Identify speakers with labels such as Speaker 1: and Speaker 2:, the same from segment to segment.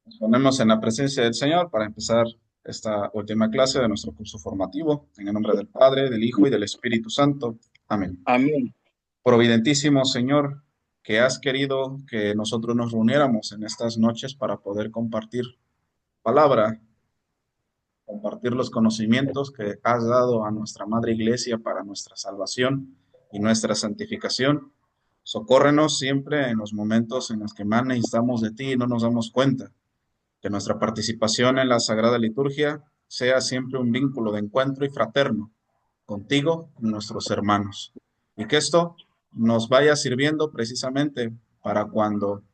Speaker 1: Nos ponemos en la presencia del Señor para empezar esta última clase de nuestro curso formativo, en el nombre del Padre, del Hijo y del Espíritu Santo. Amén.
Speaker 2: Amén.
Speaker 1: Providentísimo Señor, que has querido que nosotros nos reuniéramos en estas noches para poder compartir palabra, compartir los conocimientos que has dado a nuestra Madre Iglesia para nuestra salvación y nuestra santificación. Socórrenos siempre en los momentos en los que más necesitamos de ti y no nos damos cuenta. Que nuestra participación en la Sagrada Liturgia sea siempre un vínculo de encuentro y fraterno contigo, con nuestros hermanos. Y que esto nos vaya sirviendo precisamente para cuando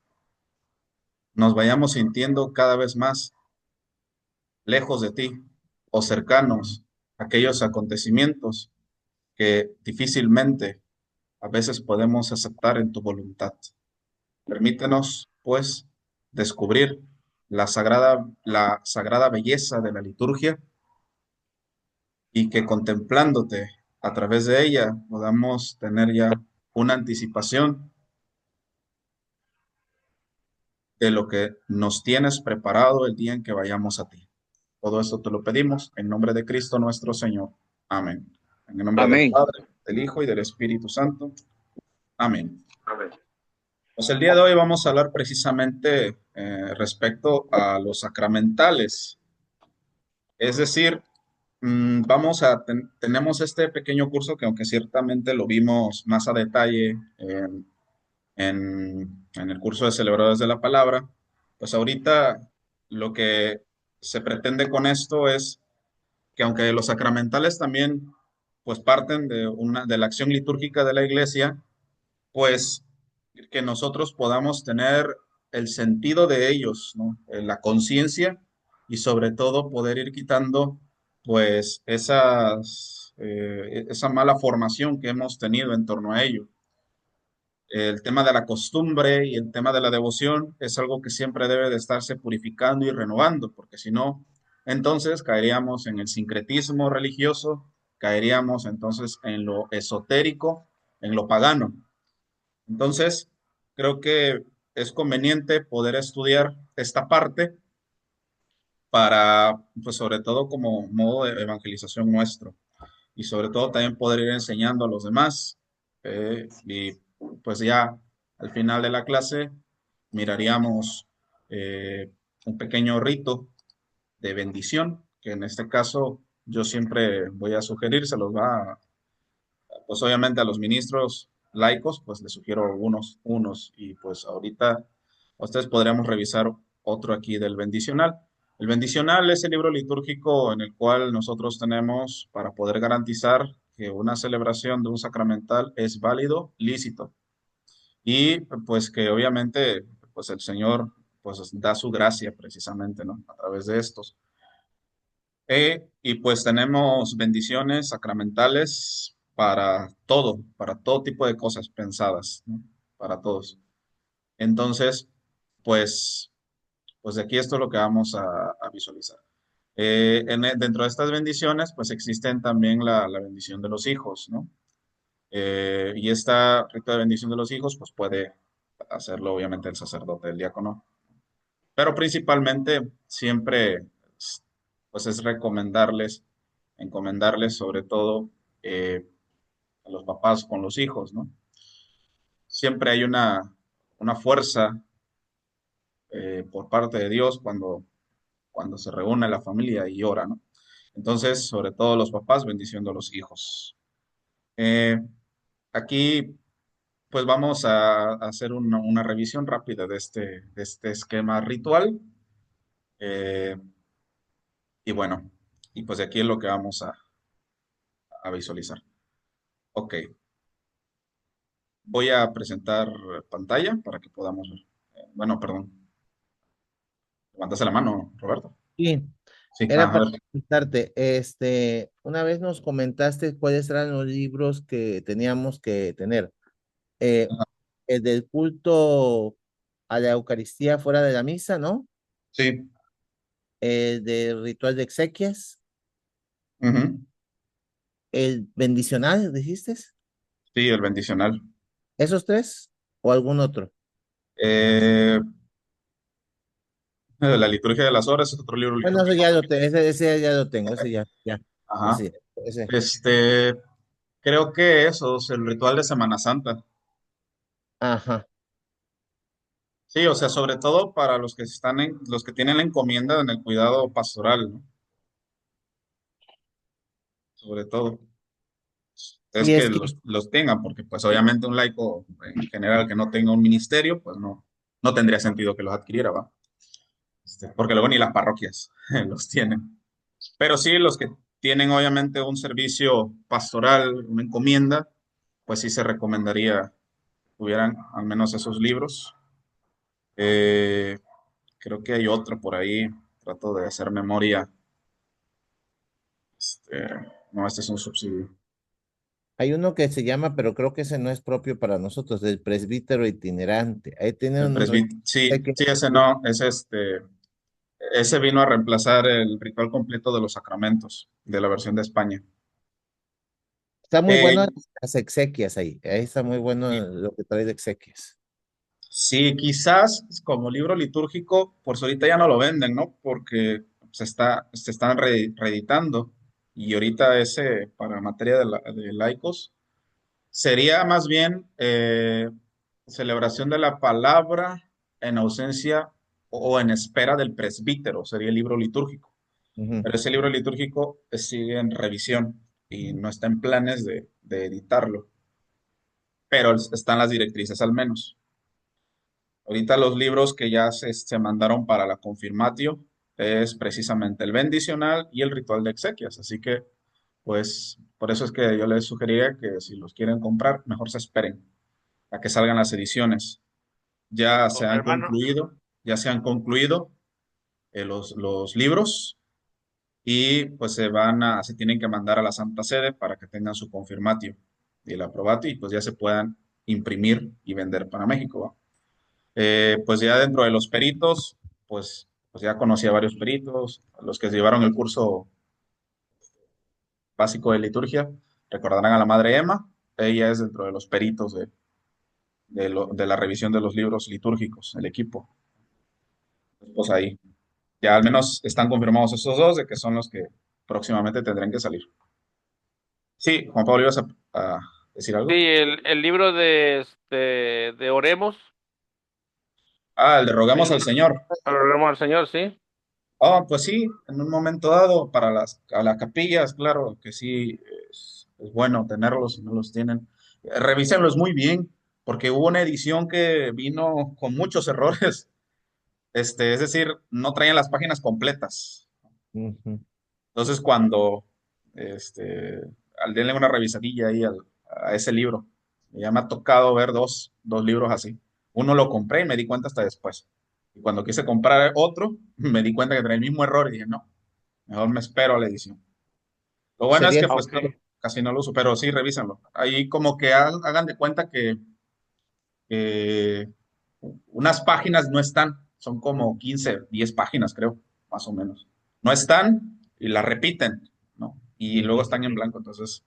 Speaker 1: nos vayamos sintiendo cada vez más lejos de ti o cercanos a aquellos acontecimientos que difícilmente a veces podemos aceptar en tu voluntad. Permítenos, pues, descubrir la sagrada belleza de la liturgia y que contemplándote a través de ella podamos tener ya una anticipación de lo que nos tienes preparado el día en que vayamos a ti. Todo esto te lo pedimos en nombre de Cristo nuestro Señor. Amén. En el nombre del
Speaker 2: Amén.
Speaker 1: Padre, del Hijo y del Espíritu Santo. Amén.
Speaker 2: Amén.
Speaker 1: Pues el día de hoy vamos a hablar precisamente respecto a los sacramentales. Es decir, tenemos este pequeño curso que aunque ciertamente lo vimos más a detalle en el curso de Celebradores de la Palabra, pues ahorita lo que se pretende con esto es que aunque los sacramentales también pues parten de la acción litúrgica de la iglesia, pues que nosotros podamos tener el sentido de ellos, ¿no? La conciencia y sobre todo poder ir quitando pues esa mala formación que hemos tenido en torno a ello. El tema de la costumbre y el tema de la devoción es algo que siempre debe de estarse purificando y renovando, porque si no, entonces caeríamos en el sincretismo religioso, caeríamos entonces en lo esotérico, en lo pagano. Entonces, creo que es conveniente poder estudiar esta parte para, pues sobre todo como modo de evangelización nuestro y sobre todo también poder ir enseñando a los demás. Y pues ya al final de la clase miraríamos un pequeño rito de bendición, que en este caso yo siempre voy a sugerir, se los va, pues obviamente a los ministros laicos, pues les sugiero unos, y pues ahorita a ustedes podríamos revisar otro aquí del bendicional. El bendicional es el libro litúrgico en el cual nosotros tenemos para poder garantizar que una celebración de un sacramental es válido, lícito, y pues que obviamente pues el Señor pues da su gracia precisamente, ¿no? A través de estos. Y pues tenemos bendiciones sacramentales para todo tipo de cosas pensadas, ¿no? Para todos. Entonces, pues, pues de aquí esto es lo que vamos a visualizar. Dentro de estas bendiciones, pues existen también la bendición de los hijos, ¿no? Y esta rito de bendición de los hijos, pues puede hacerlo obviamente el sacerdote, el diácono, pero principalmente siempre, pues es encomendarles sobre todo a los papás con los hijos, ¿no? Siempre hay una fuerza por parte de Dios cuando se reúne la familia y ora, ¿no? Entonces, sobre todo los papás bendiciendo a los hijos. Eh, Aquí, pues vamos a hacer una revisión rápida de este esquema ritual. Eh, y bueno, y pues de aquí es lo que vamos a visualizar. Ok, voy a presentar pantalla para que podamos ver. Bueno, perdón, levantaste la mano, Roberto.
Speaker 3: Sí,
Speaker 1: Sí,
Speaker 3: era
Speaker 1: a
Speaker 3: para
Speaker 1: ver.
Speaker 3: preguntarte, una vez nos comentaste cuáles eran los libros que teníamos que tener. Eh,
Speaker 1: Ajá.
Speaker 3: el del culto a la Eucaristía fuera de la misa, ¿no?
Speaker 1: Sí,
Speaker 3: El del ritual de exequias,
Speaker 1: ujú.
Speaker 3: el bendicional, dijiste.
Speaker 1: Sí, el bendicional.
Speaker 3: ¿Esos tres o algún otro?
Speaker 1: Eh, La liturgia de las horas es otro libro
Speaker 3: Bueno, ese
Speaker 1: litúrgico
Speaker 3: ya lo
Speaker 1: también.
Speaker 3: tengo, ese ya lo tengo, ese ya, ya.
Speaker 1: Ajá.
Speaker 3: Ese, ese.
Speaker 1: Este, creo que esos, el ritual de Semana Santa.
Speaker 3: Ajá.
Speaker 1: Sí, o sea, sobre todo para los que los que tienen la encomienda en el cuidado pastoral, ¿no? Sobre todo. Es
Speaker 3: Sí,
Speaker 1: que
Speaker 3: es que
Speaker 1: los tengan, porque pues obviamente un laico en general que no tenga un ministerio, pues no tendría sentido que los adquiriera, ¿va? Porque luego ni las parroquias los tienen. Pero sí, los que tienen obviamente un servicio pastoral, una encomienda, pues sí se recomendaría que tuvieran al menos esos libros. Eh, Creo que hay otro por ahí, trato de hacer memoria. Este, no, este es un subsidio.
Speaker 3: hay uno que se llama, pero creo que ese no es propio para nosotros, el presbítero itinerante. Ahí tiene
Speaker 1: El
Speaker 3: un,
Speaker 1: presbítero, sí,
Speaker 3: que
Speaker 1: sí, ese no, ese vino a reemplazar el ritual completo de los sacramentos de la versión de España.
Speaker 3: está muy bueno
Speaker 1: Eh,
Speaker 3: las exequias ahí. Ahí está muy bueno lo que trae de exequias.
Speaker 1: sí, quizás como libro litúrgico, por eso ahorita ya no lo venden, ¿no? Porque se están reeditando y ahorita ese para materia de laicos sería más bien celebración de la palabra en ausencia o en espera del presbítero, sería el libro litúrgico.
Speaker 3: Ujú.
Speaker 1: Pero ese libro litúrgico sigue en revisión y no está en planes de editarlo, pero están las directrices al menos. Ahorita los libros que ya se mandaron para la confirmatio es precisamente el bendicional y el ritual de exequias, así que pues por eso es que yo les sugeriría que si los quieren comprar, mejor se esperen a que salgan las ediciones. Ya se han
Speaker 2: Hermano,
Speaker 1: concluido, ya se han concluido los libros y pues se tienen que mandar a la Santa Sede para que tengan su confirmatio y el aprobato y pues ya se puedan imprimir y vender para México, ¿va? Pues ya dentro de los peritos, pues ya conocí a varios peritos, a los que llevaron el curso básico de liturgia, recordarán a la madre Emma, ella es dentro de los peritos de la revisión de los libros litúrgicos, el equipo. Pues ahí, ya al menos están confirmados esos dos de que son los que próximamente tendrán que salir. Sí, Juan Pablo, ¿ibas a decir
Speaker 2: sí,
Speaker 1: algo?
Speaker 2: el libro de Oremos,
Speaker 1: Ah, el de
Speaker 2: hay
Speaker 1: Rogamos al
Speaker 2: un,
Speaker 1: Señor.
Speaker 2: Oremos al Señor, sí.
Speaker 1: Ah, pues sí, en un momento dado, para a las capillas, claro que sí, es bueno tenerlos si no los tienen. Revísenlos muy bien, porque hubo una edición que vino con muchos errores. Es decir, no traían las páginas completas.
Speaker 3: Ujú.
Speaker 1: Entonces, cuando este, al denle una revisadilla ahí a ese libro, ya me ha tocado ver dos libros así. Uno lo compré y me di cuenta hasta después. Y cuando quise comprar otro, me di cuenta que traía el mismo error y dije, no, mejor me espero a la edición. Lo bueno es
Speaker 3: Sería,
Speaker 1: que pues
Speaker 2: Ok.
Speaker 1: casi no lo uso, pero sí, revísenlo. Ahí como que hagan de cuenta que unas páginas no están, son como 15 10 páginas creo, más o menos. No están y las repiten, ¿no? Y luego
Speaker 3: ujú.
Speaker 1: están en blanco, entonces,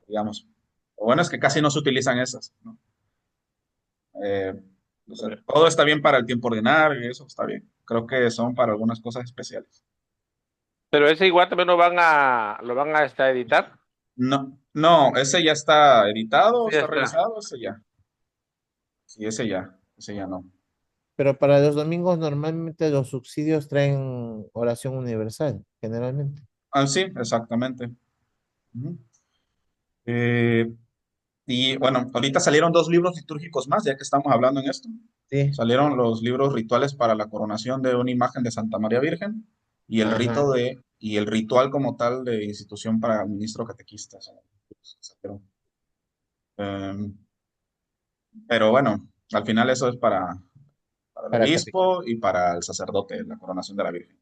Speaker 1: digamos, lo bueno es que casi no se utilizan esas, ¿no? Eh, o sea, todo está bien para el tiempo ordinario y eso está bien. Creo que son para algunas cosas especiales.
Speaker 2: Pero ese igual también lo van a editar.
Speaker 1: No, no, ese ya está editado,
Speaker 2: Sí, ya
Speaker 1: está
Speaker 2: está.
Speaker 1: revisado, ese ya. Sí, ese ya no.
Speaker 3: Pero para los domingos normalmente los subsidios traen oración universal, generalmente.
Speaker 1: Ah, sí, exactamente. Ujú. Eh, y bueno, ahorita salieron dos libros litúrgicos más, ya que estamos hablando en esto.
Speaker 3: Sí,
Speaker 1: Salieron los libros rituales para la coronación de una imagen de Santa María Virgen y
Speaker 3: ajá,
Speaker 1: y el ritual como tal de institución para el ministro catequista. Salieron. Eh, pero bueno, al final eso es para el
Speaker 3: para cate-
Speaker 1: obispo y para el sacerdote, la coronación de la Virgen.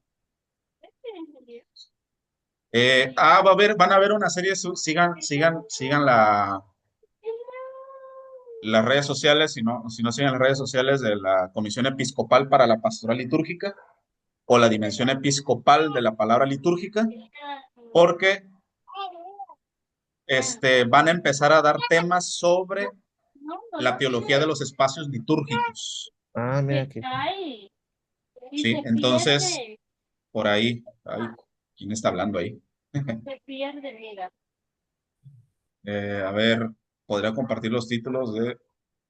Speaker 1: Van a haber una serie, sigan las redes sociales, si no siguen las redes sociales de la Comisión Episcopal para la Pastoral Litúrgica o la Dimensión Episcopal de la Palabra Litúrgica, porque van a empezar a dar temas sobre la teología de los espacios litúrgicos.
Speaker 3: Ah, mira que.
Speaker 1: Sí, entonces, por ahí, ay, ¿quién está hablando ahí? A ver, podría compartir los títulos de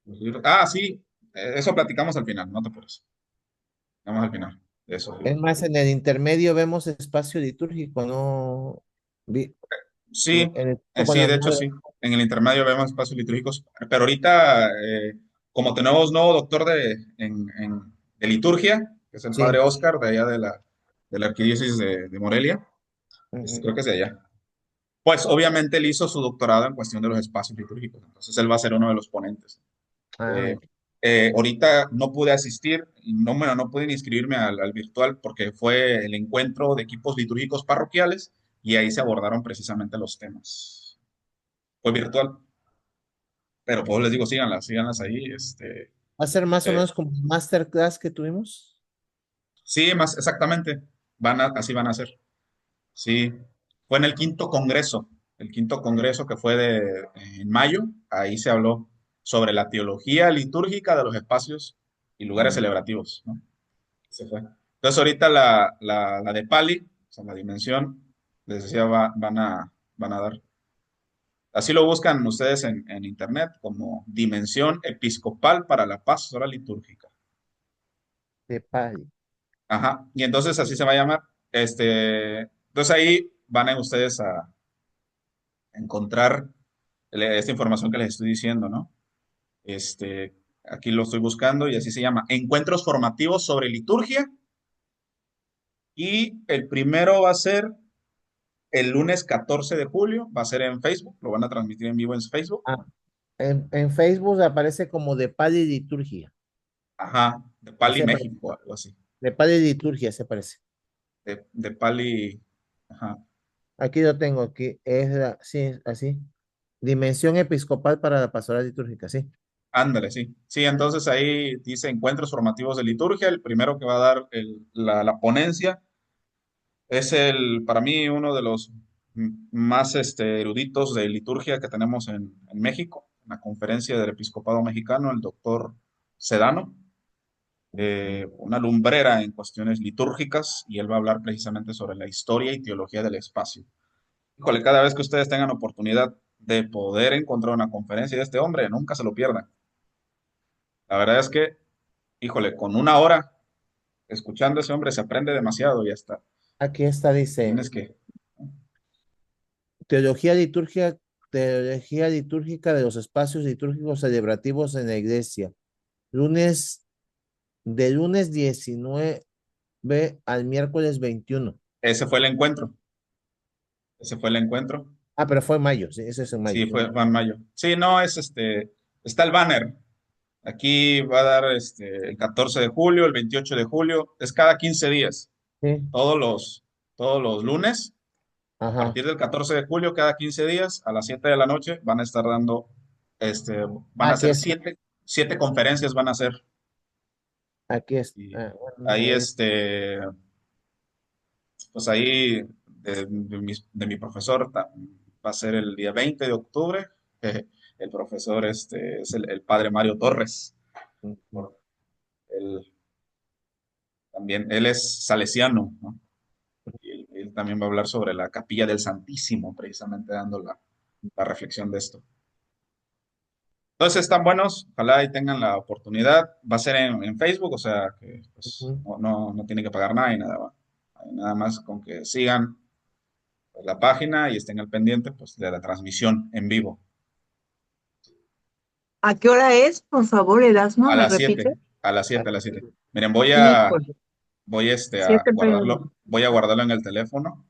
Speaker 1: los libros. Ah, sí, eso platicamos al final, no te apures. Vamos al final de esos
Speaker 3: Es
Speaker 1: libros.
Speaker 3: más, en el intermedio vemos espacio litúrgico, ¿no?
Speaker 1: Sí,
Speaker 3: En el texto
Speaker 1: sí,
Speaker 3: cuando
Speaker 1: de hecho
Speaker 3: no-
Speaker 1: sí. En el intermedio vemos espacios litúrgicos, pero ahorita, como tenemos nuevo doctor de liturgia, que es el padre
Speaker 3: Sí.
Speaker 1: Oscar, de allá de la arquidiócesis de Morelia,
Speaker 3: Ujú.
Speaker 1: creo que es de allá. Pues obviamente él hizo su doctorado en cuestión de los espacios litúrgicos, entonces él va a ser uno de los ponentes.
Speaker 3: Ah,
Speaker 1: Eh, Ahorita no pude asistir, y no, bueno, no pude ni inscribirme al virtual porque fue el encuentro de equipos litúrgicos parroquiales y ahí se abordaron precisamente los temas. Fue virtual, pero pues les digo, síganlas, síganlas ahí.
Speaker 3: va a ser más o
Speaker 1: Eh,
Speaker 3: menos como el masterclass que tuvimos.
Speaker 1: sí, más exactamente, así van a ser. Sí, fue en el quinto congreso que fue en mayo, ahí se habló sobre la teología litúrgica de los espacios y lugares celebrativos, ¿no? Se fue. Entonces ahorita la de Pali, o sea, la dimensión, les decía, van a dar. Así lo buscan ustedes en internet como Dimensión Episcopal para la Pastoral Litúrgica.
Speaker 3: De Pali.
Speaker 1: Ajá. Y entonces así se va a llamar. Entonces ahí van a ustedes a encontrar esta información que les estoy diciendo, ¿no? Aquí lo estoy buscando y así se llama. Encuentros formativos sobre liturgia. Y el primero va a ser el lunes 14 de julio, va a ser en Facebook, lo van a transmitir en vivo en Facebook.
Speaker 3: Ah, en Facebook aparece como de Pali Liturgia.
Speaker 1: Ajá, de Pali,
Speaker 3: Así aparece.
Speaker 1: México, algo así.
Speaker 3: De Pali Liturgia se parece.
Speaker 1: De Pali, ajá,
Speaker 3: Aquí lo tengo, aquí es sí, así. Dimensión episcopal para la pastoral litúrgica, sí.
Speaker 1: ándale, sí. Sí, entonces ahí dice encuentros formativos de liturgia. El primero que va a dar la ponencia es para mí, uno de los más eruditos de liturgia que tenemos en México, en la conferencia del episcopado mexicano, el doctor Sedano. Una lumbrera en cuestiones litúrgicas y él va a hablar precisamente sobre la historia y teología del espacio. Híjole, cada vez que ustedes tengan oportunidad de poder encontrar una conferencia de este hombre, nunca se lo pierdan. La verdad es que, híjole, con una hora escuchando a ese hombre se aprende demasiado y hasta
Speaker 3: Aquí está, dice,
Speaker 1: tienes que,
Speaker 3: teología liturgia, teología litúrgica de los espacios litúrgicos celebrativos en la iglesia. Lunes, de lunes 19 al miércoles 21.
Speaker 1: ese fue el encuentro, ese fue el encuentro.
Speaker 3: Ah, pero fue en mayo, sí, ese es en mayo,
Speaker 1: Sí,
Speaker 3: sí.
Speaker 1: fue en mayo. Sí, no, está el banner. Aquí va a dar el 14 de julio, el 28 de julio, es cada 15 días.
Speaker 3: Sí,
Speaker 1: Todos los lunes, a
Speaker 3: ajá.
Speaker 1: partir del 14 de julio, cada 15 días, a las 7 de la noche, van a estar dando, este, van a
Speaker 3: Aquí
Speaker 1: ser
Speaker 3: está,
Speaker 1: siete conferencias, van a ser.
Speaker 3: aquí está.
Speaker 1: Y
Speaker 3: Ah, bueno,
Speaker 1: ahí, pues ahí, de mi profesor, va a ser el día 20 de octubre. El profesor, es el padre Mario Torres.
Speaker 3: ujú.
Speaker 1: Él, también, él es salesiano, ¿no? Y él también va a hablar sobre la Capilla del Santísimo, precisamente dando la reflexión de esto. Entonces están buenos, ojalá y tengan la oportunidad. Va a ser en Facebook, o sea que pues,
Speaker 3: Ujú.
Speaker 1: no tienen que pagar nada y nada más. Nada más con que sigan pues, la página y estén al pendiente pues, de la transmisión en vivo.
Speaker 4: ¿A qué hora es? Por favor, Erasmo,
Speaker 1: A
Speaker 4: ¿me
Speaker 1: las
Speaker 4: repite?
Speaker 1: 7, a las 7, a las 7. Miren,
Speaker 4: Miércoles,
Speaker 1: a
Speaker 4: 7 p.m.
Speaker 1: guardarlo, voy a guardarlo en el teléfono.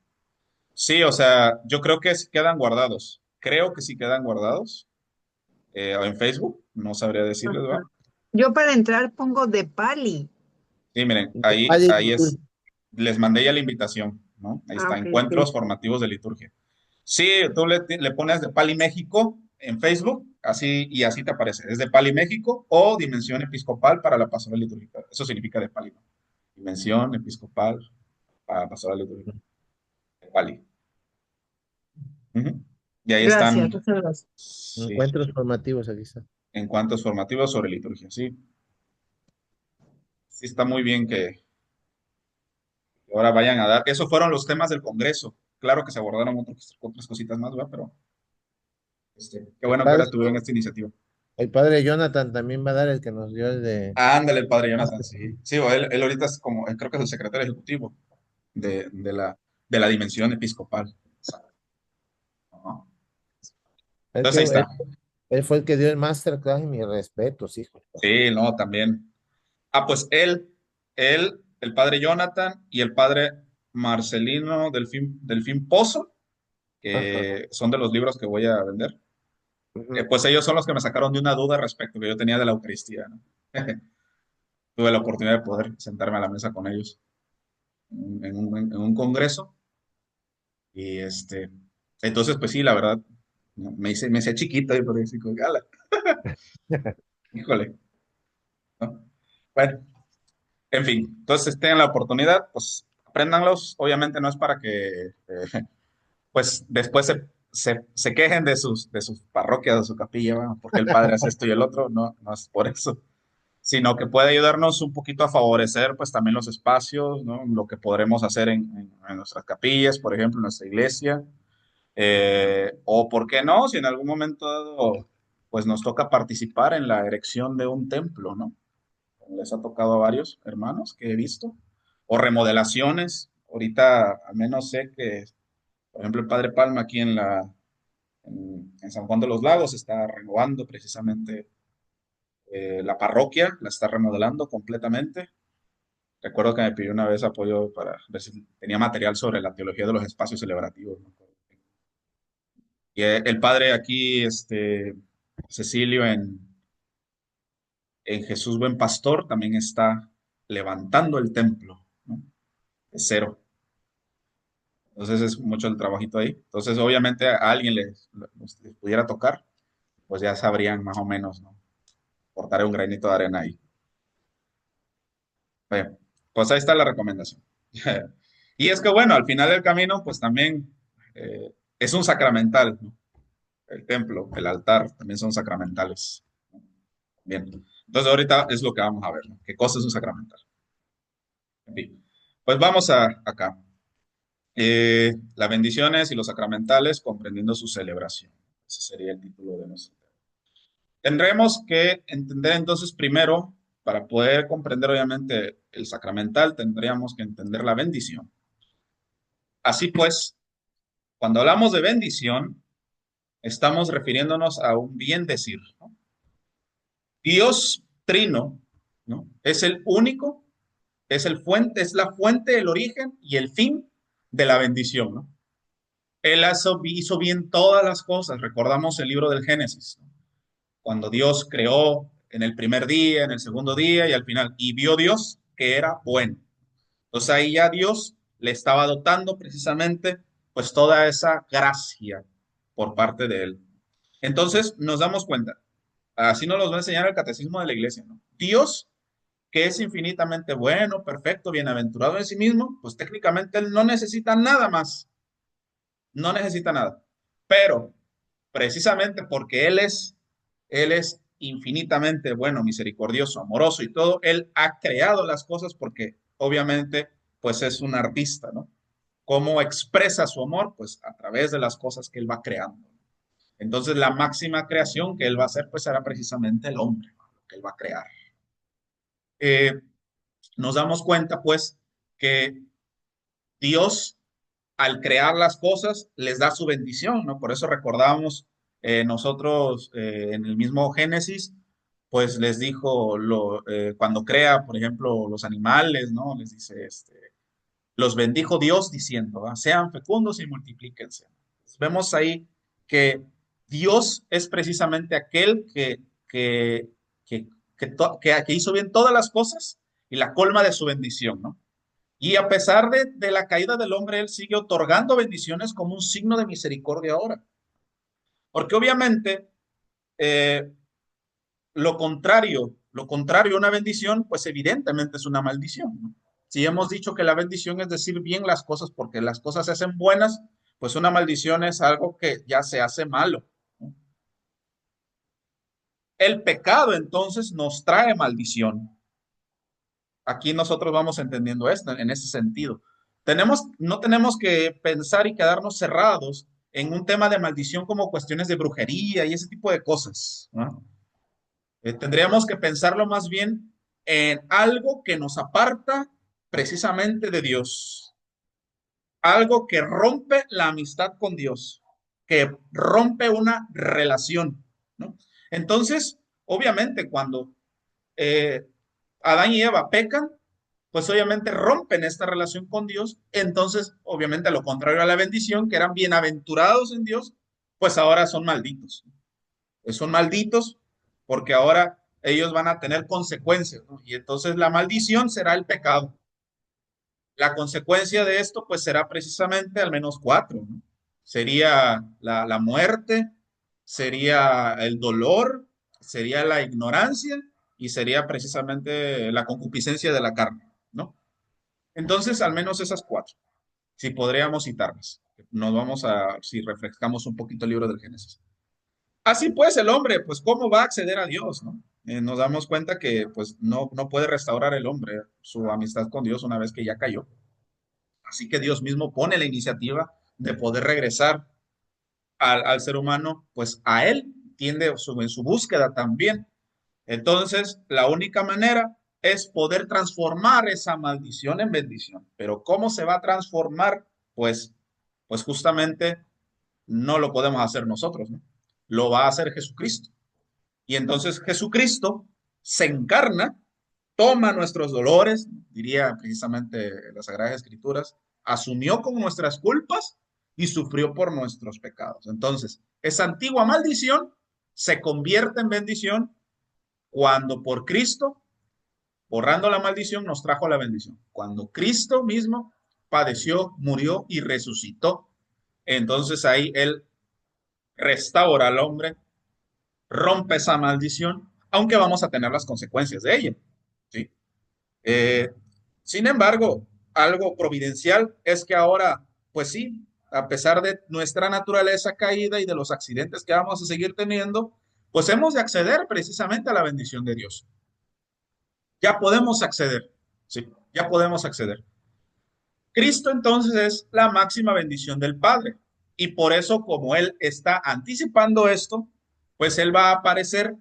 Speaker 1: Sí, o sea, yo creo que sí quedan guardados. Creo que sí quedan guardados en Facebook, no sabría decirles, ¿va?
Speaker 4: Ajá. Yo para entrar pongo de Pali.
Speaker 1: Sí, miren,
Speaker 3: De
Speaker 1: ahí,
Speaker 3: Pali
Speaker 1: ahí
Speaker 3: liturgia.
Speaker 1: les mandé ya la invitación, ¿no? Ahí
Speaker 4: Ah,
Speaker 1: está,
Speaker 4: ok, ok.
Speaker 1: Encuentros Formativos de Liturgia. Sí, tú le pones de Pali México en Facebook, así y así te aparece. Es de Pali México o Dimensión Episcopal para la Pastoral Litúrgica. Eso significa de Pali, ¿no? Dimensión Episcopal para la Pastoral Litúrgica. De Pali. Ujú. Y ahí
Speaker 4: Gracias,
Speaker 1: están,
Speaker 4: muchas gracias.
Speaker 1: sí,
Speaker 3: Encuentros formativos, aquí está.
Speaker 1: encuentros formativos sobre liturgia, sí. Sí, está muy bien ahora vayan a dar. Esos fueron los temas del Congreso. Claro que se abordaron otras cositas más, ¿verdad? Pero qué
Speaker 3: El
Speaker 1: bueno que
Speaker 3: padre,
Speaker 1: ahora tuvieron esta iniciativa.
Speaker 3: el padre Jonathan también va a dar el que nos dio el de...
Speaker 1: Ándale, el padre Jonathan, sí. Sí, él ahorita es como, creo que es el secretario ejecutivo de la dimensión episcopal. Ajá.
Speaker 3: Él, que,
Speaker 1: Entonces ahí
Speaker 3: él,
Speaker 1: está.
Speaker 3: él fue el que dio el masterclass y mis respetos, hijo.
Speaker 1: Sí, no, también. Ah, pues el padre Jonathan y el padre Marcelino Delfín Pozo,
Speaker 3: Ajá.
Speaker 1: que son de los libros que voy a vender.
Speaker 3: Ujú.
Speaker 1: Pues ellos son los que me sacaron de una duda respecto que yo tenía de la Eucaristía, ¿no? Tuve la oportunidad de poder sentarme a la mesa con ellos en un congreso y entonces pues sí, la verdad, ¿no? Me hice chiquito y por ahí, así como, "Ala, híjole, ¿no?". Bueno, en fin, entonces tengan la oportunidad, pues apréndanlos. Obviamente no es para que pues después se quejen de sus parroquias, de su capilla, ¿va? Porque el padre hace esto y el otro, no, no es por eso, sino que puede ayudarnos un poquito a favorecer pues también los espacios, ¿no? Lo que podremos hacer en nuestras capillas, por ejemplo, en nuestra iglesia, o por qué no, si en algún momento dado pues nos toca participar en la erección de un templo, ¿no? Les ha tocado a varios hermanos que he visto, o remodelaciones. Ahorita al menos sé que, por ejemplo, el Padre Palma aquí en San Juan de los Lagos está renovando precisamente la parroquia, la está remodelando completamente. Recuerdo que me pidió una vez apoyo para ver si tenía material sobre la teología de los espacios celebrativos, ¿no? Y el padre aquí, Cecilio, en Jesús Buen Pastor, también está levantando el templo, ¿no? De cero. Entonces es mucho el trabajito ahí. Entonces, obviamente, a alguien les pudiera tocar, pues ya sabrían más o menos, ¿no? Cortar un granito de arena ahí. Bueno, pues ahí está la recomendación. Y es que, bueno, al final del camino, pues también es un sacramental, ¿no? El templo, el altar, también son sacramentales. Bien. Entonces, ahorita es lo que vamos a ver, ¿no? ¿Qué cosa es un sacramental? En fin. Pues vamos acá. Las bendiciones y los sacramentales comprendiendo su celebración. Ese sería el título de nuestro tema. Tendremos que entender entonces primero, para poder comprender obviamente el sacramental, tendríamos que entender la bendición. Así pues, cuando hablamos de bendición, estamos refiriéndonos a un bien decir, ¿no? Dios trino, ¿no? Es el único, es la fuente, el origen y el fin de la bendición, ¿no? Él hizo bien todas las cosas. Recordamos el libro del Génesis, ¿no? Cuando Dios creó en el primer día, en el segundo día y al final, y vio Dios que era bueno. Entonces ahí ya Dios le estaba dotando precisamente pues toda esa gracia por parte de él. Entonces nos damos cuenta, así nos los va a enseñar el catecismo de la iglesia, ¿no? Dios, que es infinitamente bueno, perfecto, bienaventurado en sí mismo, pues técnicamente él no necesita nada más, no necesita nada. Pero precisamente porque él es infinitamente bueno, misericordioso, amoroso y todo, él ha creado las cosas porque obviamente pues es un artista, ¿no? ¿Cómo expresa su amor? Pues a través de las cosas que él va creando. Entonces la máxima creación que él va a hacer pues será precisamente el hombre, ¿no? Lo que él va a crear. Eh, Nos damos cuenta pues que Dios al crear las cosas les da su bendición, ¿no? Por eso recordábamos nosotros en el mismo Génesis, pues les dijo, cuando crea, por ejemplo, los animales, ¿no? Les dice, los bendijo Dios diciendo, ¿va? Sean fecundos y multiplíquense. Vemos ahí que Dios es precisamente aquel que, que, que hizo bien todas las cosas y la colma de su bendición, ¿no? Y a pesar de la caída del hombre, él sigue otorgando bendiciones como un signo de misericordia ahora. Porque obviamente eh, lo contrario a una bendición, pues evidentemente es una maldición, ¿no? Si hemos dicho que la bendición es decir bien las cosas porque las cosas se hacen buenas, pues una maldición es algo que ya se hace malo, ¿no? El pecado entonces nos trae maldición. Aquí nosotros vamos entendiendo esto en ese sentido. No tenemos que pensar y quedarnos cerrados en un tema de maldición como cuestiones de brujería y ese tipo de cosas, ¿no? Tendríamos que pensarlo más bien en algo que nos aparta precisamente de Dios, algo que rompe la amistad con Dios, que rompe una relación, ¿no? Entonces, obviamente, cuando eh, Adán y Eva pecan, pues obviamente rompen esta relación con Dios. Entonces, obviamente, a lo contrario a la bendición, que eran bienaventurados en Dios, pues ahora son malditos. Pues son malditos porque ahora ellos van a tener consecuencias, ¿no? Y entonces la maldición será el pecado. La consecuencia de esto, pues será precisamente al menos cuatro, ¿no? Sería la muerte, sería el dolor, sería la ignorancia y sería precisamente la concupiscencia de la carne, ¿no? Entonces, al menos esas cuatro, si podríamos citarlas. Nos vamos a, si refrescamos un poquito el libro del Génesis. Así pues, el hombre, pues, ¿cómo va a acceder a Dios, no? Nos damos cuenta que, pues, no puede restaurar el hombre su amistad con Dios una vez que ya cayó. Así que Dios mismo pone la iniciativa de poder regresar al ser humano, pues a él tiende en su búsqueda también. Entonces, la única manera es poder transformar esa maldición en bendición. Pero ¿cómo se va a transformar? Pues justamente no lo podemos hacer nosotros, ¿no? Lo va a hacer Jesucristo. Y entonces Jesucristo se encarna, toma nuestros dolores, diría precisamente las Sagradas Escrituras, asumió con nuestras culpas y sufrió por nuestros pecados. Entonces, esa antigua maldición se convierte en bendición cuando por Cristo, borrando la maldición, nos trajo la bendición. Cuando Cristo mismo padeció, murió y resucitó, entonces ahí Él restaura al hombre, rompe esa maldición, aunque vamos a tener las consecuencias de ella, ¿sí? Eh, Sin embargo, algo providencial es que ahora, pues sí, a pesar de nuestra naturaleza caída y de los accidentes que vamos a seguir teniendo, pues hemos de acceder precisamente a la bendición de Dios. Ya podemos acceder, sí, ya podemos acceder. Cristo entonces es la máxima bendición del Padre. Y por eso, como Él está anticipando esto, pues Él va a aparecer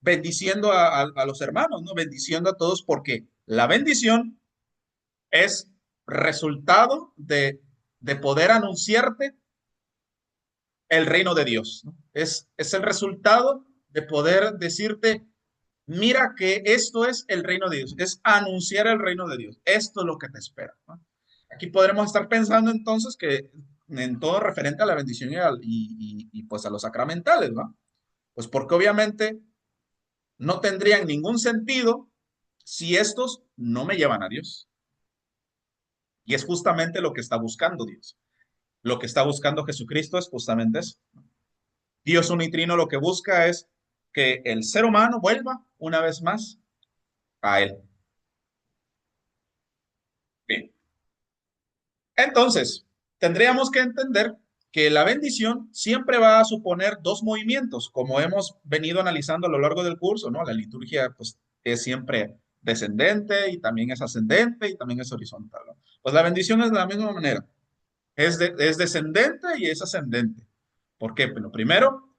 Speaker 1: bendiciendo a los hermanos, ¿no? Bendiciendo a todos porque la bendición es resultado de poder anunciarte el reino de Dios, ¿no? Es el resultado de poder decirte, mira que esto es el reino de Dios, es anunciar el reino de Dios. Esto es lo que te espera, ¿no? Aquí podremos estar pensando entonces que en todo referente a la bendición pues a los sacramentales, ¿no? Pues porque obviamente no tendrían ningún sentido si estos no me llevan a Dios. Y es justamente lo que está buscando Dios. Lo que está buscando Jesucristo es justamente eso. Dios unitrino lo que busca es que el ser humano vuelva una vez más a Él. Bien. Entonces, tendríamos que entender que la bendición siempre va a suponer dos movimientos, como hemos venido analizando a lo largo del curso, ¿no? La liturgia, pues, es siempre descendente y también es ascendente y también es horizontal, ¿no? Pues la bendición es de la misma manera. Es descendente y es ascendente. ¿Por qué? Bueno, primero,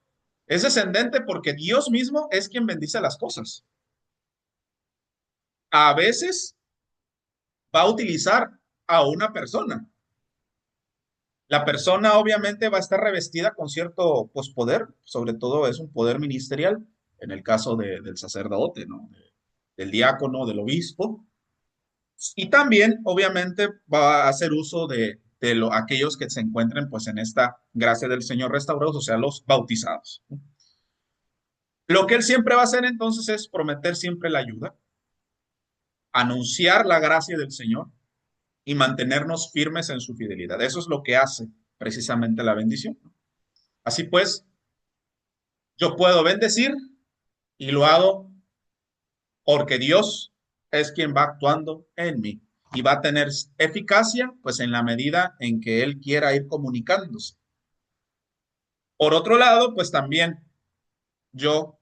Speaker 1: es descendente porque Dios mismo es quien bendice las cosas. A veces va a utilizar a una persona. La persona obviamente va a estar revestida con cierto pues, poder, sobre todo es un poder ministerial, en el caso del sacerdote, ¿no? Del diácono, del obispo. Y también, obviamente, va a hacer uso de aquellos que se encuentren pues, en esta gracia del Señor restaurados, o sea, los bautizados. Lo que él siempre va a hacer entonces es prometer siempre la ayuda, anunciar la gracia del Señor y mantenernos firmes en su fidelidad. Eso es lo que hace precisamente la bendición. Así pues, yo puedo bendecir y lo hago porque Dios es quien va actuando en mí y va a tener eficacia pues en la medida en que Él quiera ir comunicándose. Por otro lado, pues también yo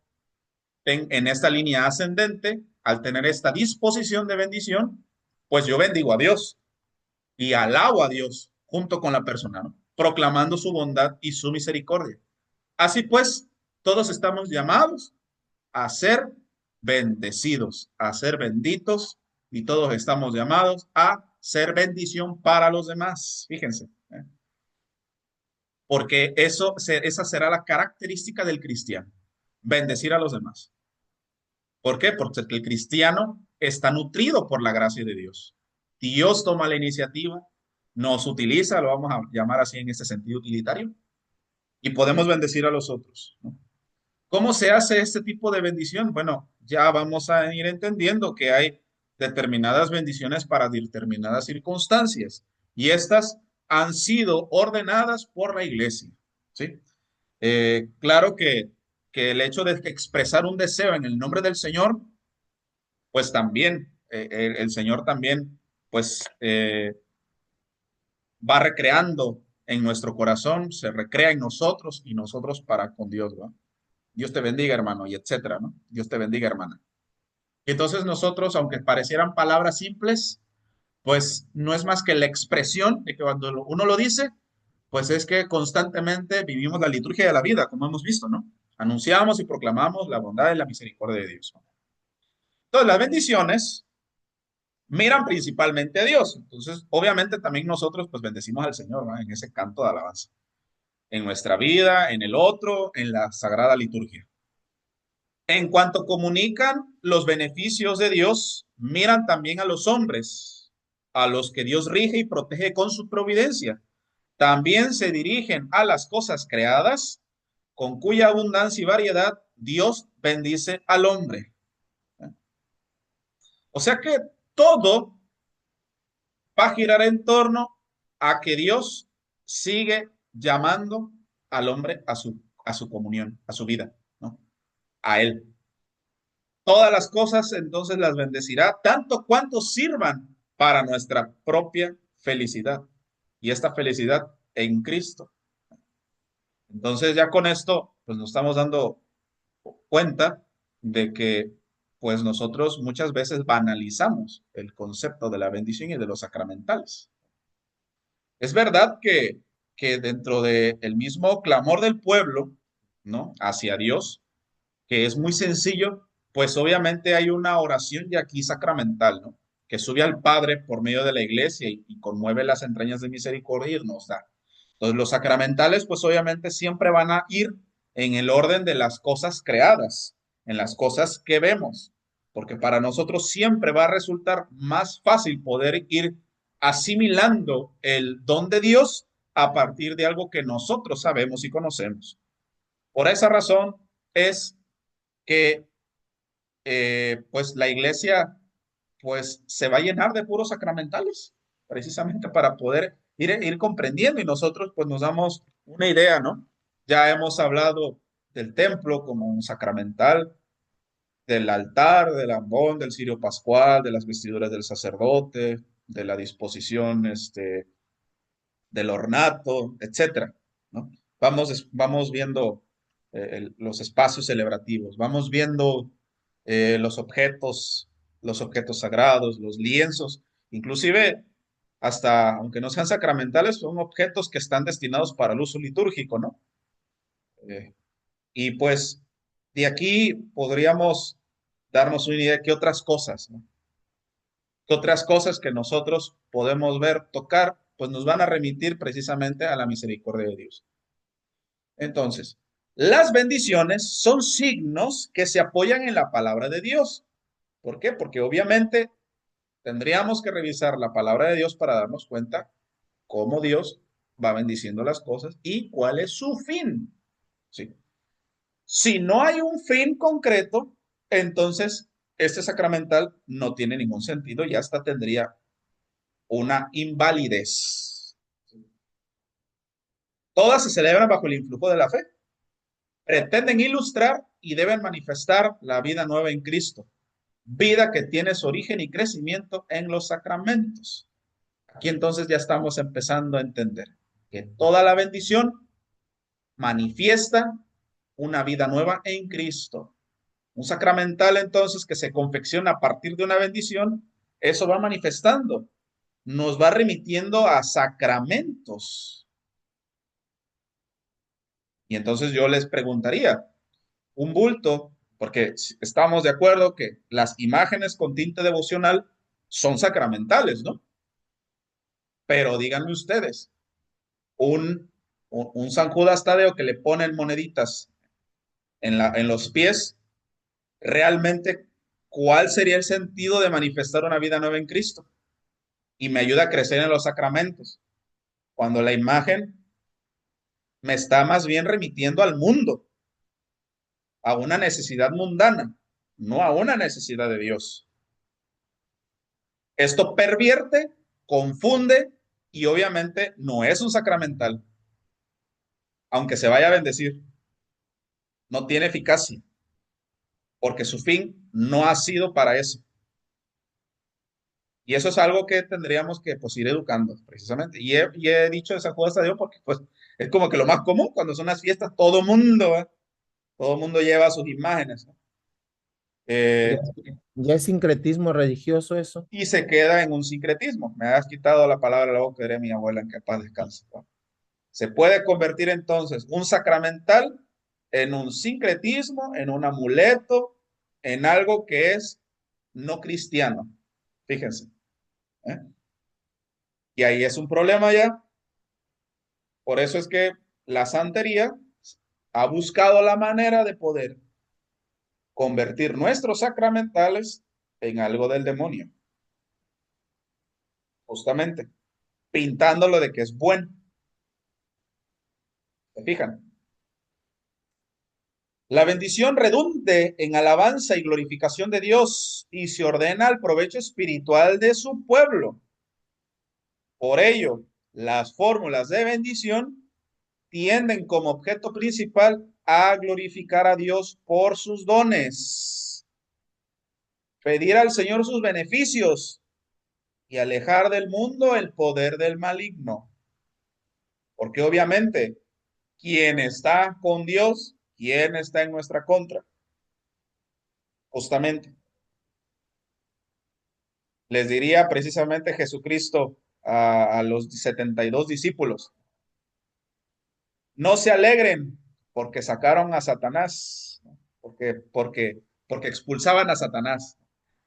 Speaker 1: en esta línea ascendente, al tener esta disposición de bendición, pues yo bendigo a Dios. y alabo a Dios junto con la persona, ¿no? Proclamando su bondad y su misericordia. Así pues, todos estamos llamados a ser bendecidos, a ser benditos, y todos estamos llamados a ser bendición para los demás. Fíjense, ¿eh? Porque esa será la característica del cristiano, bendecir a los demás. ¿Por qué? Porque el cristiano está nutrido por la gracia de Dios. Dios toma la iniciativa, nos utiliza, lo vamos a llamar así en este sentido utilitario, y podemos bendecir a los otros, ¿no? ¿Cómo se hace este tipo de bendición? Bueno, ya vamos a ir entendiendo que hay determinadas bendiciones para determinadas circunstancias, y estas han sido ordenadas por la iglesia, ¿sí? Claro que el hecho de expresar un deseo en el nombre del Señor, pues también, el Señor también, pues va recreando en nuestro corazón, se recrea en nosotros y nosotros para con Dios, ¿no? Dios te bendiga, hermano, y etcétera, ¿no? Dios te bendiga, hermana. Entonces nosotros, aunque parecieran palabras simples, pues no es más que la expresión de que cuando uno lo dice, pues es que constantemente vivimos la liturgia de la vida, como hemos visto, ¿no? Anunciamos y proclamamos la bondad y la misericordia de Dios. Entonces, las bendiciones miran principalmente a Dios. Entonces, obviamente también nosotros pues bendecimos al Señor, ¿no? En ese canto de alabanza, en nuestra vida, en el otro, en la sagrada liturgia. En cuanto comunican los beneficios de Dios, miran también a los hombres, a los que Dios rige y protege con su providencia. También se dirigen a las cosas creadas, con cuya abundancia y variedad Dios bendice al hombre. O sea que todo va a girar en torno a que Dios sigue llamando al hombre a su comunión, a su vida, ¿no? A él. Todas las cosas entonces las bendecirá, tanto cuanto sirvan para nuestra propia felicidad. Y esta felicidad en Cristo. Entonces ya con esto, pues nos estamos dando cuenta de que pues nosotros muchas veces banalizamos el concepto de la bendición y de los sacramentales. Es verdad que dentro del mismo clamor del pueblo, ¿no? Hacia Dios, que es muy sencillo, pues obviamente hay una oración ya aquí sacramental, ¿no? Que sube al Padre por medio de la iglesia y conmueve las entrañas de misericordia y nos da. Entonces los sacramentales, pues obviamente siempre van a ir en el orden de las cosas creadas, en las cosas que vemos, porque para nosotros siempre va a resultar más fácil poder ir asimilando el don de Dios a partir de algo que nosotros sabemos y conocemos. Por esa razón es que pues la iglesia pues se va a llenar de puros sacramentales, precisamente para poder ir comprendiendo, y nosotros pues nos damos una idea, ¿no? Ya hemos hablado del templo como un sacramental, del altar, del ambón, del cirio pascual, de las vestiduras del sacerdote, de la disposición del ornato, etcétera, ¿no? Vamos viendo los espacios celebrativos, vamos viendo los objetos sagrados, los lienzos, inclusive hasta, aunque no sean sacramentales, son objetos que están destinados para el uso litúrgico, ¿no? Y pues de aquí podríamos darnos una idea de qué otras cosas, ¿no? ¿Qué otras cosas que nosotros podemos ver, tocar, pues nos van a remitir precisamente a la misericordia de Dios? Entonces, las bendiciones son signos que se apoyan en la palabra de Dios. ¿Por qué? Porque obviamente tendríamos que revisar la palabra de Dios para darnos cuenta cómo Dios va bendiciendo las cosas y cuál es su fin. ¿Sí? Si no hay un fin concreto, entonces este sacramental no tiene ningún sentido y hasta tendría una invalidez. Todas se celebran bajo el influjo de la fe. Pretenden ilustrar y deben manifestar la vida nueva en Cristo, vida que tiene su origen y crecimiento en los sacramentos. Aquí entonces ya estamos empezando a entender que toda la bendición manifiesta una vida nueva en Cristo. Un sacramental entonces que se confecciona a partir de una bendición, eso va manifestando nos va remitiendo a sacramentos. Y entonces yo les preguntaría, un bulto, porque estamos de acuerdo que las imágenes con tinte devocional son sacramentales, ¿no? Pero díganme ustedes, un San Judas Tadeo que le ponen moneditas en los pies, realmente, ¿cuál sería el sentido de manifestar una vida nueva en Cristo? Y me ayuda a crecer en los sacramentos, cuando la imagen me está más bien remitiendo al mundo, a una necesidad mundana, no a una necesidad de Dios. Esto pervierte, confunde y obviamente no es un sacramental, aunque se vaya a bendecir, no tiene eficacia, porque su fin no ha sido para eso. Y eso es algo que tendríamos que pues, ir educando, precisamente. Y he dicho esa cosa a Dios porque pues, es como que lo más común cuando son las fiestas, todo mundo lleva sus imágenes, ¿no?
Speaker 3: Ya,
Speaker 1: Eh,
Speaker 3: ya es sincretismo religioso eso.
Speaker 1: y se queda en un sincretismo. Me has quitado la palabra de la boca de mi abuela, en que paz descanse, ¿no? Se puede convertir entonces un sacramental en un sincretismo, en un amuleto, en algo que es no cristiano. Fíjense, ¿eh? Y ahí es un problema ya. Por eso es que la santería ha buscado la manera de poder convertir nuestros sacramentales en algo del demonio, justamente, pintándolo de que es bueno. ¿Se fijan? La bendición redunde en alabanza y glorificación de Dios y se ordena al provecho espiritual de su pueblo. Por ello, las fórmulas de bendición tienden como objeto principal a glorificar a Dios por sus dones, pedir al Señor sus beneficios y alejar del mundo el poder del maligno. Porque obviamente, quien está con Dios, ¿quién está en nuestra contra? Justamente. Les diría precisamente Jesucristo a los 72 discípulos, no se alegren porque sacaron a Satanás, porque expulsaban a Satanás.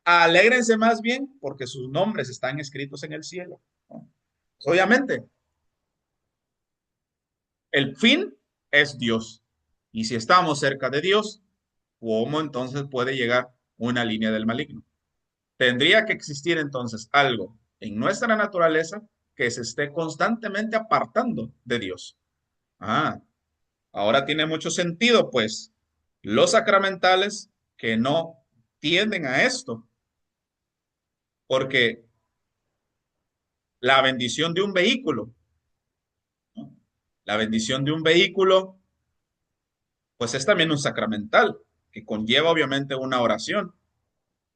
Speaker 1: Alégrense más bien porque sus nombres están escritos en el cielo, ¿no? Obviamente, el fin es Dios. Y si estamos cerca de Dios, ¿cómo entonces puede llegar una línea del maligno? Tendría que existir entonces algo en nuestra naturaleza que se esté constantemente apartando de Dios. Ah, ahora tiene mucho sentido, pues, los sacramentales que no tienden a esto, porque la bendición de un vehículo, ¿no? La bendición de un vehículo, pues es también un sacramental, que conlleva obviamente una oración.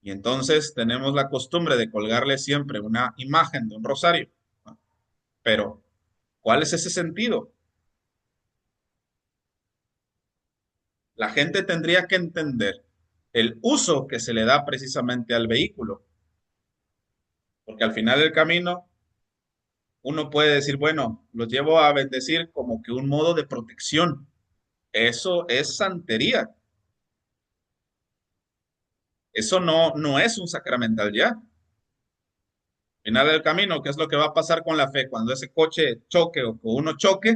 Speaker 1: Y entonces tenemos la costumbre de colgarle siempre una imagen de un rosario, ¿no? Pero, ¿cuál es ese sentido? La gente tendría que entender el uso que se le da precisamente al vehículo, porque al final del camino uno puede decir, bueno, lo llevo a bendecir como que un modo de protección. Eso es santería. Eso no es un sacramental ya. Al final del camino, ¿qué es lo que va a pasar con la fe? Cuando ese coche choque o que uno choque,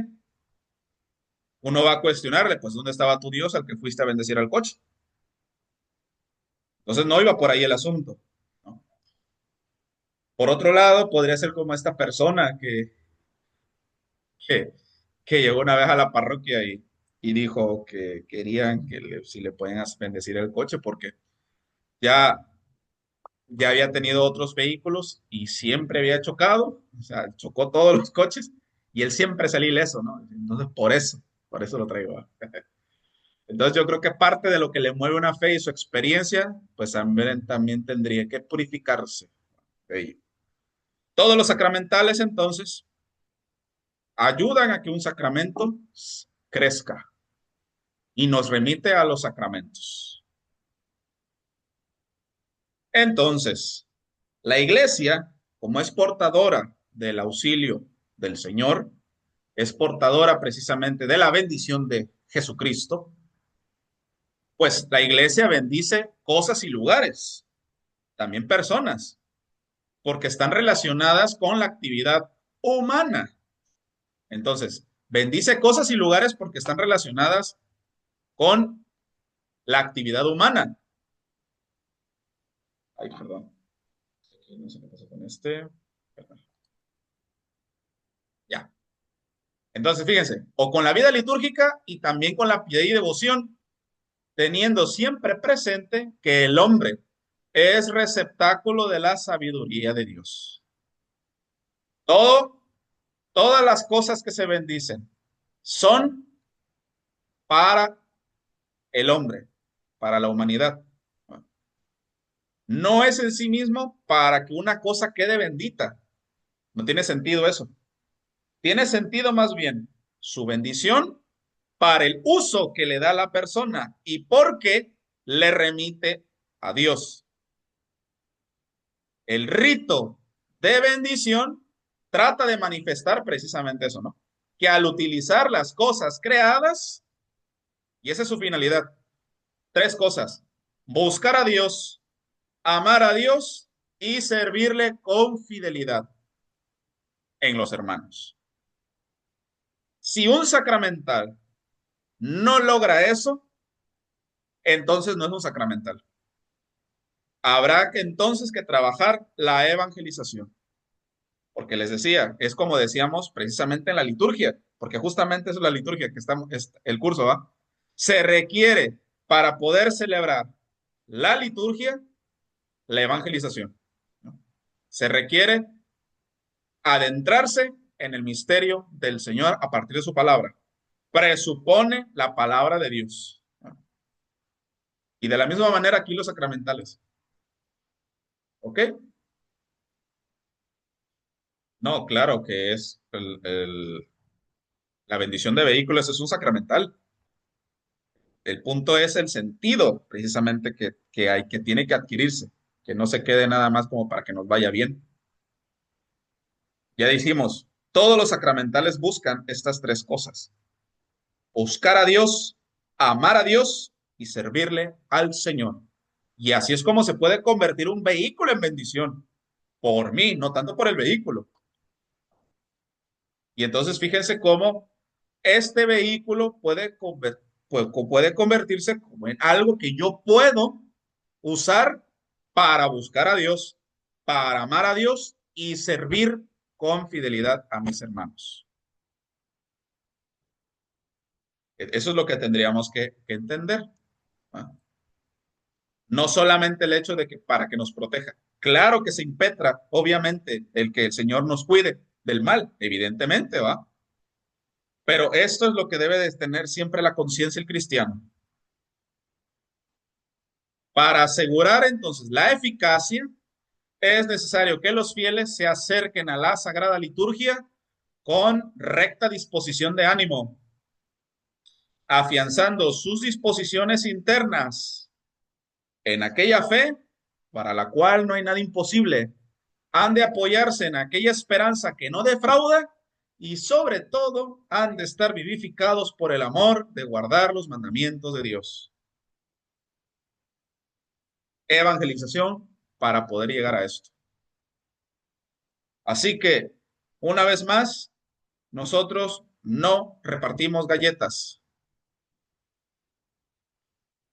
Speaker 1: uno va a cuestionarle, pues, ¿dónde estaba tu Dios al que fuiste a bendecir al coche? Entonces no iba por ahí el asunto, ¿no? Por otro lado, podría ser como esta persona que, que llegó una vez a la parroquia y dijo que querían si le pueden bendecir el coche porque ya, ya había tenido otros vehículos y siempre había chocado, o sea, chocó todos los coches y él siempre salía ileso, ¿no? Entonces, por eso lo traigo, ¿va? Entonces, yo creo que parte de lo que le mueve una fe y su experiencia, pues también tendría que purificarse de ello. Todos los sacramentales, entonces, ayudan a que un sacramento crezca y nos remite a los sacramentos. Entonces, la iglesia como es portadora del auxilio del Señor, es portadora precisamente de la bendición de Jesucristo, pues la iglesia bendice cosas y lugares, también personas, porque están relacionadas con la actividad humana. Entonces, bendice cosas y lugares porque están relacionadas con la actividad humana. Ay, perdón. No sé qué pasa con este. Perdón. Ya. Entonces, fíjense, o con la vida litúrgica y también con la piedad y devoción, teniendo siempre presente que el hombre es receptáculo de la sabiduría de Dios. Todo, todas las cosas que se bendicen son para el hombre, para la humanidad. No es en sí mismo para que una cosa quede bendita. No tiene sentido eso. Tiene sentido más bien su bendición para el uso que le da a la persona y porque le remite a Dios. El rito de bendición trata de manifestar precisamente eso, ¿no? Que al utilizar las cosas creadas, y esa es su finalidad, tres cosas: buscar a Dios, amar a Dios y servirle con fidelidad en los hermanos. Si un sacramental no logra eso, entonces no es un sacramental. Habrá que entonces que trabajar la evangelización. Porque les decía, es como decíamos precisamente en la liturgia, porque justamente eso es la liturgia que estamos, es el curso, ¿va? Se requiere para poder celebrar la liturgia, la evangelización, ¿no? Se requiere adentrarse en el misterio del Señor a partir de su palabra. Presupone la palabra de Dios, ¿no? Y de la misma manera aquí los sacramentales. ¿Ok? No, claro que es la bendición de vehículos, es un sacramental. El punto es el sentido precisamente que hay, que tiene que adquirirse, que no se quede nada más como para que nos vaya bien. Ya dijimos, todos los sacramentales buscan estas tres cosas: buscar a Dios, amar a Dios y servirle al Señor. Y así es como se puede convertir un vehículo en bendición, por mí, no tanto por el vehículo. Y entonces fíjense cómo este vehículo puede convertirse como en algo que yo puedo usar para buscar a Dios, para amar a Dios y servir con fidelidad a mis hermanos. Eso es lo que tendríamos que entender, ¿no? No solamente el hecho de que para que nos proteja. Claro que se impetra, obviamente, el que el Señor nos cuide del mal, evidentemente, ¿va? Pero esto es lo que debe de tener siempre la conciencia el cristiano. Para asegurar entonces la eficacia, es necesario que los fieles se acerquen a la Sagrada Liturgia con recta disposición de ánimo, afianzando sus disposiciones internas en aquella fe para la cual no hay nada imposible. Han de apoyarse en aquella esperanza que no defrauda y sobre todo han de estar vivificados por el amor de guardar los mandamientos de Dios. Evangelización para poder llegar a esto. Así que, una vez más, nosotros no repartimos galletas.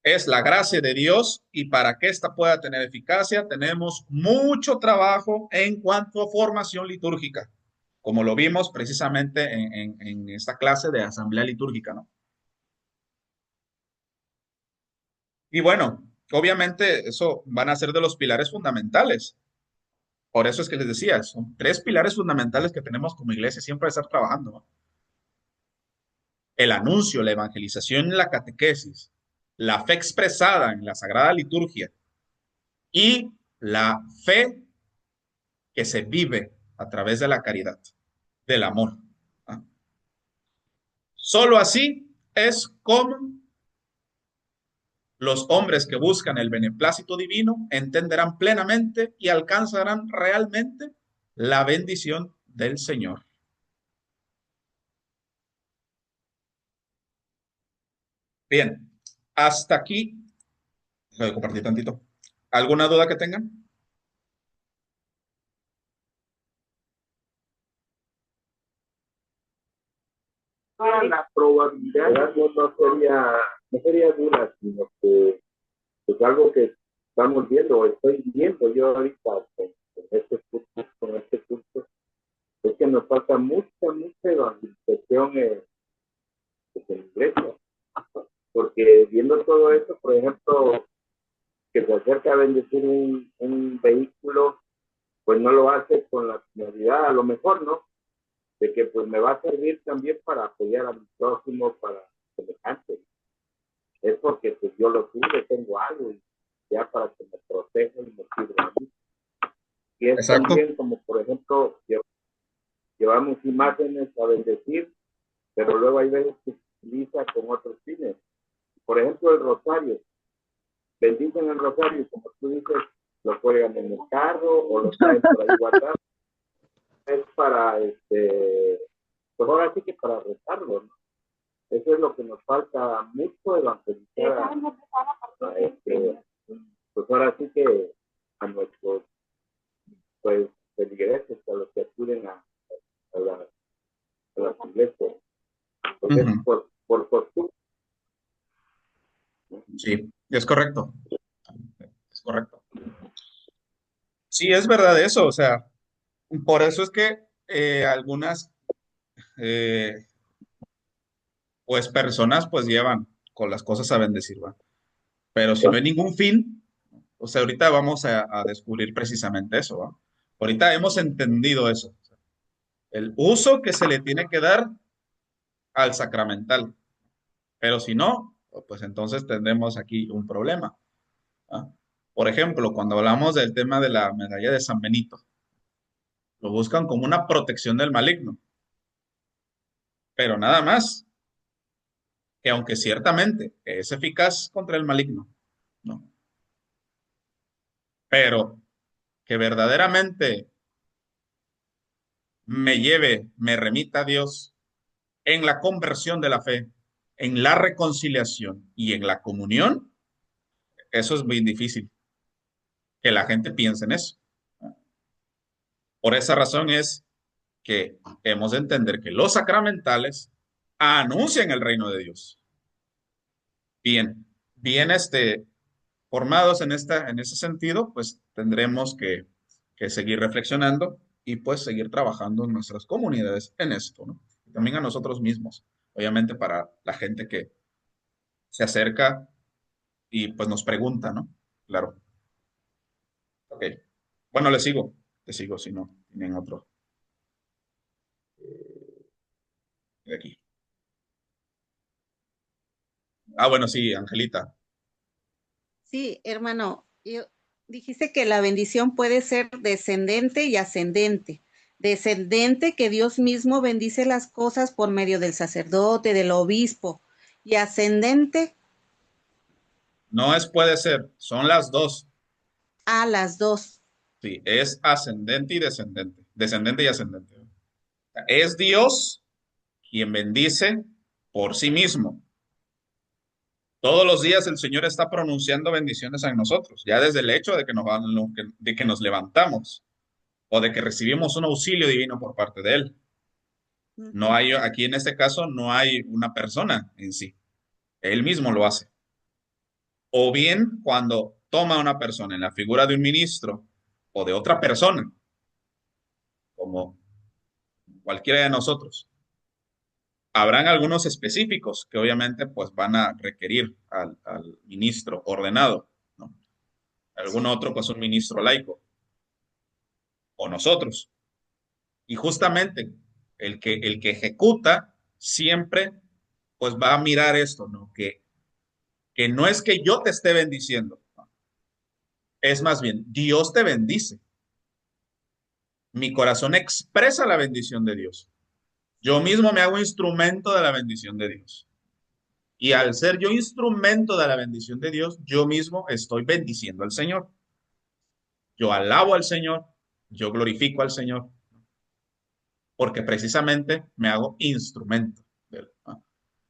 Speaker 1: Es la gracia de Dios y para que ésta pueda tener eficacia tenemos mucho trabajo en cuanto a formación litúrgica, como lo vimos precisamente en esta clase de asamblea litúrgica, ¿no? Y bueno, obviamente eso van a ser de los pilares fundamentales. Por eso es que les decía, son tres pilares fundamentales que tenemos como iglesia siempre estar trabajando, ¿no? El anuncio, la evangelización y la catequesis, la fe expresada en la Sagrada Liturgia y la fe que se vive a través de la caridad, del amor. ¿Ah? Solo así es como los hombres que buscan el beneplácito divino entenderán plenamente y alcanzarán realmente la bendición del Señor. Bien, hasta aquí. Voy a compartir tantito. ¿Alguna duda que tengan?
Speaker 5: La probabilidad no sería dura, sino que es algo que estamos viendo, o estoy viendo yo ahorita con este curso, es que nos falta mucha evangelización en iglesia, porque viendo todo eso, por ejemplo, que se acerca a bendecir un vehículo, pues no lo hace con la finalidad, a lo mejor, ¿no? De que pues me va a servir también para apoyar a mi próximo, para semejante. Es porque pues yo lo tuve, tengo algo, y ya para que me proteja y me sirva a mí. Y es
Speaker 1: Exacto.
Speaker 5: también como, por ejemplo, llevamos imágenes a bendecir, pero luego hay veces que se utiliza con otros fines. Por ejemplo, el rosario. Bendicen el rosario, como tú dices, lo cuelgan en el carro o lo traen por ahí guardado. Es para, pues ahora sí que para rezarlo, ¿no? Eso es lo que nos falta mucho evangelizar pues ahora sí que a nuestros pues feligreses, a los que acuden a las iglesias. Porque es por costumbre.
Speaker 1: Sí, es correcto. Es correcto. Sí, es verdad eso. O sea, por eso es que algunas eh, pues personas pues llevan con las cosas a bendecir, ¿va? Pero si no hay ningún fin, o sea, ahorita vamos a descubrir precisamente eso, ¿va? Ahorita hemos entendido eso, el uso que se le tiene que dar al sacramental, pero si no, pues entonces tendremos aquí un problema, ¿va? Por ejemplo, cuando hablamos del tema de la medalla de San Benito, lo buscan como una protección del maligno, pero nada más, que aunque ciertamente es eficaz contra el maligno, ¿no? Pero que verdaderamente me lleve, me remita a Dios en la conversión de la fe, en la reconciliación y en la comunión, eso es muy difícil que la gente piense en eso. Por esa razón es que hemos de entender que los sacramentales anuncian el reino de Dios. Bien, bien formados en ese sentido, pues tendremos que seguir reflexionando y pues seguir trabajando en nuestras comunidades en esto, ¿no? Y también a nosotros mismos, obviamente para la gente que se acerca y pues nos pregunta, ¿no? Claro. Ok. Bueno, le sigo si no tienen otro de aquí. Ah, bueno, sí, Angelita.
Speaker 6: Sí, hermano, dijiste que la bendición puede ser descendente y ascendente. Descendente, que Dios mismo bendice las cosas por medio del sacerdote, del obispo. Y ascendente,
Speaker 1: No es puede ser, son las dos.
Speaker 6: a las dos.
Speaker 1: Sí, es ascendente y descendente. Descendente y ascendente. Es Dios quien bendice por sí mismo. Todos los días el Señor está pronunciando bendiciones a nosotros, ya desde el hecho de de que nos levantamos o de que recibimos un auxilio divino por parte de Él. No hay, aquí en este caso, no hay una persona en sí. Él mismo lo hace. O bien cuando toma a una persona en la figura de un ministro o de otra persona, como cualquiera de nosotros. Habrán algunos específicos que obviamente pues van a requerir al ministro ordenado, ¿no? Algún
Speaker 6: Sí.
Speaker 1: otro pues un ministro laico o nosotros. Y justamente el que ejecuta siempre pues va a mirar esto, ¿no? Que no es que yo te esté bendiciendo, ¿no? Es más bien Dios te bendice. Mi corazón expresa la bendición de Dios. Yo mismo me hago instrumento de la bendición de Dios. Y al ser yo instrumento de la bendición de Dios, yo mismo estoy bendiciendo al Señor. Yo alabo al Señor, yo glorifico al Señor porque precisamente me hago instrumento de él, ¿no?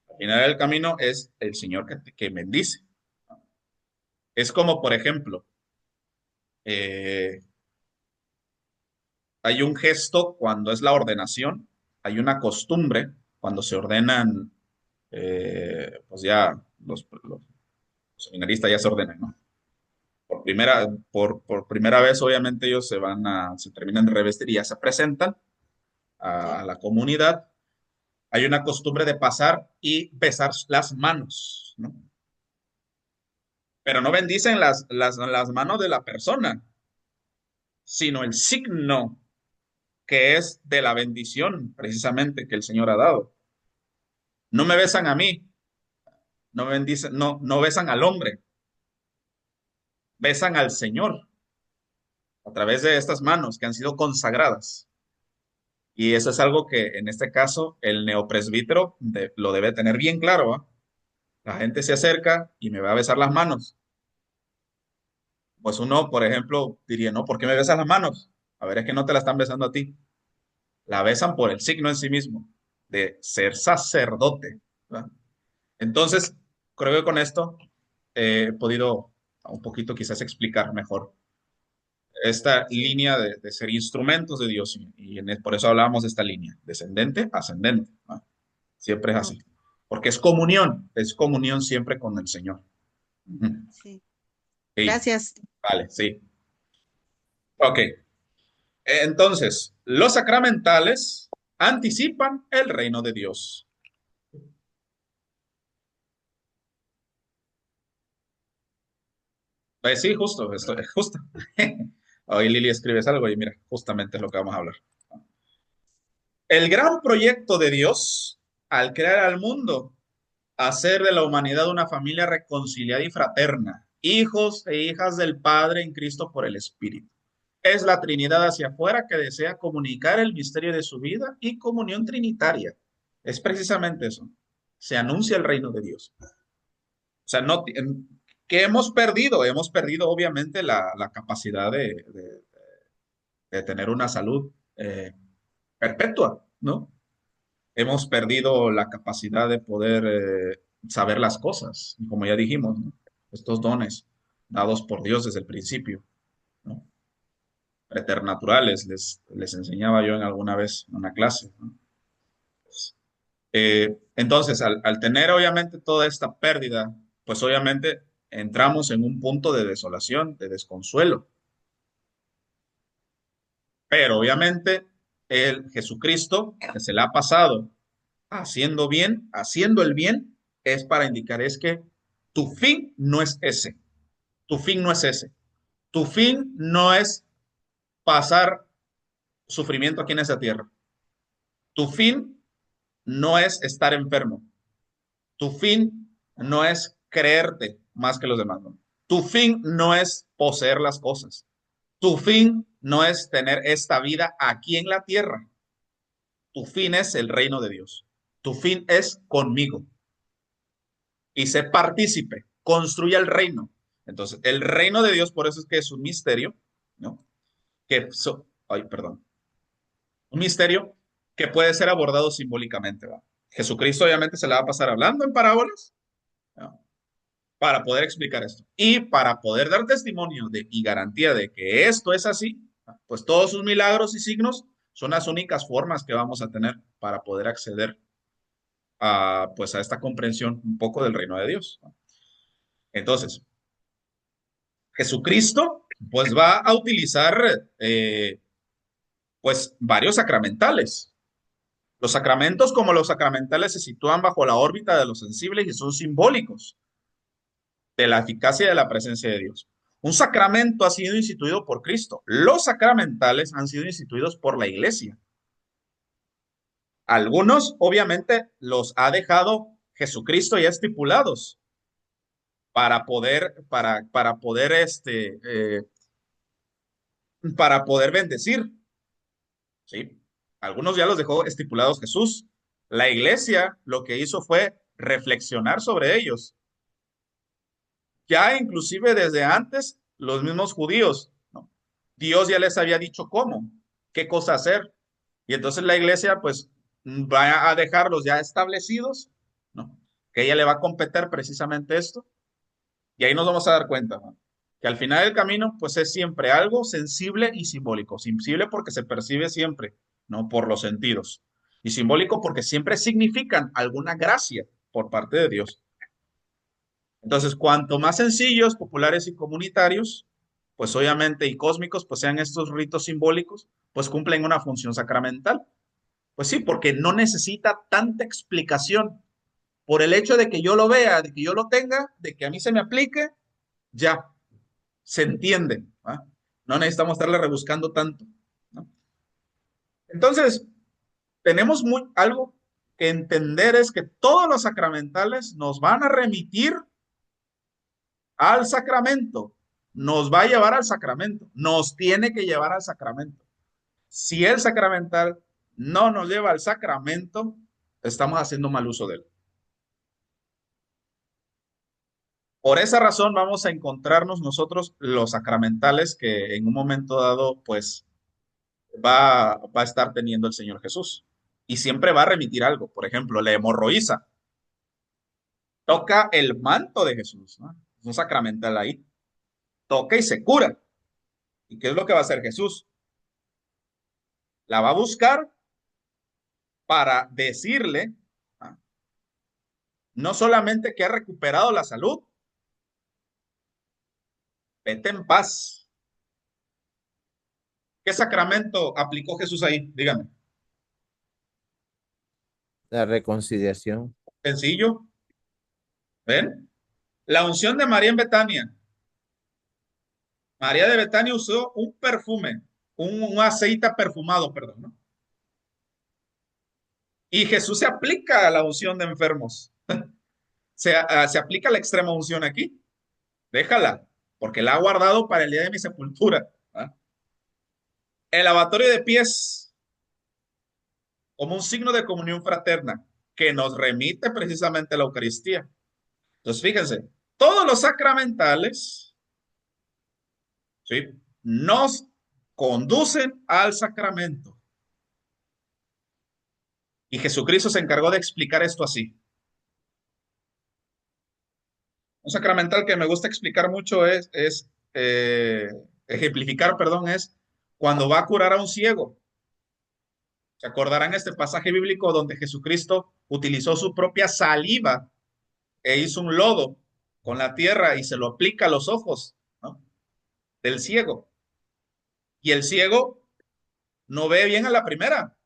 Speaker 1: Al final del camino es el Señor que bendice. Es como, por ejemplo, eh, hay un gesto cuando es la ordenación, hay una costumbre cuando se ordenan, pues ya los seminaristas ya se ordenan, ¿no? Por primera vez, obviamente, ellos se terminan de revestir y ya se presentan a
Speaker 6: Sí.
Speaker 1: la comunidad. Hay una costumbre de pasar y besar las manos, ¿no? Pero no bendicen las manos de la persona, sino el signo que es de la bendición precisamente que el Señor ha dado. No me besan a mí, no bendicen, no besan al hombre, besan al Señor a través de estas manos que han sido consagradas. Y eso es algo que en este caso el neopresbítero lo debe tener bien claro, ¿va? La gente se acerca y me va a besar las manos. Pues uno, por ejemplo, diría, no, ¿por qué me besas las manos? A ver, es que no te la están besando a ti. La besan por el signo en sí mismo, de ser sacerdote, ¿verdad? Entonces, creo que con esto he podido un poquito quizás explicar mejor esta línea de ser instrumentos de Dios por eso hablábamos de esta línea, descendente, ascendente, ¿no? Siempre es así,
Speaker 6: Ok,
Speaker 1: porque es comunión siempre con el Señor. Ujú.
Speaker 6: sí.
Speaker 1: Sí,
Speaker 6: Gracias.
Speaker 1: vale, sí. Ok, entonces, los sacramentales anticipan el reino de Dios. Sí, justo, esto es justo. Hoy Lili escribes algo y mira, justamente es lo que vamos a hablar. El gran proyecto de Dios al crear al mundo, hacer de la humanidad una familia reconciliada y fraterna, hijos e hijas del Padre en Cristo por el Espíritu. Es la Trinidad hacia afuera que desea comunicar el misterio de su vida y comunión trinitaria. Es precisamente eso. Se anuncia el reino de Dios. O sea, no, ¿qué hemos perdido? Hemos perdido obviamente la capacidad de tener una salud perpetua, ¿no? Hemos perdido la capacidad de poder saber las cosas, y como ya dijimos, ¿no? Estos dones dados por Dios desde el principio, ¿no? Preternaturales, les enseñaba yo en alguna vez en una clase, ¿no? Entonces, al tener obviamente toda esta pérdida, pues obviamente entramos en un punto de desolación, de desconsuelo. Pero obviamente el Jesucristo, que se le ha pasado haciendo bien, haciendo el bien, es para indicar es que tu fin no es ese. Tu fin no es ese. Tu fin no es pasar sufrimiento aquí en esa tierra. Tu fin no es estar enfermo. Tu fin no es creerte más que los demás, ¿no? Tu fin no es poseer las cosas. Tu fin no es tener esta vida aquí en la tierra. Tu fin es el reino de Dios. Tu fin es conmigo. Y sé partícipe. Construye el reino. Entonces, el reino de Dios, por eso es que es un misterio, ¿no? Ay, perdón. Un misterio que puede ser abordado simbólicamente, ¿va? Jesucristo obviamente se la va a pasar hablando en parábolas, ¿no? Para poder explicar esto. Y para poder dar testimonio y garantía de que esto es así, pues todos sus milagros y signos son las únicas formas que vamos a tener para poder acceder pues a esta comprensión un poco del reino de Dios. Entonces, Jesucristo pues va a utilizar pues varios sacramentales. Los sacramentos como los sacramentales se sitúan bajo la órbita de los sensibles y son simbólicos de la eficacia de la presencia de Dios. Un sacramento ha sido instituido por Cristo. Los sacramentales han sido instituidos por la Iglesia. Algunos, obviamente, los ha dejado Jesucristo ya estipulados para poder bendecir, ¿sí? Algunos ya los dejó estipulados Jesús. La Iglesia lo que hizo fue reflexionar sobre ellos. Ya inclusive desde antes, los mismos judíos, ¿no? Dios ya les había dicho cómo, qué cosa hacer. Y entonces la iglesia pues va a dejarlos ya establecidos, ¿no? Que ella le va a competir precisamente esto. Y ahí nos vamos a dar cuenta, ¿no? Que al final del camino pues es siempre algo sensible y simbólico. Sensible porque se percibe siempre, ¿no? Por los sentidos. Y simbólico porque siempre significan alguna gracia por parte de Dios. Entonces, cuanto más sencillos, populares y comunitarios, pues obviamente y cósmicos, pues sean estos ritos simbólicos, pues cumplen una función sacramental. Pues sí, porque no necesita tanta explicación. Por el hecho de que yo lo vea, de que yo lo tenga, de que a mí se me aplique, ya se entiende. ¿Va? No necesitamos estarle rebuscando tanto, ¿no? Entonces, tenemos algo que entender es que todos los sacramentales nos van a remitir al sacramento, nos va a llevar al sacramento, nos tiene que llevar al sacramento. Si el sacramental no nos lleva al sacramento, estamos haciendo mal uso de él. Por esa razón vamos a encontrarnos nosotros los sacramentales que en un momento dado, pues, va a estar teniendo el Señor Jesús. Y siempre va a remitir algo. Por ejemplo, la hemorroísa. Toca el manto de Jesús, ¿no? Es un sacramental ahí. Toca y se cura. ¿Y qué es lo que va a hacer Jesús? La va a buscar para decirle, ¿ah? No solamente que ha recuperado la salud, vete en paz. ¿Qué sacramento aplicó Jesús ahí? Dígame.
Speaker 3: La reconciliación.
Speaker 1: Sencillo. ¿Ven? La unción de María en Betania. María de Betania usó un perfume, un aceite perfumado, perdón, ¿no? Y Jesús se aplica a la unción de enfermos. Se aplica la extrema unción aquí. Déjala, porque la ha guardado para el día de mi sepultura. ¿Ah? El lavatorio de pies como un signo de comunión fraterna que nos remite precisamente a la Eucaristía. Entonces, fíjense, todos los sacramentales, ¿sí?, nos conducen al sacramento. Y Jesucristo se encargó de explicar esto así. Un sacramental que me gusta explicar mucho ejemplificar, perdón, es cuando va a curar a un ciego. Se acordarán este pasaje bíblico donde Jesucristo utilizó su propia saliva e hizo un lodo con la tierra y se lo aplica a los ojos, ¿no?, del ciego. Y el ciego no ve bien a la primera.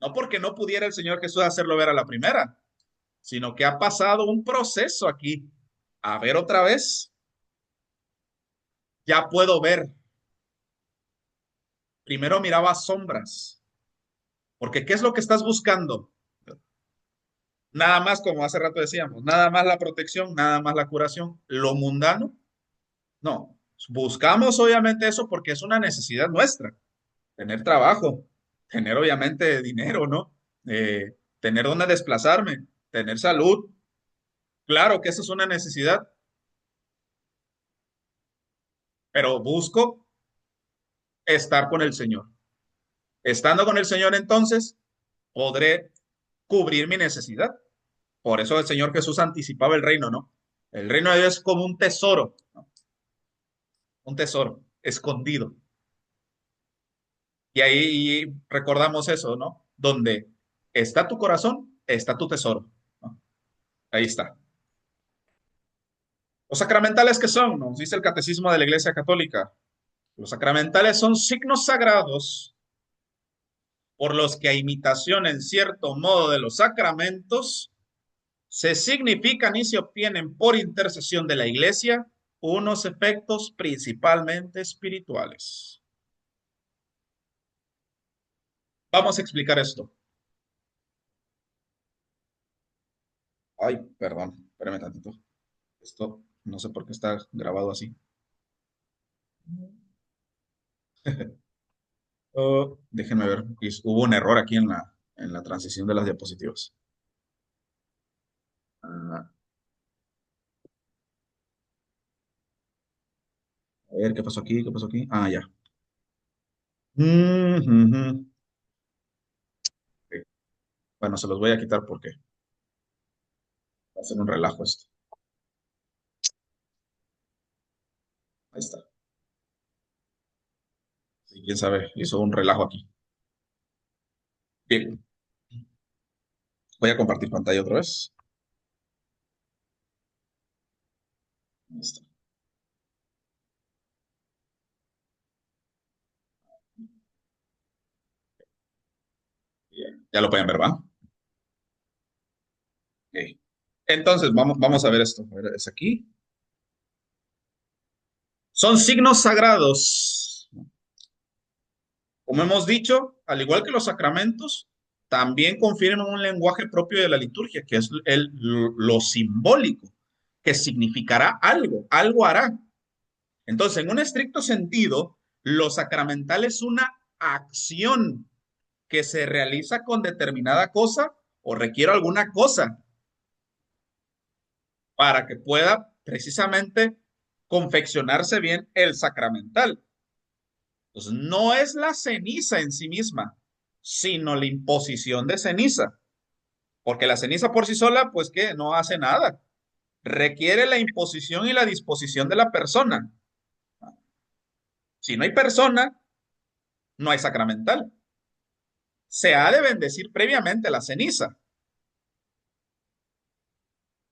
Speaker 1: No porque no pudiera el Señor Jesús hacerlo ver a la primera, sino que ha pasado un proceso aquí. A ver otra vez, ya puedo ver. Primero miraba sombras, porque ¿qué es lo que estás buscando? Nada más, como hace rato decíamos, nada más la protección, nada más la curación. Lo mundano, no. Buscamos obviamente eso porque es una necesidad nuestra. Tener trabajo, tener obviamente dinero, ¿no? Tener dónde desplazarme, tener salud. Claro que eso es una necesidad, pero busco estar con el Señor. Estando con el Señor, entonces, podré cubrir mi necesidad. Por eso el Señor Jesús anticipaba el reino, ¿no? El reino de Dios es como un tesoro, ¿no? Un tesoro escondido. Y ahí recordamos eso, ¿no? Donde está tu corazón, está tu tesoro, ¿no? Ahí está. Los sacramentales, ¿qué son? Nos dice el Catecismo de la Iglesia Católica. Los sacramentales son signos sagrados por los que a imitación en cierto modo de los sacramentos se significan y se obtienen por intercesión de la Iglesia unos efectos principalmente espirituales. Vamos a explicar esto. Ay, perdón, espérame tantito. Esto no sé por qué está grabado así. Déjenme ver, hubo un error aquí en la transición de las diapositivas. Ah, A ver, ¿qué pasó aquí? ¿Qué pasó aquí? Ah, ya. Ujú. Ok. Bueno, se los voy a quitar porque va a ser un relajo esto. Ahí está. Sí, quién sabe, hizo un relajo aquí. Bien, voy a compartir pantalla otra vez. Ahí está. Bien, ya lo pueden ver, ¿va? Ok. Entonces, vamos a ver esto. A ver, es aquí. Son signos sagrados. Como hemos dicho, al igual que los sacramentos, también confieren un lenguaje propio de la liturgia, que es lo simbólico, que significará algo, algo hará. Entonces, en un estricto sentido, lo sacramental es una acción que se realiza con determinada cosa o requiere alguna cosa para que pueda precisamente confeccionarse bien el sacramental. Entonces, no es la ceniza en sí misma, sino la imposición de ceniza, porque la ceniza por sí sola, pues que no hace nada. Requiere la imposición y la disposición de la persona. Si no hay persona, no hay sacramental. Se ha de bendecir previamente la ceniza,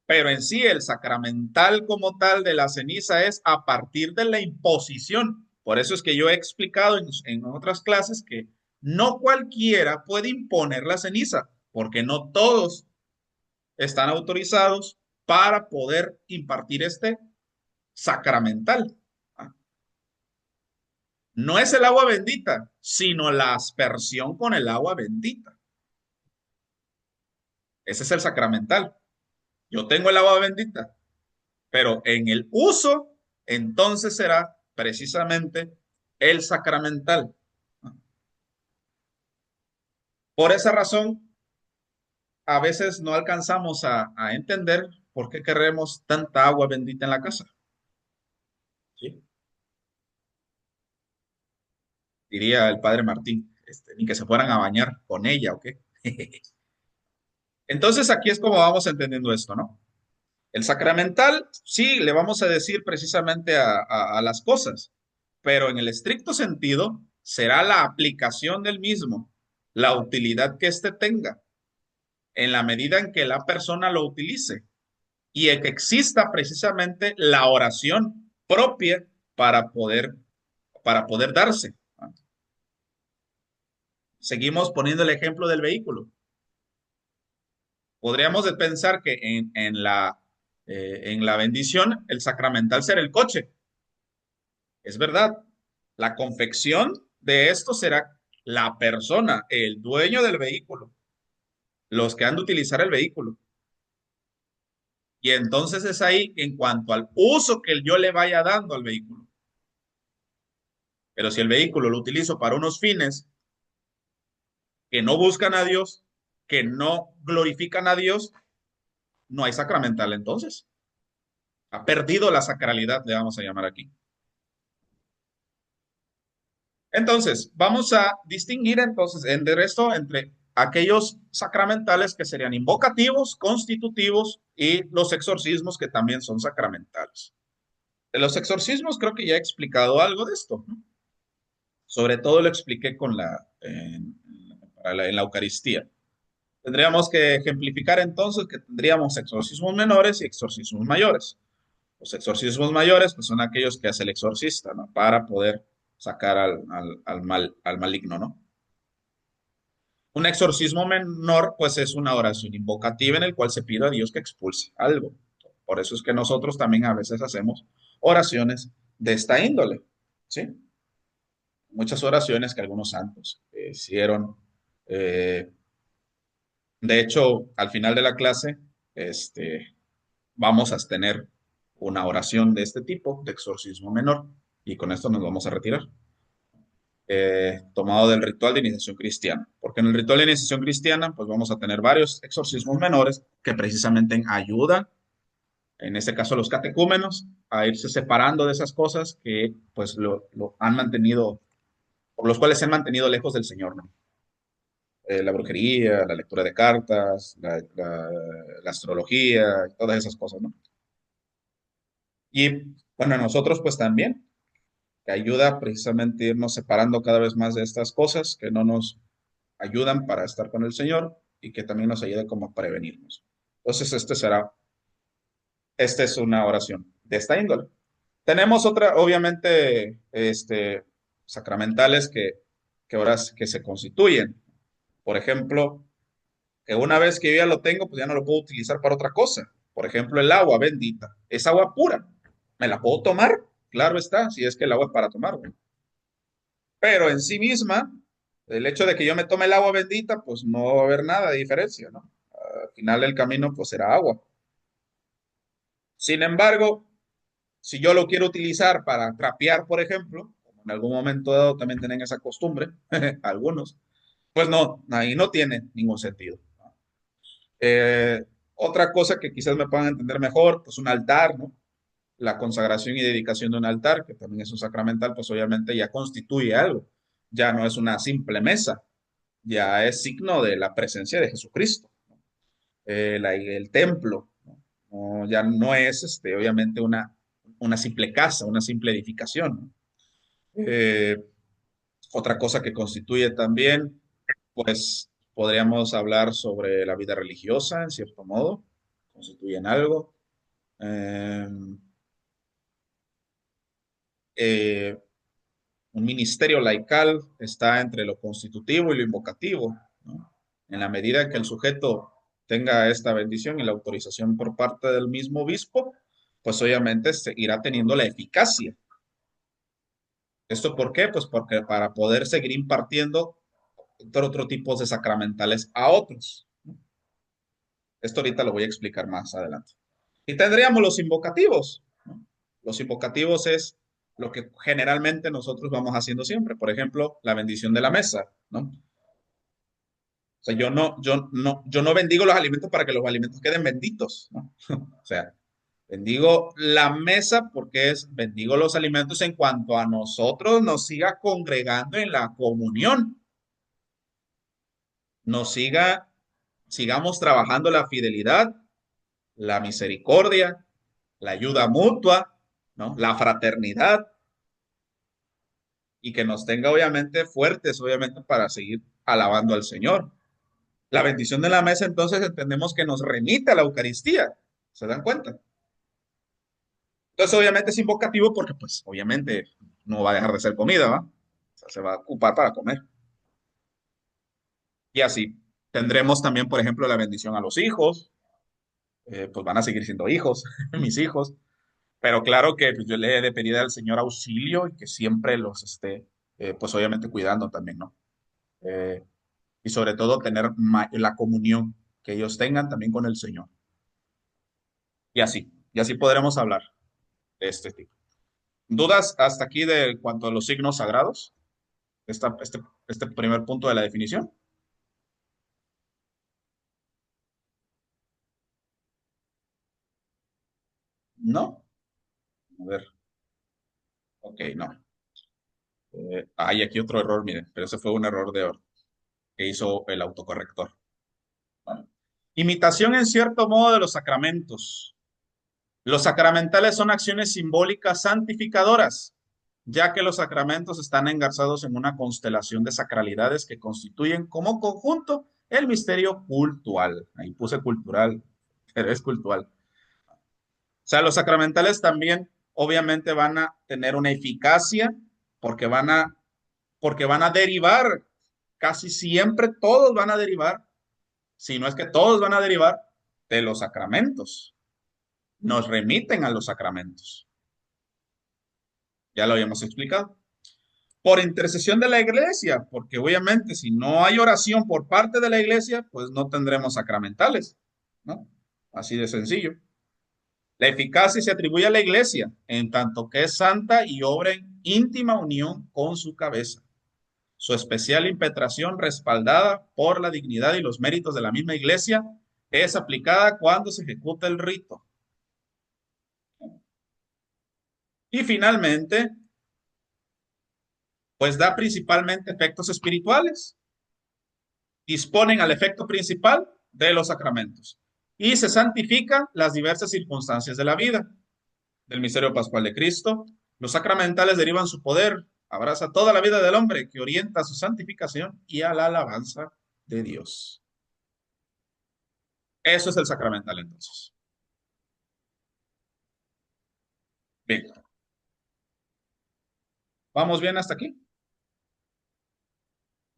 Speaker 1: pero en sí el sacramental como tal de la ceniza es a partir de la imposición. Por eso es que yo he explicado en otras clases que no cualquiera puede imponer la ceniza, porque no todos están autorizados para poder impartir este sacramental. No es el agua bendita, sino la aspersión con el agua bendita. Ese es el sacramental. Yo tengo el agua bendita, pero en el uso, entonces será precisamente el sacramental. Por esa razón, a veces no alcanzamos a entender por qué queremos tanta agua bendita en la casa. ¿Sí? Diría el padre Martín, ni que se fueran a bañar con ella, ¿ok? Entonces aquí es como vamos entendiendo esto, ¿no? El sacramental, sí, le vamos a decir precisamente a las cosas, pero en el estricto sentido será la aplicación del mismo, la utilidad que éste tenga, en la medida en que la persona lo utilice y en que exista precisamente la oración propia para poder, para poder darse. Seguimos poniendo el ejemplo del vehículo. Podríamos pensar que en la bendición el sacramental será el coche. Es verdad. La confección de esto será la persona, el dueño del vehículo, los que han de utilizar el vehículo. Y entonces es ahí en cuanto al uso que yo le vaya dando al vehículo. Pero si el vehículo lo utilizo para unos fines que no buscan a Dios, que no glorifican a Dios, no hay sacramental entonces. Ha perdido la sacralidad, le vamos a llamar aquí. Entonces, vamos a distinguir entonces de resto entre aquellos sacramentales que serían invocativos, constitutivos y los exorcismos que también son sacramentales. De los exorcismos creo que ya he explicado algo de esto, ¿no? Sobre todo lo expliqué en la Eucaristía. Tendríamos que ejemplificar entonces que tendríamos exorcismos menores y exorcismos mayores. Los exorcismos mayores pues, son aquellos que hace el exorcista, ¿no? Para poder sacar al maligno, ¿no? Un exorcismo menor, pues es una oración invocativa en el cual se pide a Dios que expulse algo. Por eso es que nosotros también a veces hacemos oraciones de esta índole, ¿sí? Muchas oraciones que algunos santos hicieron. eh, de hecho, al final de la clase, vamos a tener una oración de este tipo, de exorcismo menor, y con esto nos vamos a retirar. Tomado del ritual de iniciación cristiana. Porque en el ritual de iniciación cristiana, pues vamos a tener varios exorcismos menores que precisamente ayudan en este caso los catecúmenos, a irse separando de esas cosas que pues lo han mantenido, por los cuales se han mantenido lejos del Señor, ¿no? La brujería, la lectura de cartas, la astrología, todas esas cosas, ¿no? Y bueno, nosotros pues también, que ayuda precisamente a irnos separando cada vez más de estas cosas que no nos ayudan para estar con el Señor y que también nos ayude como a prevenirnos. Entonces, esta es una oración de esta índole. Tenemos otra, obviamente, sacramentales que ahora que se constituyen. Por ejemplo, que una vez que yo ya lo tengo, pues ya no lo puedo utilizar para otra cosa. Por ejemplo, el agua bendita. Es agua pura. ¿Me la puedo tomar? Claro está, si es que el agua es para tomar, ¿no? Pero en sí misma, el hecho de que yo me tome el agua bendita, pues no va a haber nada de diferencia, ¿no? Al final del camino, pues será agua. Sin embargo, si yo lo quiero utilizar para trapear, por ejemplo, como en algún momento dado también tienen esa costumbre, algunos, pues no, ahí no tiene ningún sentido. Eh, Otra cosa que quizás me puedan entender mejor, pues un altar, ¿no? La consagración y dedicación de un altar, que también es un sacramental, pues obviamente ya constituye algo, ya no es una simple mesa, ya es signo de la presencia de Jesucristo. El templo, ¿no? Ya no es obviamente una simple casa, una simple edificación, ¿no? Otra cosa que constituye también, pues podríamos hablar sobre la vida religiosa, en cierto modo, constituyen algo. Eh, eh, un ministerio laical está entre lo constitutivo y lo invocativo, ¿no? En la medida que el sujeto tenga esta bendición y la autorización por parte del mismo obispo, pues obviamente se irá teniendo la eficacia. ¿Esto por qué? Pues porque para poder seguir impartiendo otro tipo de sacramentales a otros. Esto ahorita lo voy a explicar más adelante. Y tendríamos los invocativos, ¿no? Los invocativos es lo que generalmente nosotros vamos haciendo siempre. Por ejemplo, la bendición de la mesa, ¿no? O sea, yo no bendigo los alimentos para que los alimentos queden benditos, ¿no? O sea, bendigo la mesa porque bendigo los alimentos en cuanto a nosotros nos siga congregando en la comunión, nos sigamos trabajando la fidelidad, la misericordia, la ayuda mutua, ¿no? La fraternidad y que nos tenga obviamente fuertes, obviamente, para seguir alabando al Señor. La bendición de la mesa, entonces, entendemos que nos remite a la Eucaristía. ¿Se dan cuenta? Entonces, obviamente es invocativo porque, pues, obviamente no va a dejar de ser comida, ¿va? O sea, se va a ocupar para comer. Y así. Tendremos también, por ejemplo, la bendición a los hijos. Pues van a seguir siendo hijos, mis hijos. Pero claro que pues, yo le he de pedir al Señor auxilio y que siempre los esté, pues obviamente cuidando también, ¿no? Eh, y sobre todo tener la comunión que ellos tengan también con el Señor. Y así podremos hablar de este tipo. ¿Dudas hasta aquí de cuanto a los signos sagrados? Este primer punto de la definición. ¿No? A ver, ok, no. Hay aquí otro error, miren, pero ese fue un error que hizo el autocorrector. Bueno. Imitación en cierto modo de los sacramentos. Los sacramentales son acciones simbólicas santificadoras, ya que los sacramentos están engarzados en una constelación de sacralidades que constituyen como conjunto el misterio cultural. Ahí puse cultural, pero es cultural. O sea, los sacramentales también obviamente van a tener una eficacia porque porque van a derivar, casi siempre todos van a derivar, si no es que todos van a derivar de los sacramentos. Nos remiten a los sacramentos. Ya lo habíamos explicado. Por intercesión de la iglesia, porque obviamente si no hay oración por parte de la iglesia, pues no tendremos sacramentales, ¿no? Así de sencillo. La eficacia se atribuye a la iglesia, en tanto que es santa y obra en íntima unión con su cabeza. Su especial impetración, respaldada por la dignidad y los méritos de la misma iglesia, es aplicada cuando se ejecuta el rito. Y finalmente, pues da principalmente efectos espirituales. Disponen al efecto principal de los sacramentos. Y se santifican las diversas circunstancias de la vida. Del misterio pascual de Cristo, los sacramentales derivan su poder, abraza toda la vida del hombre que orienta a su santificación y a la alabanza de Dios. Eso es el sacramental entonces. Bien. ¿Vamos bien hasta aquí?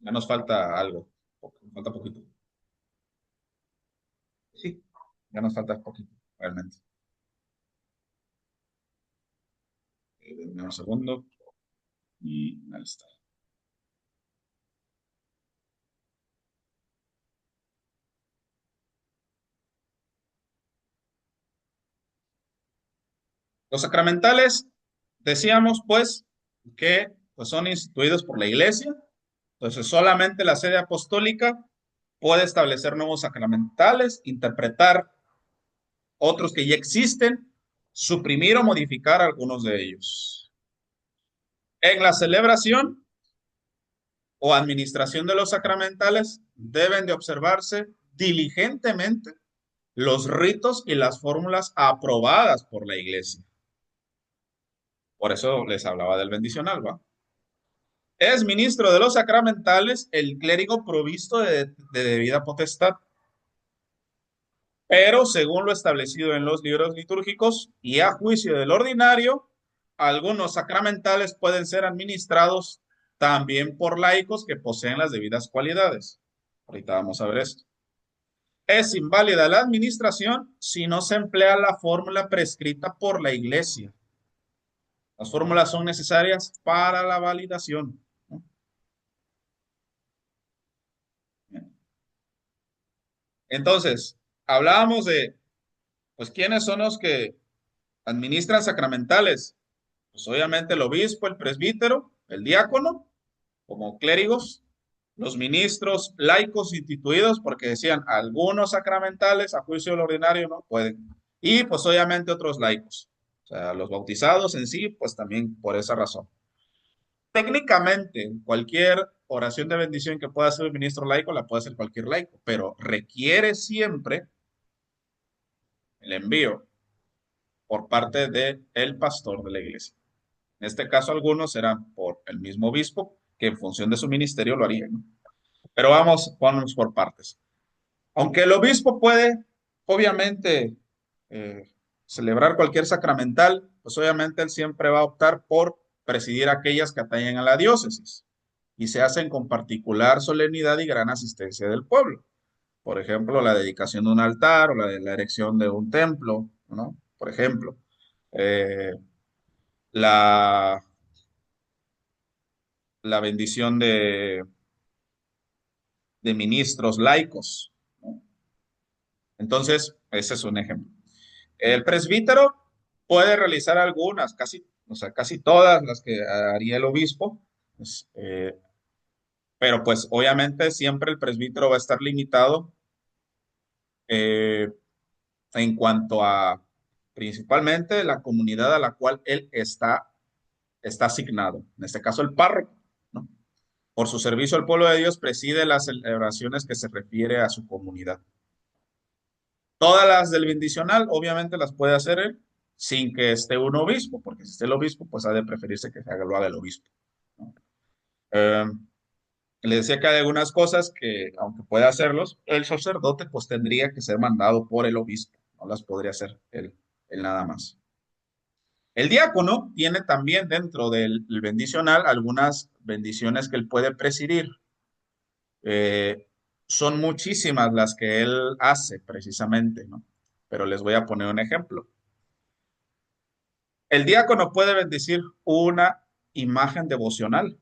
Speaker 1: Ya nos falta algo, falta poquito. Sí, ya nos falta poquito, realmente. Denme un segundo y ahí está. Los sacramentales, decíamos pues que pues, son instituidos por la Iglesia. Entonces solamente la sede apostólica puede establecer nuevos sacramentales, interpretar otros que ya existen, suprimir o modificar algunos de ellos. En la celebración o administración de los sacramentales deben de observarse diligentemente los ritos y las fórmulas aprobadas por la Iglesia. Por eso les hablaba del bendicional, ¿va? Es ministro de los sacramentales el clérigo provisto de debida potestad, pero según lo establecido en los libros litúrgicos y a juicio del ordinario, algunos sacramentales pueden ser administrados también por laicos que poseen las debidas cualidades. Ahorita vamos a ver esto. Es inválida la administración si no se emplea la fórmula prescrita por la Iglesia. Las fórmulas son necesarias para la validación. Entonces, hablábamos de, pues, ¿quiénes son los que administran sacramentales? Pues obviamente el obispo, el presbítero, el diácono, como clérigos, los ministros laicos instituidos, porque decían algunos sacramentales a juicio del ordinario no pueden. Y pues obviamente otros laicos. O sea, los bautizados en sí, pues también por esa razón. Técnicamente, cualquier oración de bendición que pueda hacer el ministro laico la puede hacer cualquier laico, pero requiere siempre el envío por parte del pastor de la iglesia. En este caso, algunos serán por el mismo obispo, que en función de su ministerio lo harían, ¿no? Pero vamos por partes. Aunque el obispo puede, obviamente, celebrar cualquier sacramental, pues obviamente él siempre va a optar por presidir aquellas que atañen a la diócesis y se hacen con particular solemnidad y gran asistencia del pueblo. Por ejemplo, la dedicación de un altar o la erección de un templo, ¿no? Por ejemplo, eh, la, la bendición de ministros laicos, ¿no? Entonces, ese es un ejemplo. El presbítero puede realizar algunas, o sea, casi todas las que haría el obispo, pues, pero pues obviamente siempre el presbítero va a estar limitado eh, en cuanto a principalmente la comunidad a la cual él está asignado, en este caso el párroco, ¿no? Por su servicio al pueblo de Dios preside las celebraciones que se refiere a su comunidad. Todas las del bendicional, obviamente las puede hacer él sin que esté un obispo, porque si esté el obispo, pues ha de preferirse que lo haga el obispo, ¿no? Le decía que hay algunas cosas que, aunque pueda hacerlos, el sacerdote pues tendría que ser mandado por el obispo, no las podría hacer él nada más. El diácono tiene también dentro del bendicional algunas bendiciones que él puede presidir. Eh, Son muchísimas las que él hace precisamente, ¿no? Pero les voy a poner un ejemplo. El diácono puede bendecir una imagen devocional,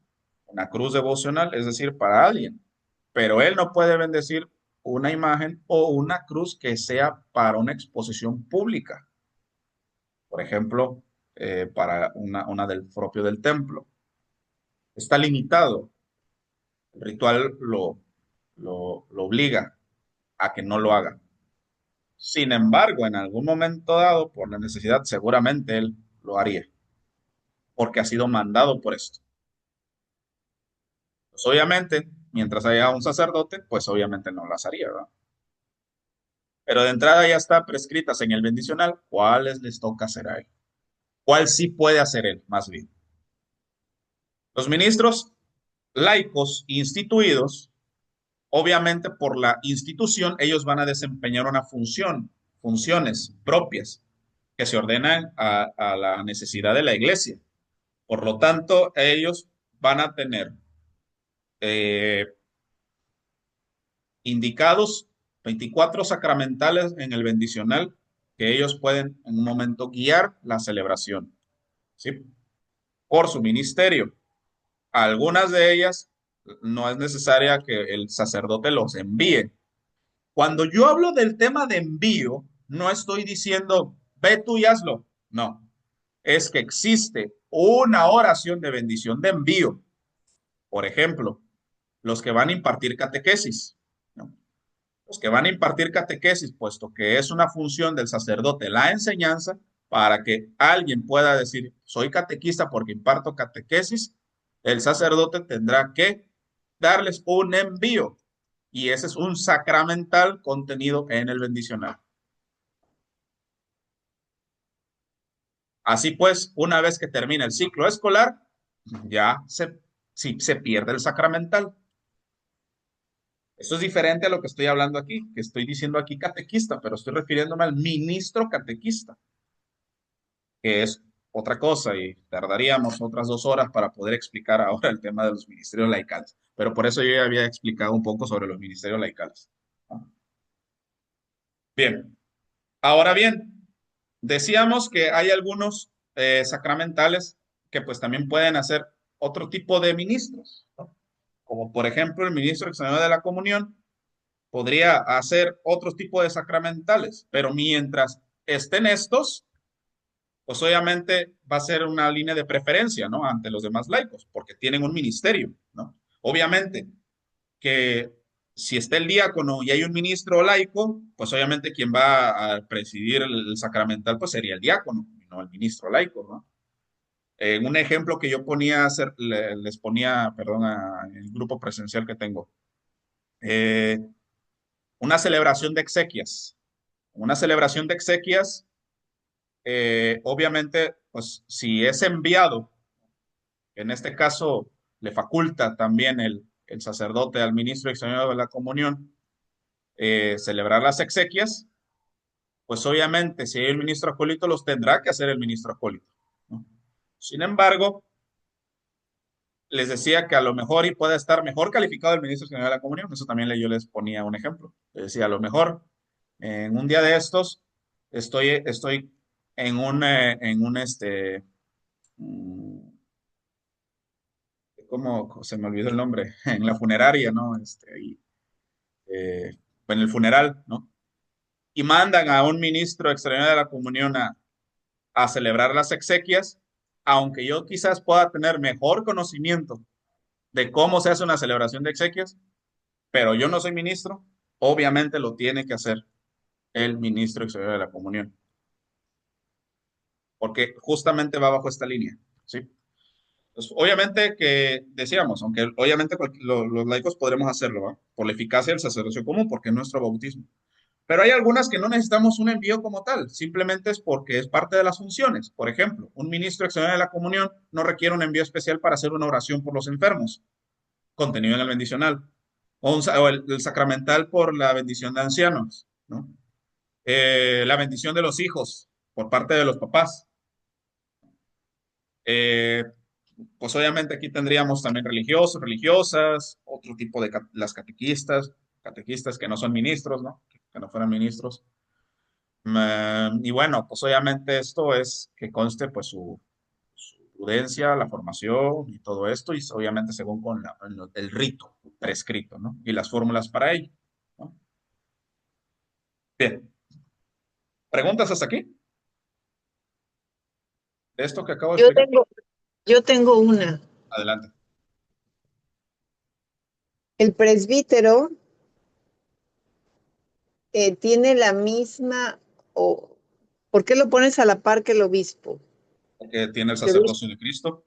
Speaker 1: una cruz devocional, es decir, para alguien, pero él no puede bendecir una imagen o una cruz que sea para una exposición pública. Por ejemplo, para una del propio del templo. Está limitado. El ritual lo obliga a que no lo haga. Sin embargo, en algún momento dado, por la necesidad, seguramente él lo haría. porque ha sido mandado por esto. Pues obviamente, mientras haya un sacerdote, pues obviamente no las haría, ¿verdad? Pero de entrada ya está prescritas en el bendicional cuáles les toca hacer a él. ¿Cuál sí puede hacer él, más bien? Los ministros laicos instituidos, obviamente por la institución, ellos van a desempeñar una función, funciones propias que se ordenan a la necesidad de la iglesia. Por lo tanto, ellos van a tener eh, indicados 24 sacramentales en el bendicional que ellos pueden en un momento guiar la celebración, ¿sí? Por su ministerio. Algunas de ellas no es necesaria que el sacerdote los envíe. Cuando yo hablo del tema de envío, no estoy diciendo, ve tú y hazlo. No, es que existe una oración de bendición de envío. Por ejemplo, los que van a impartir catequesis, ¿no? Los que van a impartir catequesis, puesto que es una función del sacerdote la enseñanza, para que alguien pueda decir, soy catequista porque imparto catequesis, el sacerdote tendrá que darles un envío. Y ese es un sacramental contenido en el bendicional. Así pues, una vez que termina el ciclo escolar, ya sí, se pierde el sacramental. Eso es diferente a lo que estoy hablando aquí, que estoy diciendo aquí catequista, pero estoy refiriéndome al ministro catequista, que es otra cosa y tardaríamos otras 2 horas para poder explicar ahora el tema de los ministerios laicales. Pero por eso yo ya había explicado un poco sobre los ministerios laicales. Bien, ahora bien, decíamos que hay algunos sacramentales que pues también pueden hacer otro tipo de ministros, ¿no? Como por ejemplo el ministro extraordinario de la comunión podría hacer otro tipo de sacramentales, pero mientras estén estos, pues obviamente va a ser una línea de preferencia, ¿no? Ante los demás laicos, porque tienen un ministerio, ¿no? Obviamente que si está el diácono y hay un ministro laico, pues obviamente quien va a presidir el sacramental, pues sería el diácono, no el ministro laico, ¿no? Un ejemplo que yo ponía, les ponía, perdón, el grupo presencial que tengo. Eh, una celebración de exequias. Una celebración de exequias, obviamente, pues si es enviado, en este caso le faculta también el sacerdote al ministro extraordinario de la comunión celebrar las exequias, pues obviamente si hay el ministro acólito los tendrá que hacer el ministro acólito, ¿no? Sin embargo, les decía que a lo mejor y puede estar mejor calificado el ministro extraordinario de la comunión, eso también yo les ponía un ejemplo. Les decía, a lo mejor en un día de estos estoy mm, ¿cómo se me olvidó el nombre? En la funeraria, ¿no? Eh, en el funeral, ¿no? Y mandan a un ministro extraordinario de la comunión a celebrar las exequias, aunque yo quizás pueda tener mejor conocimiento de cómo se hace una celebración de exequias, pero yo no soy ministro, obviamente lo tiene que hacer el ministro extraordinario de la comunión, porque justamente va bajo esta línea, ¿sí? Pues, obviamente que decíamos, aunque obviamente los laicos podremos hacerlo, ¿va? Por la eficacia del sacerdocio común, porque es nuestro bautismo. Pero hay algunas que no necesitamos un envío como tal, simplemente es porque es parte de las funciones. Por ejemplo, un ministro extraordinario de la comunión no requiere un envío especial para hacer una oración por los enfermos, contenido en el bendicional, o el sacramental por la bendición de ancianos, ¿no? La bendición de los hijos por parte de los papás. Eh, pues obviamente aquí tendríamos también religiosos, religiosas, otro tipo de las catequistas que no son ministros, ¿no? Que no fueran ministros. Y bueno, pues obviamente esto es que conste pues su prudencia, la formación y todo esto, y obviamente según con el rito prescrito, ¿no? Y las fórmulas para ello, ¿no? Bien, ¿preguntas hasta aquí? De esto que acabo de
Speaker 4: Yo
Speaker 1: explicar.
Speaker 4: tengo, yo tengo una.
Speaker 1: Adelante.
Speaker 4: El presbítero tiene la misma, o ¿por qué lo pones a la par que el obispo?
Speaker 1: que tiene el
Speaker 4: Yo dije,
Speaker 1: sacerdocio de Cristo.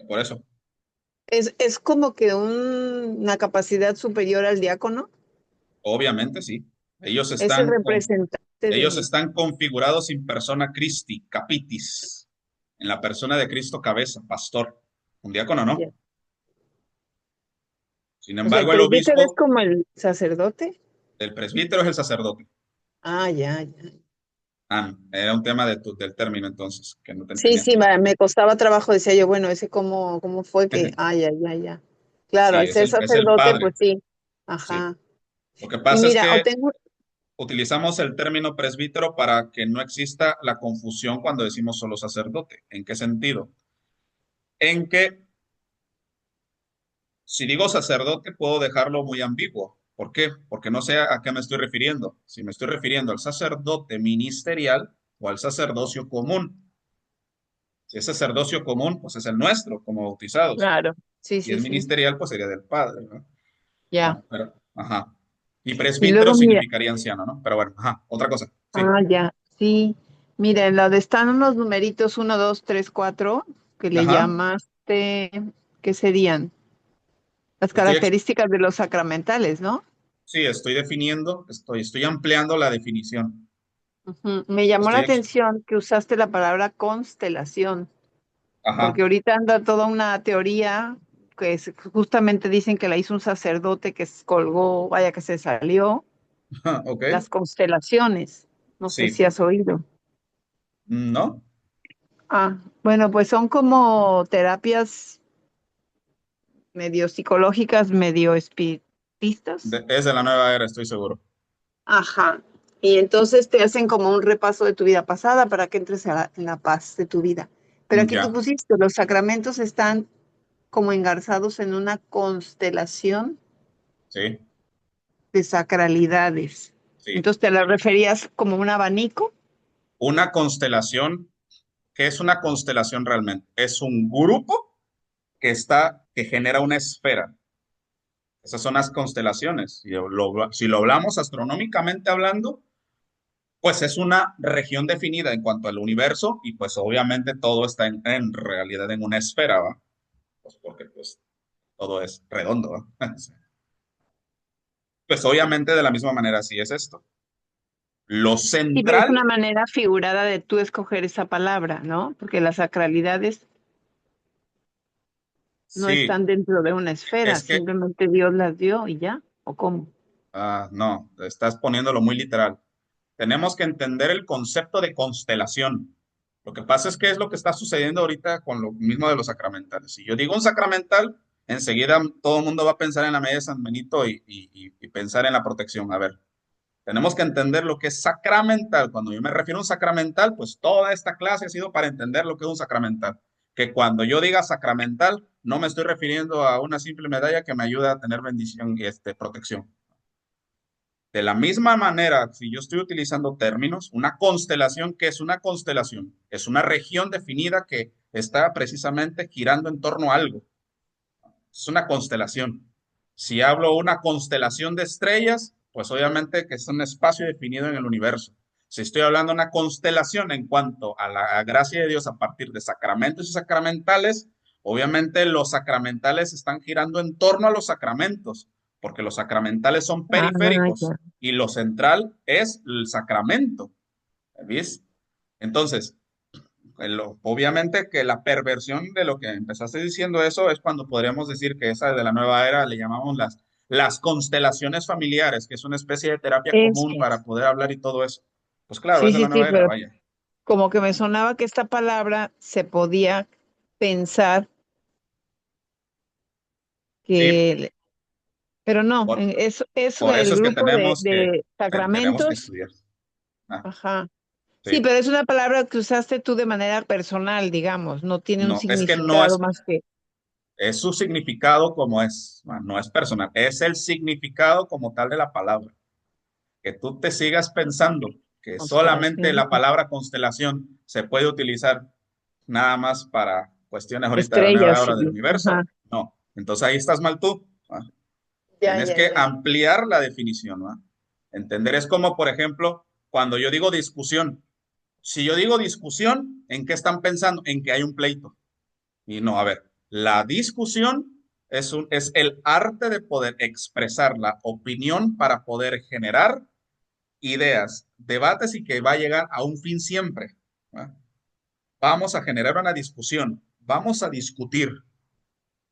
Speaker 1: Por eso,
Speaker 4: es como que una capacidad superior al diácono.
Speaker 1: obviamente sí. Ellos
Speaker 4: Es el
Speaker 1: están,
Speaker 4: representante
Speaker 1: ellos
Speaker 4: de...
Speaker 1: están configurados in persona Christi, capitis, en la persona de Cristo cabeza, pastor. Un diácono
Speaker 4: Ya.
Speaker 1: no. Sin
Speaker 4: O sea, el
Speaker 1: embargo, el
Speaker 4: presbítero es
Speaker 1: obispo,
Speaker 4: como el sacerdote.
Speaker 1: el presbítero es el sacerdote.
Speaker 4: Ah, ya, ya.
Speaker 1: Ah, era un tema del término entonces, que no te
Speaker 4: Sí,
Speaker 1: entendía.
Speaker 4: sí, me costaba trabajo, decía yo, bueno, ese cómo fue que, ah, ya, ya, ya. Claro,
Speaker 1: Sí,
Speaker 4: al ser
Speaker 1: es el
Speaker 4: sacerdote,
Speaker 1: padre.
Speaker 4: pues sí.
Speaker 1: Sí.
Speaker 4: Ajá.
Speaker 1: Lo que
Speaker 4: Y
Speaker 1: pasa es
Speaker 4: mira, o
Speaker 1: que
Speaker 4: tengo,
Speaker 1: utilizamos el término presbítero para que no exista la confusión cuando decimos solo sacerdote. ¿En qué sentido? En que si digo sacerdote puedo dejarlo muy ambiguo. ¿Por qué? Porque no sé a qué me estoy refiriendo. Si me estoy refiriendo al sacerdote ministerial o al sacerdocio común. Si es sacerdocio común, pues es el nuestro como bautizados.
Speaker 4: claro, sí,
Speaker 1: Si
Speaker 4: sí,
Speaker 1: es
Speaker 4: sí,
Speaker 1: ministerial, pues sería del Padre, ¿no?
Speaker 4: ya.
Speaker 1: Ah, pero, ajá. Y
Speaker 4: Y
Speaker 1: presbítero
Speaker 4: luego, mira,
Speaker 1: significaría anciano, ¿no? Pero bueno, ajá, otra cosa. Sí,
Speaker 4: ah, ya, sí. Mira, en la de están unos numeritos 1, 2, 3, 4 que le
Speaker 1: ajá.
Speaker 4: llamaste, ¿qué serían? Las
Speaker 1: Estoy, ex-
Speaker 4: características de los sacramentales, ¿no?
Speaker 1: sí, estoy definiendo, estoy ampliando la definición.
Speaker 4: Ujú. Me llamó la
Speaker 1: Estoy, ex-
Speaker 4: atención que usaste la palabra constelación, porque
Speaker 1: ajá,
Speaker 4: ahorita anda toda una teoría justamente dicen que la hizo un sacerdote que colgó, vaya que se salió,
Speaker 1: ok,
Speaker 4: las constelaciones. No sé si
Speaker 1: sí,
Speaker 4: has oído.
Speaker 1: no,
Speaker 4: Ah, bueno, pues son como terapias medio psicológicas, medio espiritistas.
Speaker 1: es de la nueva era, estoy seguro.
Speaker 4: Ajá. Y entonces te hacen como un repaso de tu vida pasada para que entres en la paz de tu vida. Pero aquí tú
Speaker 1: Ya,
Speaker 4: pusiste, los sacramentos están como engarzados en una constelación
Speaker 1: sí,
Speaker 4: de sacralidades.
Speaker 1: sí.
Speaker 4: Entonces te la referías como un abanico.
Speaker 1: Una constelación, ¿qué es una constelación realmente? Es un grupo que genera una esfera. Esas son las constelaciones. Si lo hablamos astronómicamente hablando, pues es una región definida en cuanto al universo y pues obviamente todo está en realidad en una esfera, ¿va? Pues porque pues todo es redondo, ¿va? Pues obviamente de la misma manera sí es esto. Lo
Speaker 4: Sí, pero es
Speaker 1: central,
Speaker 4: una manera figurada de tú escoger esa palabra, ¿no? Porque las sacralidades no
Speaker 1: sí,
Speaker 4: están dentro de una esfera,
Speaker 1: es que,
Speaker 4: simplemente Dios las dio y ya, ¿o cómo?
Speaker 1: no, estás poniéndolo muy literal. Tenemos que entender el concepto de constelación. Lo que pasa es que es lo que está sucediendo ahorita con lo mismo de los sacramentales. Si yo digo un sacramental, enseguida todo el mundo va a pensar en la medida de San Benito y pensar en la protección. A ver, tenemos que entender lo que es sacramental. Cuando yo me refiero a un sacramental, pues toda esta clase ha sido para entender lo que es un sacramental. Que cuando yo diga sacramental, no me estoy refiriendo a una simple medalla que me ayuda a tener bendición y protección. De la misma manera, si yo estoy utilizando términos, una constelación, ¿qué es una constelación? Es una región definida que está precisamente girando en torno a algo. Es una constelación. Si hablo una constelación de estrellas, pues obviamente que es un espacio definido en el universo. Si estoy hablando de una constelación en cuanto a la gracia de Dios a partir de sacramentos y sacramentales, obviamente los sacramentales están girando en torno a los sacramentos, porque los sacramentales son
Speaker 4: Ah,
Speaker 1: periféricos
Speaker 4: ya.
Speaker 1: y lo central es el sacramento. ¿Ves? Entonces, obviamente que la perversión de lo que empezaste diciendo eso es cuando podríamos decir que esa de la nueva era le llamamos las constelaciones familiares, que es una especie de terapia común
Speaker 4: Eso.
Speaker 1: para poder hablar y todo eso. Pues claro, es
Speaker 4: Sí,
Speaker 1: de
Speaker 4: sí,
Speaker 1: la
Speaker 4: sí,
Speaker 1: nueva era,
Speaker 4: pero
Speaker 1: vaya.
Speaker 4: como que me sonaba que esta palabra se podía pensar
Speaker 1: Sí,
Speaker 4: que, pero no,
Speaker 1: por,
Speaker 4: es
Speaker 1: por eso
Speaker 4: el
Speaker 1: es que
Speaker 4: grupo
Speaker 1: tenemos que,
Speaker 4: de
Speaker 1: tenemos que
Speaker 4: sacramentos.
Speaker 1: estudiar. Ah,
Speaker 4: Ajá. Sí,
Speaker 1: sí.
Speaker 4: pero es una palabra que usaste tú de manera personal, digamos, no tiene un
Speaker 1: No, es que no
Speaker 4: significado
Speaker 1: es,
Speaker 4: más que...
Speaker 1: es su significado como es, bueno, no es personal, es el significado como tal de la palabra. Que tú te sigas pensando que solamente
Speaker 4: Constelación,
Speaker 1: la palabra constelación se puede utilizar nada más para cuestiones ahorita de la nueva
Speaker 4: estrellas,
Speaker 1: hora del
Speaker 4: ajá,
Speaker 1: universo. No, entonces ahí estás mal tú.
Speaker 4: ya,
Speaker 1: Tienes
Speaker 4: ya,
Speaker 1: que
Speaker 4: ya.
Speaker 1: ampliar la definición, ¿no? Entender es como, por ejemplo, cuando yo digo discusión. Si yo digo discusión, ¿en qué están pensando? En que hay un pleito. Y no, a ver, la discusión es el arte de poder expresar la opinión para poder generar ideas, debates y que va a llegar a un fin siempre. ¿Va? Vamos a generar una discusión, vamos a discutir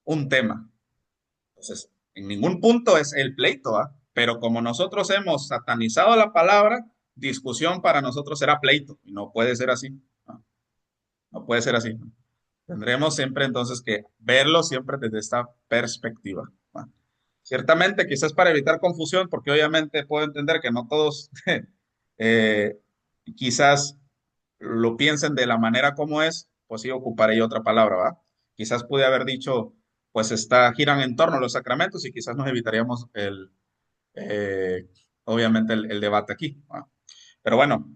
Speaker 1: un tema. Entonces, en ningún punto es el pleito, ¿va? Pero como nosotros hemos satanizado la palabra, discusión para nosotros será pleito. Y no puede ser así. No, no puede ser así. Tendremos siempre entonces que verlo siempre desde esta perspectiva. ¿Va? Ciertamente, quizás para evitar confusión, porque obviamente puedo entender que no todos eh, quizás lo piensen de la manera como es, pues sí ocuparé yo otra palabra, ¿va? Quizás pude haber dicho, pues giran en torno a los sacramentos y quizás nos evitaríamos eh, obviamente el debate aquí, ¿va? Pero bueno,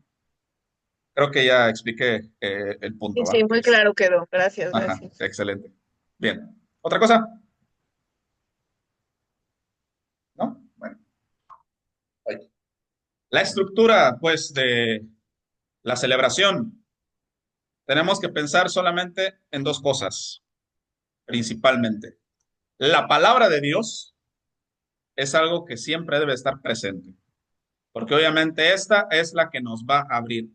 Speaker 1: creo que ya expliqué el
Speaker 4: Sí,
Speaker 1: punto, ¿va?
Speaker 4: sí, muy claro quedó. Gracias,
Speaker 1: Ajá,
Speaker 4: gracias.
Speaker 1: excelente. Bien. ¿Otra cosa? ¿No? Bueno, ahí. La estructura, pues, de la celebración. Tenemos que pensar solamente en dos cosas, principalmente. La palabra de Dios es algo que siempre debe estar presente, porque obviamente esta es la que nos va a abrir.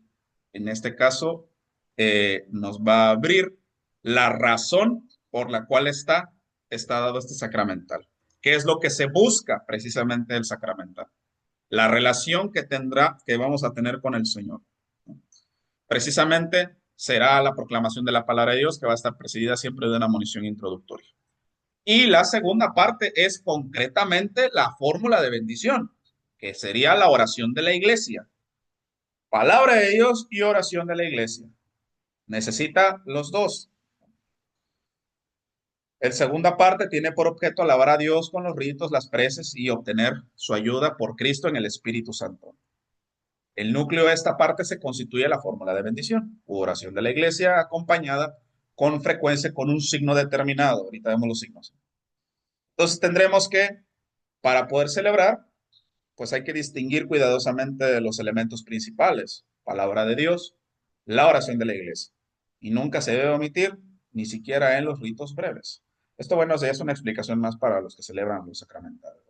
Speaker 1: En este caso, nos va a abrir la razón por la cual está dado este sacramental. ¿Qué es lo que se busca precisamente del sacramental? La relación que vamos a tener con el Señor. Precisamente será la proclamación de la palabra de Dios que va a estar presidida siempre de una munición introductoria. Y la segunda parte es concretamente la fórmula de bendición, que sería la oración de la iglesia. Palabra de Dios y oración de la iglesia. Necesita los dos. La segunda parte tiene por objeto alabar a Dios con los ritos, las preces y obtener su ayuda por Cristo en el Espíritu Santo. El núcleo de esta parte se constituye la fórmula de bendición, oración de la iglesia acompañada con frecuencia con un signo determinado. Ahorita vemos los signos. Entonces tendremos que, para poder celebrar, pues hay que distinguir cuidadosamente de los elementos principales, palabra de Dios, la oración de la iglesia. Y nunca se debe omitir, ni siquiera en los ritos breves. Esto, bueno, es una explicación más para los que celebran los sacramentales.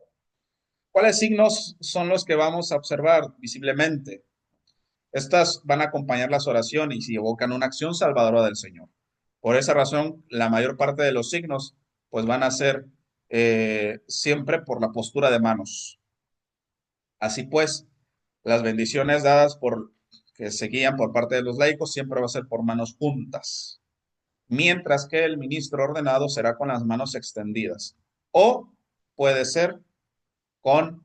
Speaker 1: ¿Cuáles signos son los que vamos a observar visiblemente? Estas van a acompañar las oraciones y evocan una acción salvadora del Señor. Por esa razón, la mayor parte de los signos pues van a ser siempre por la postura de manos. Así pues, las bendiciones dadas por que se guían por parte de los laicos siempre va a ser por manos juntas, mientras que el ministro ordenado será con las manos extendidas o puede ser con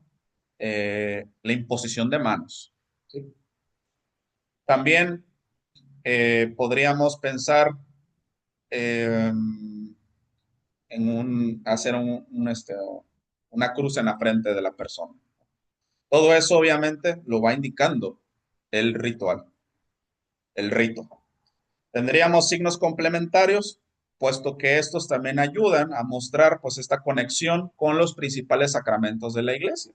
Speaker 1: la imposición de manos. ¿Sí? También podríamos pensar en hacer una cruz en la frente de la persona. Todo eso obviamente lo va indicando el ritual, el rito. Tendríamos signos complementarios, puesto que estos también ayudan a mostrar pues esta conexión con los principales sacramentos de la iglesia.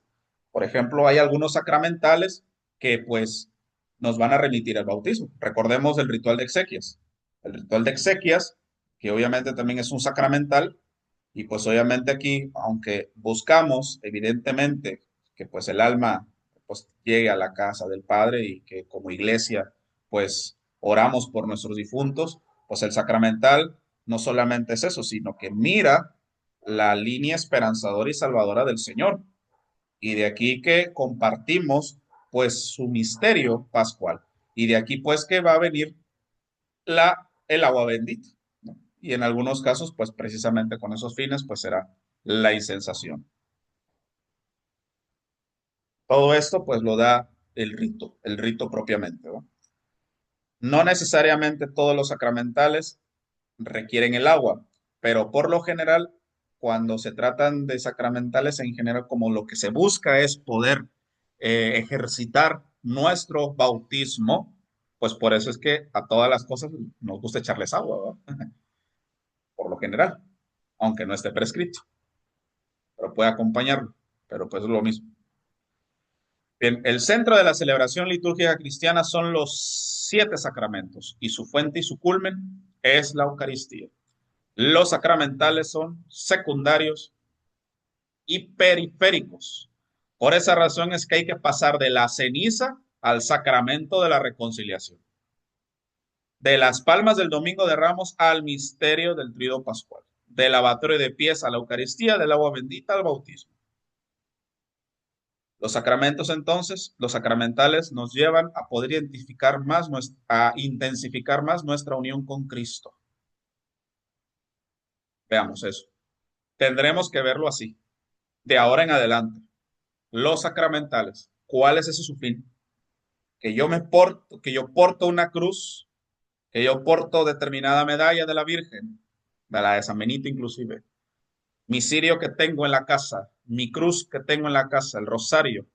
Speaker 1: Por ejemplo, hay algunos sacramentales que pues nos van a remitir al bautismo. Recordemos el ritual de exequias. El ritual de exequias, que obviamente también es un sacramental, y pues obviamente aquí, aunque buscamos evidentemente que pues el alma pues llegue a la casa del Padre y que como iglesia pues oramos por nuestros difuntos, pues el sacramental no solamente es eso, sino que mira la línea esperanzadora y salvadora del Señor. Y de aquí que compartimos pues su misterio pascual. Y de aquí pues que va a venir el agua bendita, ¿no? Y en algunos casos pues precisamente con esos fines pues será la incensación. Todo esto pues lo da el rito propiamente, ¿no? No necesariamente todos los sacramentales requieren el agua, pero por lo general, cuando se tratan de sacramentales en general, como lo que se busca es poder ejercitar nuestro bautismo, pues por eso es que a todas las cosas nos gusta echarles agua, ¿verdad? Por lo general, aunque no esté prescrito, pero puede acompañarlo, pero pues es lo mismo. Bien, el centro de la celebración litúrgica cristiana son los 7 sacramentos y su fuente y su culmen es la Eucaristía. Los sacramentales son secundarios y periféricos. Por esa razón es que hay que pasar de la ceniza al sacramento de la reconciliación, de las palmas del Domingo de Ramos al misterio del Tríodo Pascual, del lavatorio de pies a la Eucaristía, del agua bendita al bautismo. Los sacramentos, entonces, los sacramentales nos llevan a poder identificar más, a intensificar más nuestra unión con Cristo. Veamos eso. Tendremos que verlo así. De ahora en adelante, los sacramentales, ¿cuál es ese su fin? Que yo porto una cruz, que yo porto determinada medalla de la Virgen, de la de San Benito inclusive, mi cirio que tengo en la casa, mi cruz que tengo en la casa, el rosario,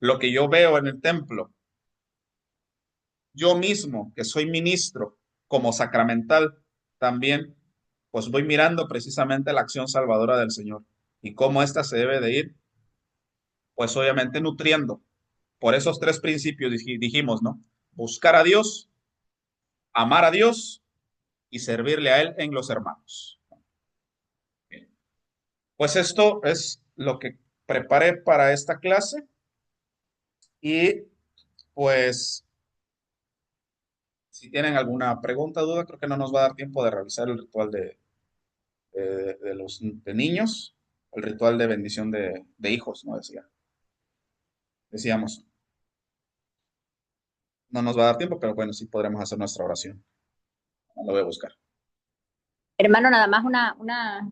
Speaker 1: lo que yo veo en el templo, yo mismo, que soy ministro como sacramental, también, pues voy mirando precisamente la acción salvadora del Señor y cómo ésta se debe de ir, pues obviamente nutriendo. Por esos 3 principios dijimos, ¿no? Buscar a Dios, amar a Dios y servirle a Él en los hermanos. Bien. Pues esto es lo que preparé para esta clase y pues si tienen alguna pregunta, duda, creo que no nos va a dar tiempo de realizar el ritual de niños, el ritual de bendición de hijos, ¿no? Decíamos, no nos va a dar tiempo, pero bueno, sí podremos hacer nuestra oración. Lo voy a buscar.
Speaker 7: Hermano, nada más una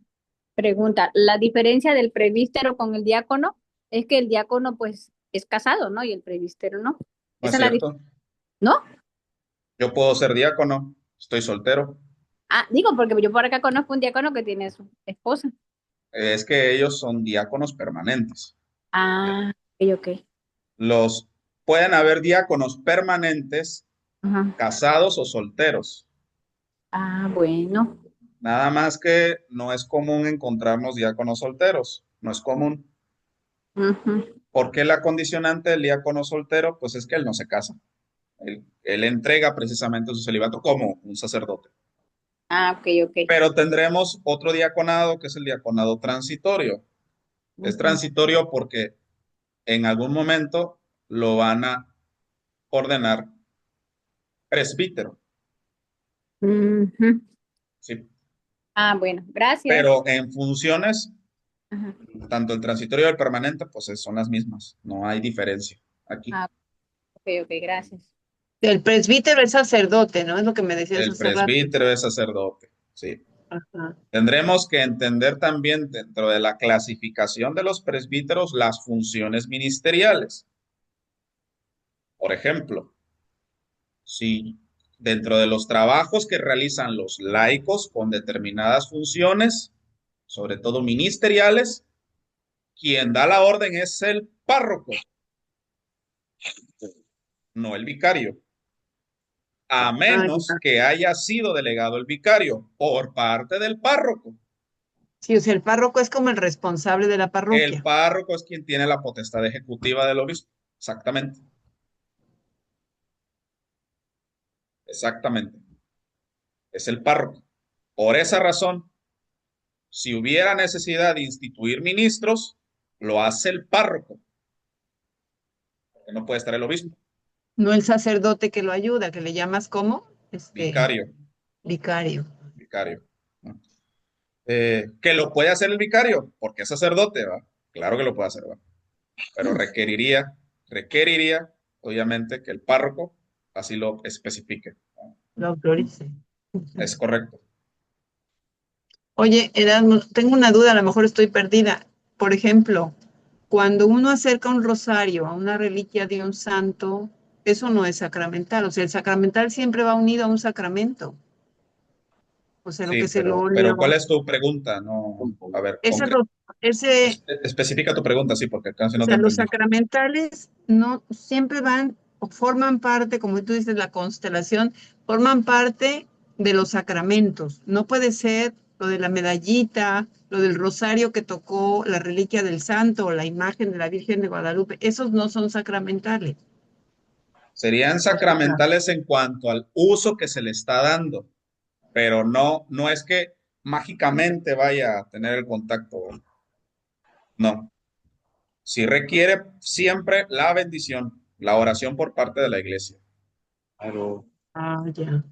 Speaker 7: pregunta. La diferencia del presbítero con el diácono es que el diácono pues es casado, ¿no? Y el presbítero no.
Speaker 1: ¿No es
Speaker 7: Esa es la
Speaker 1: cierto?
Speaker 7: ¿No?
Speaker 1: Yo puedo ser diácono, estoy soltero.
Speaker 7: Ah, digo, porque yo por acá conozco un diácono que tiene su esposa.
Speaker 1: Es que ellos son diáconos permanentes.
Speaker 7: Ah, ok.
Speaker 1: Los pueden haber diáconos permanentes,
Speaker 7: Ajá.
Speaker 1: casados o solteros.
Speaker 7: Ah, bueno.
Speaker 1: Nada más que no es común encontrarnos diáconos solteros. No es común.
Speaker 7: Ujú.
Speaker 1: ¿Por qué la condicionante del diácono soltero? Pues es que él no se casa. Él entrega precisamente su celibato como un sacerdote.
Speaker 7: Ah, ok.
Speaker 1: Pero tendremos otro diaconado que es el diaconado transitorio. Es
Speaker 7: Ujú.
Speaker 1: transitorio porque en algún momento lo van a ordenar presbítero.
Speaker 7: Ujú.
Speaker 1: ¿Sí?
Speaker 7: Ah, bueno, gracias.
Speaker 1: Pero en funciones,
Speaker 7: Ajá.
Speaker 1: tanto el transitorio y el permanente, pues son las mismas. No hay diferencia aquí.
Speaker 7: Ah, ok, gracias.
Speaker 4: El presbítero es sacerdote, ¿no? Es lo que me decías
Speaker 1: El
Speaker 4: hace rato.
Speaker 1: presbítero es sacerdote. Sí.
Speaker 4: Ajá.
Speaker 1: Tendremos que entender también dentro de la clasificación de los presbíteros las funciones ministeriales. Por ejemplo, si dentro de los trabajos que realizan los laicos con determinadas funciones, sobre todo ministeriales, quien da la orden es el párroco, no el vicario, a menos que haya sido delegado el vicario por parte del párroco.
Speaker 4: Sí, o sea, el párroco es como el responsable de la parroquia.
Speaker 1: El párroco es quien tiene la potestad ejecutiva del obispo. Exactamente. Exactamente. Es el párroco. Por esa razón, si hubiera necesidad de instituir ministros, lo hace el párroco. Porque no puede estar el obispo.
Speaker 4: No el sacerdote que lo ayuda, que le llamas ¿cómo?
Speaker 1: Vicario.
Speaker 4: Vicario.
Speaker 1: Vicario. ¿No? ¿Que lo puede hacer el vicario? Porque es sacerdote, ¿va? Claro que lo puede hacer, ¿va? Pero requeriría, obviamente, que el párroco así lo especifique.
Speaker 4: Lo autorice.
Speaker 1: Es correcto.
Speaker 4: Oye, Erasmo, tengo una duda, a lo mejor estoy perdida. Por ejemplo, cuando uno acerca un rosario a una reliquia de un santo, eso no es sacramental. O sea, el sacramental siempre va unido a un sacramento. O sea, lo
Speaker 1: Sí,
Speaker 4: que es el
Speaker 1: pero
Speaker 4: óleo.
Speaker 1: ¿cuál es tu pregunta? No, a ver,
Speaker 4: Ese,
Speaker 1: especifica tu pregunta, sí, porque casi
Speaker 4: o
Speaker 1: no te
Speaker 4: sea, los
Speaker 1: entendí.
Speaker 4: sacramentales no siempre van o forman parte, como tú dices, la constelación, forman parte de los sacramentos. No puede ser lo de la medallita, lo del rosario que tocó la reliquia del santo o la imagen de la Virgen de Guadalupe, esos no son sacramentales.
Speaker 1: Serían sacramentales en cuanto al uso que se le está dando, pero no es que mágicamente vaya a tener el contacto. No. Sí requiere siempre la bendición, la oración por parte de la iglesia.
Speaker 2: Claro.
Speaker 4: Ah, ya.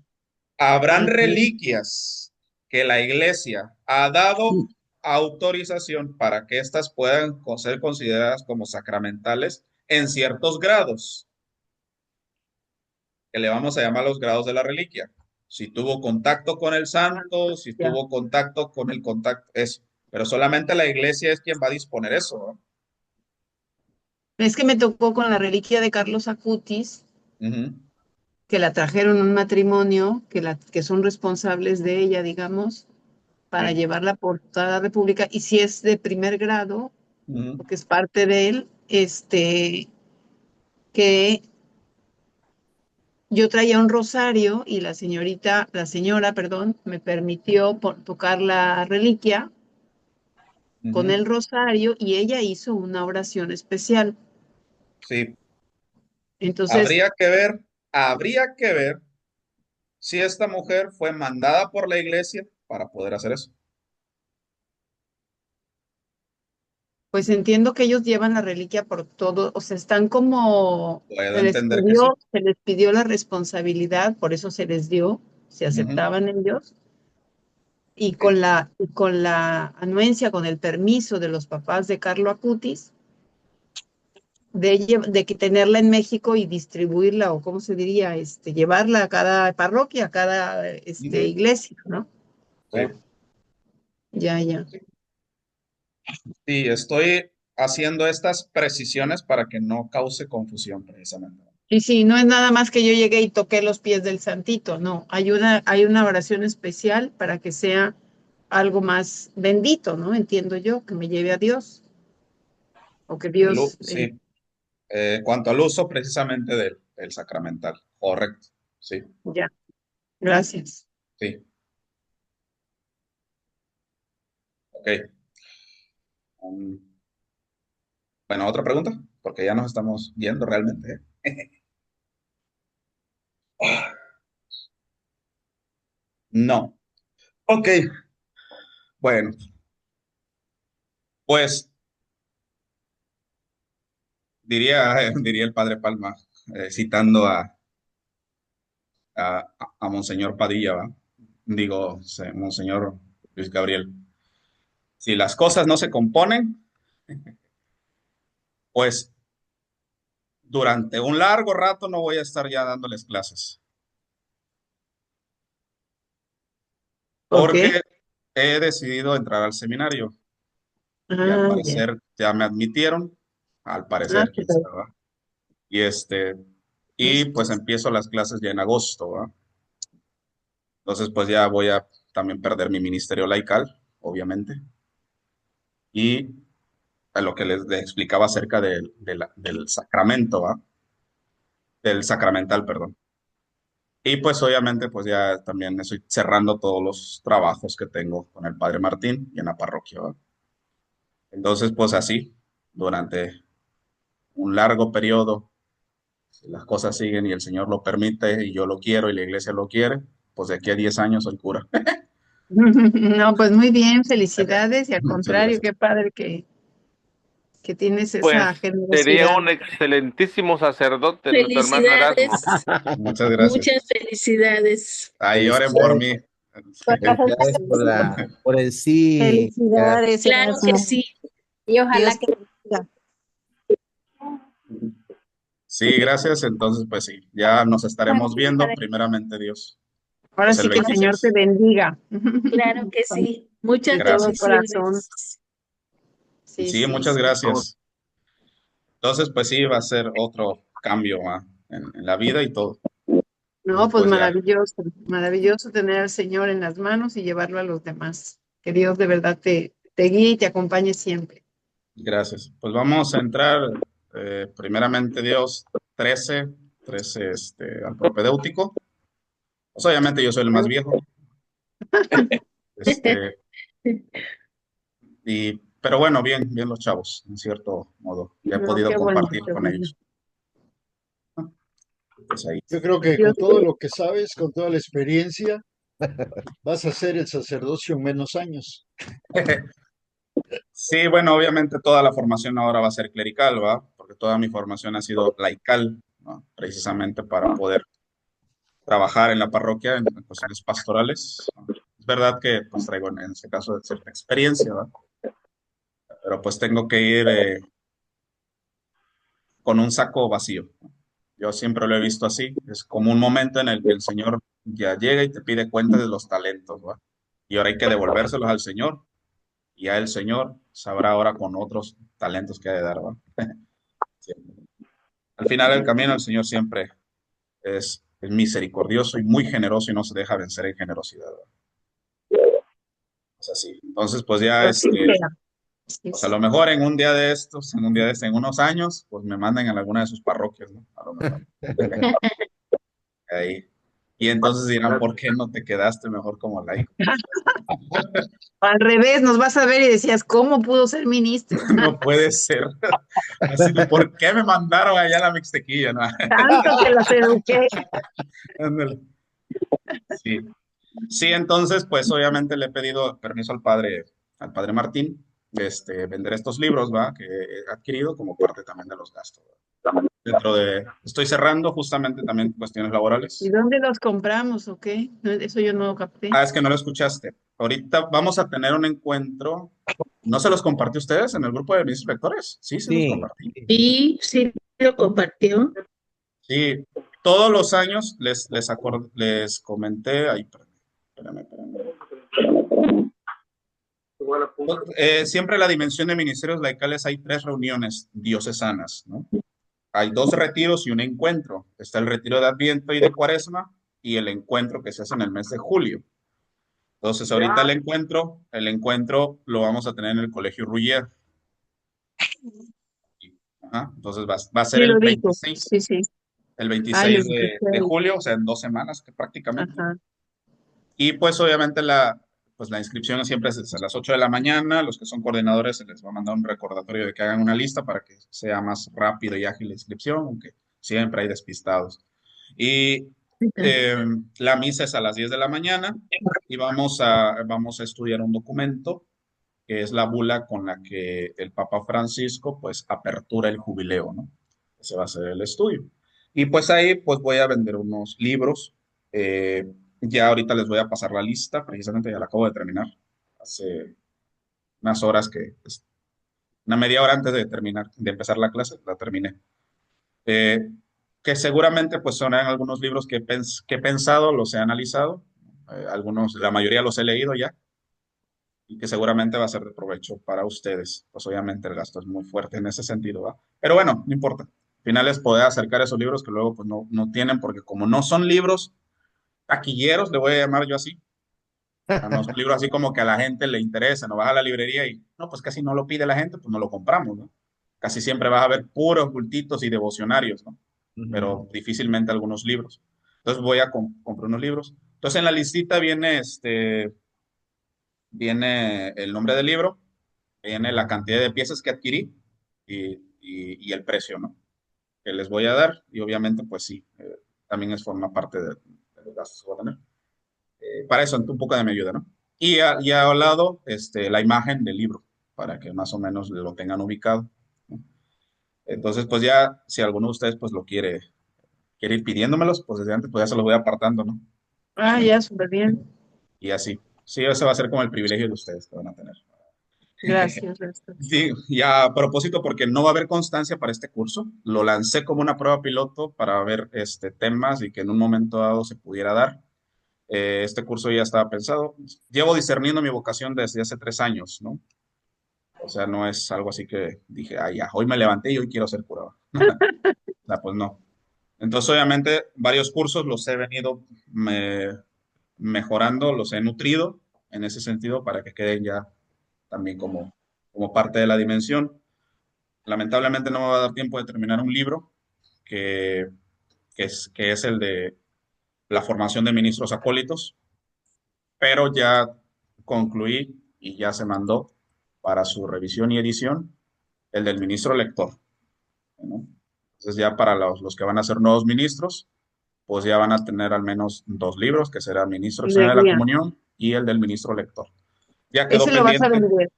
Speaker 1: Habrán
Speaker 4: Ah,
Speaker 1: reliquias que la iglesia ha dado autorización para que éstas puedan ser consideradas como sacramentales en ciertos grados, que le vamos a llamar los grados de la reliquia. Si tuvo contacto con el santo, si
Speaker 4: ya.
Speaker 1: tuvo contacto con el contacto, eso. Pero solamente la iglesia es quien va a disponer eso, ¿no?
Speaker 4: Es que me tocó con la reliquia de Carlos Acutis,
Speaker 1: Ujú.
Speaker 4: que la trajeron un matrimonio, que son responsables de ella, digamos, para
Speaker 1: Sí.
Speaker 4: llevarla por toda la República. Y si es de primer grado,
Speaker 1: Ujú.
Speaker 4: porque es parte de él, que yo traía un rosario y la señora, perdón, me permitió tocar la reliquia con
Speaker 1: Ujú.
Speaker 4: el rosario y ella hizo una oración especial.
Speaker 1: Sí,
Speaker 4: Entonces,
Speaker 1: habría que ver si esta mujer fue mandada por la iglesia para poder hacer eso.
Speaker 4: pues entiendo que ellos llevan la reliquia por todo, o sea, están como,
Speaker 1: Puedo entender que sí.
Speaker 4: se les pidió la responsabilidad, por eso se les dio, se
Speaker 1: Ujú.
Speaker 4: aceptaban ellos, y
Speaker 1: Sí.
Speaker 4: con la anuencia, con el permiso de los papás de Carlo Acutis, de que tenerla en México y distribuirla, o cómo se diría, llevarla a cada parroquia, a cada
Speaker 1: Ujú.
Speaker 4: iglesia, ¿no?
Speaker 1: Sí.
Speaker 4: Ya, ya.
Speaker 1: Sí, estoy haciendo estas precisiones para que no cause confusión precisamente.
Speaker 4: Y sí, no es nada más que yo llegué y toqué los pies del santito, no, hay una oración especial para que sea algo más bendito, ¿no? Entiendo yo, que me lleve a Dios, o que Dios,
Speaker 1: Sí, cuanto al uso precisamente del sacramental, correcto. Sí,
Speaker 4: ya, gracias.
Speaker 1: sí, ok. Um, bueno, otra pregunta, porque ya nos estamos yendo realmente. No. Ok, bueno, pues diría el padre Palma, citando a Monseñor Padilla, ¿va? Digo, Monseñor Luis Gabriel. Si las cosas no se componen, pues durante un largo rato no voy a estar ya dándoles clases,
Speaker 4: ¿Por qué?
Speaker 1: porque he decidido entrar al seminario y al
Speaker 4: Ah, ya.
Speaker 1: parecer ya me admitieron, al
Speaker 4: Ah,
Speaker 1: parecer, quién
Speaker 4: pero
Speaker 1: sabe, ¿va? Y y pues empiezo las clases ya en agosto, ¿va? Entonces pues ya voy a también perder mi ministerio laical, obviamente, y a lo que les explicaba acerca del sacramento, ¿va? Del sacramental, perdón. Y pues obviamente pues ya también estoy cerrando todos los trabajos que tengo con el Padre Martín y en la parroquia, ¿va? Entonces pues así, durante un largo periodo, si las cosas siguen y el Señor lo permite y yo lo quiero y la iglesia lo quiere, pues de aquí a 10 años soy cura.
Speaker 4: no, pues muy bien, felicidades y al
Speaker 1: Muchas
Speaker 4: contrario,
Speaker 1: gracias.
Speaker 4: qué padre que tienes
Speaker 2: Pues
Speaker 4: esa
Speaker 2: sería
Speaker 4: generosidad.
Speaker 2: un excelentísimo sacerdote nuestro hermano Erasmo.
Speaker 8: Felicidades,
Speaker 1: Muchas gracias.
Speaker 8: muchas felicidades.
Speaker 1: Ahí oren por
Speaker 3: Felicidades,
Speaker 1: mí.
Speaker 3: felicidades por el sí.
Speaker 6: Felicidades,
Speaker 8: Claro que
Speaker 6: Erasmo.
Speaker 8: sí.
Speaker 7: Y ojalá
Speaker 6: Dios
Speaker 7: que
Speaker 6: te bendiga.
Speaker 1: Sí, gracias. Entonces, pues sí, ya nos estaremos viendo, primeramente Dios.
Speaker 4: Ahora
Speaker 1: Pues el
Speaker 4: sí que el Señor te
Speaker 1: 26.
Speaker 4: bendiga.
Speaker 8: Claro que sí. Muchas
Speaker 4: De todo
Speaker 1: Gracias.
Speaker 4: corazón.
Speaker 8: bendiciones.
Speaker 4: Sí,
Speaker 1: Sí,
Speaker 4: sí,
Speaker 1: muchas
Speaker 4: sí.
Speaker 1: gracias. Entonces, pues sí, va a ser otro cambio en la vida y todo.
Speaker 4: No,
Speaker 1: Entonces,
Speaker 4: pues
Speaker 1: pues ya,
Speaker 4: maravilloso, maravilloso tener al Señor en las manos y llevarlo a los demás. Que Dios de verdad te guíe y te acompañe siempre.
Speaker 1: gracias. Pues vamos a entrar, primeramente Dios, 13 al propedéutico. Pues obviamente yo soy el más viejo. Este, pero bueno, bien, bien los chavos, en cierto modo. Ya he
Speaker 4: No,
Speaker 1: podido
Speaker 4: qué bonito,
Speaker 1: compartir con
Speaker 4: bueno.
Speaker 1: ellos. Pues ahí.
Speaker 9: Yo creo que
Speaker 4: Dios
Speaker 9: con todo lo que sabes, con toda la experiencia, vas a hacer el sacerdocio en menos años.
Speaker 1: Sí, bueno, obviamente toda la formación ahora va a ser clerical, ¿va? Porque toda mi formación ha sido laical, ¿no? Precisamente para poder trabajar en la parroquia en cuestiones pastorales. Es verdad que pues traigo en este caso cierta experiencia, ¿va? Pero pues tengo que ir con un saco vacío. Yo siempre lo he visto así. Es como un momento en el que el Señor ya llega y te pide cuenta de los talentos, ¿va? Y ahora hay que devolvérselos al Señor. Y ya el Señor sabrá ahora con otros talentos que ha de dar, ¿va? Siempre. Al final del camino, el Señor siempre es misericordioso y muy generoso y no se deja vencer en generosidad, ¿va? Es así. Entonces, pues ya,
Speaker 4: así sea. Sí,
Speaker 1: pues a lo
Speaker 4: sí.
Speaker 1: mejor en un día de estos, en un día de estos, en unos años, pues me manden a alguna de sus parroquias, ¿no? A lo mejor. Ahí. Y entonces dirán, ¿por qué no te quedaste mejor como laico?
Speaker 4: Al revés, nos vas a ver y decías, ¿cómo pudo ser ministro?
Speaker 1: No puede ser. Así de, ¿por qué me mandaron allá a la Mixtequilla? ¿No?
Speaker 4: Tanto que los eduqué.
Speaker 1: Ándale. Sí. Sí, entonces, pues obviamente le he pedido permiso al padre Martín, vender estos libros, ¿va? Que he adquirido como parte también de los gastos, ¿va? Estoy cerrando justamente también cuestiones
Speaker 4: ¿Y
Speaker 1: laborales.
Speaker 4: dónde los compramos o qué? Eso yo no lo capté.
Speaker 1: Ah, es que no lo escuchaste. Ahorita vamos a tener un encuentro. ¿No se los compartí a ustedes en el grupo de mis lectores? Sí, se los
Speaker 3: Sí,
Speaker 1: compartí.
Speaker 8: Y sí lo compartió.
Speaker 1: Sí, todos los años les comenté. Ay, espérame. Siempre en la dimensión de ministerios laicales hay 3 reuniones diocesanas, ¿no? Hay 2 retiros y un encuentro. Está el retiro de Adviento y de Cuaresma y el encuentro que se hace en el mes de julio. Entonces, ahorita el encuentro lo vamos a tener en el Colegio Ruggier. Ajá. Entonces va a ser
Speaker 4: Sí,
Speaker 1: el
Speaker 4: lo dijo.
Speaker 1: 26,
Speaker 4: Sí, sí.
Speaker 1: el
Speaker 4: Ay,
Speaker 1: 26
Speaker 4: el
Speaker 1: de
Speaker 4: 16.
Speaker 1: julio, o sea, en 2 semanas que prácticamente.
Speaker 4: Ajá.
Speaker 1: Y pues obviamente la inscripción siempre es a las 8 de la mañana. Los que son coordinadores se les va a mandar un recordatorio de que hagan una lista para que sea más rápido y ágil la inscripción, aunque siempre hay despistados. Y la misa es a las 10 de la mañana y vamos a estudiar un documento que es la bula con la que el Papa Francisco pues apertura el jubileo, ¿no? Ese va a ser el estudio. Y pues ahí pues voy a vender unos libros. Ya ahorita les voy a pasar la lista, precisamente ya la acabo de terminar. Hace unas horas una media hora antes de terminar, de empezar la clase, la terminé. Eh, que seguramente pues son algunos libros que he pensado, los he analizado. Algunos, la mayoría los he leído ya y que seguramente va a ser de provecho para ustedes. Pues obviamente el gasto es muy fuerte en ese sentido, ¿va? Pero bueno, no importa. Al final les poder acercar esos libros que luego pues no tienen, porque como no son libros taquilleros, le voy a llamar yo así. O sea, no son libros así como que a la gente le interesa, no vas a la librería y no, pues casi no lo pide la gente, pues no lo compramos, ¿no? Casi siempre vas a ver puros bultitos y devocionarios, ¿no?
Speaker 3: ujú.
Speaker 1: Pero difícilmente algunos libros. Entonces voy a comprar unos libros. Entonces en la listita viene el nombre del libro, viene la cantidad de piezas que adquirí y el precio, ¿no? Que les voy a dar. Y obviamente, pues sí, también forma parte de los gastos que voy a tener. Para eso, un poco de mi ayuda, ¿no? Y al lado, la imagen del libro, para que más o menos lo tengan ubicado, ¿no? Entonces, pues ya, si alguno de ustedes, pues lo quiere ir pidiéndomelos, pues desde antes, pues ya se los voy apartando, ¿no?
Speaker 4: Ah, ya, súper bien.
Speaker 1: Y así. Sí, ese va a ser como el privilegio de ustedes que van a tener.
Speaker 4: Gracias, gracias.
Speaker 1: Sí, y a propósito, porque no va a haber constancia para este curso, lo lancé como una prueba piloto para ver temas y que en un momento dado se pudiera dar. Este curso ya estaba pensado. Llevo discerniendo mi vocación desde hace 3 años, ¿no? O sea, no es algo así que dije, ah, ya, hoy me levanté y hoy quiero ser curado. O sea, pues no. Entonces, obviamente, varios cursos los he venido mejorando, los he nutrido en ese sentido para que queden ya también como parte de la dimensión. Lamentablemente no me va a dar tiempo de terminar un libro que, que es el de la formación de ministros acólitos, pero ya concluí y ya se mandó para su revisión y edición el del ministro lector, ¿no? Entonces ya para los que van a ser nuevos ministros, pues ya van a tener al menos dos libros, que será el ministro
Speaker 4: De
Speaker 1: extraño de la
Speaker 4: guía.
Speaker 1: comunión y el del ministro lector. Ya quedó
Speaker 4: Ese lo vas a
Speaker 1: pendiente.
Speaker 4: vender.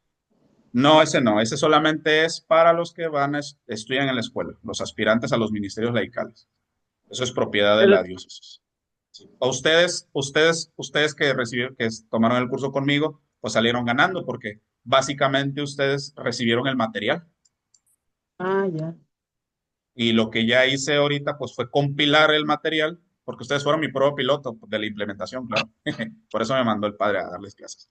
Speaker 1: No, ese solamente es para los que van a estudian en la escuela, los aspirantes a los ministerios laicales. Eso es propiedad de
Speaker 4: Pero
Speaker 1: la diócesis. Sí. A ustedes que recibieron, tomaron el curso conmigo, pues salieron ganando porque básicamente ustedes recibieron el material.
Speaker 4: ya.
Speaker 1: Y lo que ya hice ahorita, pues fue compilar el material, porque ustedes fueron mi prueba piloto de la implementación, claro. Por eso me mandó el padre a darles clases.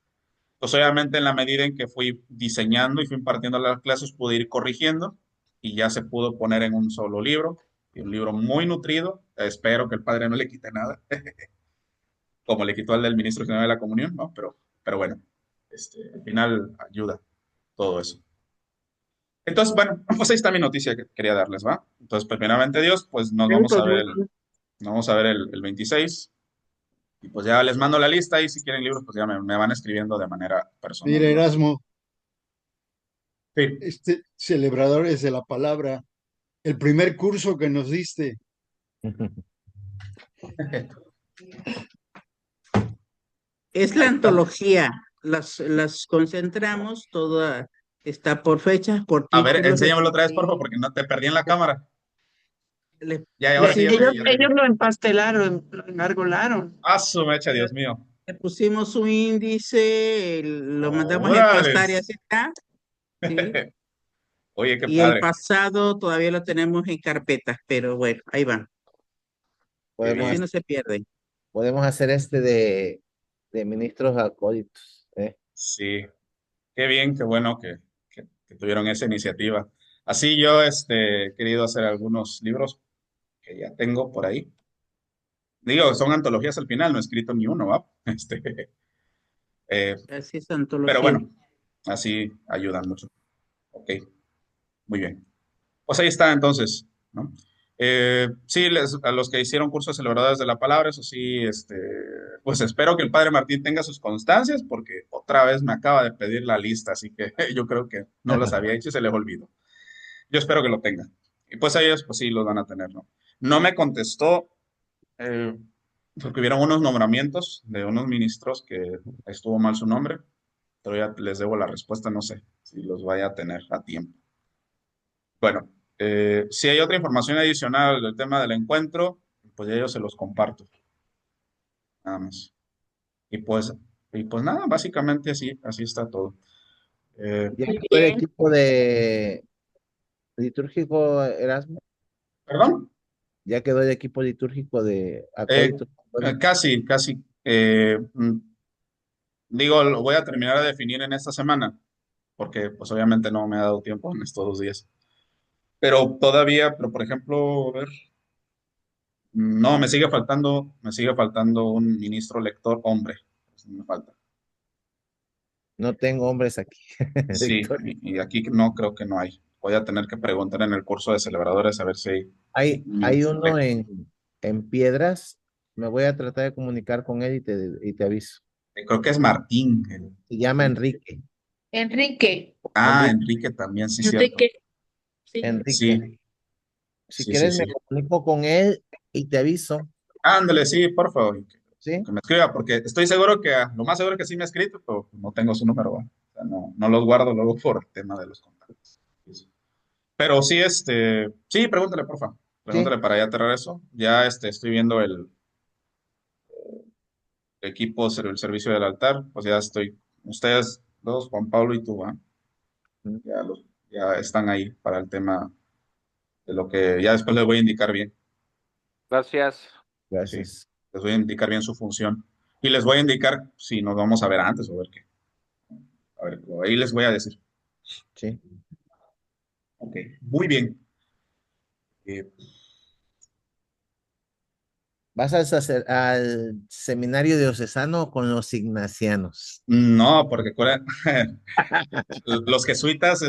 Speaker 1: Pues obviamente en la medida en que fui diseñando y fui impartiendo las clases, pude ir corrigiendo y ya se pudo poner en un solo libro, y un libro muy nutrido. Espero que el padre no le quite nada, como le quitó al del ministro general de la comunión, ¿no? Pero bueno, al final ayuda todo eso. Entonces, bueno, pues ahí está mi noticia que quería darles, ¿va? Entonces, pues primeramente Dios, pues nos
Speaker 4: Ven,
Speaker 1: vamos a
Speaker 4: pues,
Speaker 1: ver
Speaker 4: muy
Speaker 1: el,
Speaker 4: bien.
Speaker 1: nos vamos a ver el 26 y pues ya les mando la lista y si quieren libros, pues ya me van escribiendo de manera personal,
Speaker 9: Mira,
Speaker 1: ¿va?
Speaker 9: Erasmo,
Speaker 1: Sí.
Speaker 9: celebradores de la palabra, el primer curso que nos diste,
Speaker 8: Es la antología. Las concentramos, toda está por fechas, por
Speaker 1: A ver,
Speaker 8: títulos.
Speaker 1: enséñamelo otra vez, por favor, porque no te perdí en la cámara.
Speaker 8: Le,
Speaker 1: Ya, y ahora
Speaker 8: le-
Speaker 1: sí,
Speaker 4: Ellos,
Speaker 1: ya te vi.
Speaker 4: ellos lo empastelaron, lo engargolaron.
Speaker 1: Ah, su mecha, Dios mío.
Speaker 8: le pusimos un índice, lo mandamos a
Speaker 1: Órale.
Speaker 8: empastar y así está. ¿Sí?
Speaker 1: Oye, qué
Speaker 8: Y el
Speaker 1: padre.
Speaker 8: pasado todavía lo tenemos en carpetas, pero bueno, ahí van.
Speaker 1: Qué
Speaker 3: Podemos,
Speaker 8: Así
Speaker 1: bien.
Speaker 8: no se pierden.
Speaker 3: podemos hacer este de ministros acólitos, ¿eh?
Speaker 1: Sí, qué bien, qué bueno que tuvieron esa iniciativa. Así yo, he querido hacer algunos libros que ya tengo por ahí. Digo, son antologías al final, no he escrito ni uno, ¿va? Eh,
Speaker 8: Así es
Speaker 1: pero
Speaker 8: antología.
Speaker 1: bueno, así ayudan mucho. Ok, muy bien. Pues ahí está entonces, ¿no? Sí, a los que hicieron cursos de celebradores de la palabra, eso sí, pues espero que el padre Martín tenga sus constancias, porque otra vez me acaba de pedir la lista, así que yo creo que no los había hecho y se les olvidó. Yo espero que lo tengan. Y pues ellos, pues sí, los van a tener, ¿no? No me contestó, eh, porque hubieron unos nombramientos de unos ministros que estuvo mal su nombre, pero ya les debo la respuesta, no sé si los vaya a tener a tiempo. Bueno, si hay otra información adicional del tema del encuentro, pues ya yo se los comparto, nada más. Y pues, y pues nada, básicamente así está todo.
Speaker 3: ¿Ya
Speaker 8: Muy
Speaker 3: quedó el
Speaker 8: bien.
Speaker 3: equipo de litúrgico Erasmo?
Speaker 1: ¿Perdón?
Speaker 3: ¿Ya quedó el equipo litúrgico de
Speaker 1: Eh,
Speaker 3: acólitos católicos?
Speaker 1: casi. Digo, lo voy a terminar de definir en esta semana, porque pues obviamente no me ha dado tiempo en estos 2 días. Pero todavía, pero por ejemplo, a ver, no, me sigue faltando un ministro lector hombre. Eso me falta.
Speaker 3: No tengo hombres aquí.
Speaker 1: Sí,
Speaker 3: Lectores.
Speaker 1: y aquí no creo que no hay. Voy a tener que preguntar en el curso de celebradores a ver si hay.
Speaker 3: Hay uno en Piedras. Me voy a tratar de comunicar con él y te aviso.
Speaker 1: Creo que es Martín.
Speaker 3: Se llama Enrique.
Speaker 8: Enrique.
Speaker 3: Enrique.
Speaker 1: Enrique también, sí, cierto.
Speaker 8: Enrique. Sí.
Speaker 3: Enrique.
Speaker 1: Sí,
Speaker 3: Si
Speaker 1: sí,
Speaker 3: quieres,
Speaker 1: sí.
Speaker 3: me comunico con él y te aviso.
Speaker 1: Ándale, sí, por favor.
Speaker 3: ¿Sí?
Speaker 1: Que me escriba, porque estoy seguro lo más seguro que sí me ha escrito, pero no tengo su número, ¿va? O sea, no los guardo luego por el tema de los contactos. Sí. Pero sí, sí, pregúntale, por favor.
Speaker 3: Sí.
Speaker 1: Pregúntale para ya aterrar eso. Ya, estoy viendo el equipo, el servicio del altar, pues ya ustedes dos, Juan Pablo y tú, ¿va? Ya están ahí para el tema de lo que ya después les voy a indicar bien.
Speaker 2: Gracias.
Speaker 1: Sí,
Speaker 3: Gracias.
Speaker 1: les voy a indicar bien su función. Y les voy a indicar si nos vamos a ver antes o ver qué. A ver, ahí les voy a decir.
Speaker 3: Sí.
Speaker 1: Ok, muy bien. Eh,
Speaker 3: ¿Vas al seminario diocesano con los ignacianos?
Speaker 1: no, porque los jesuitas,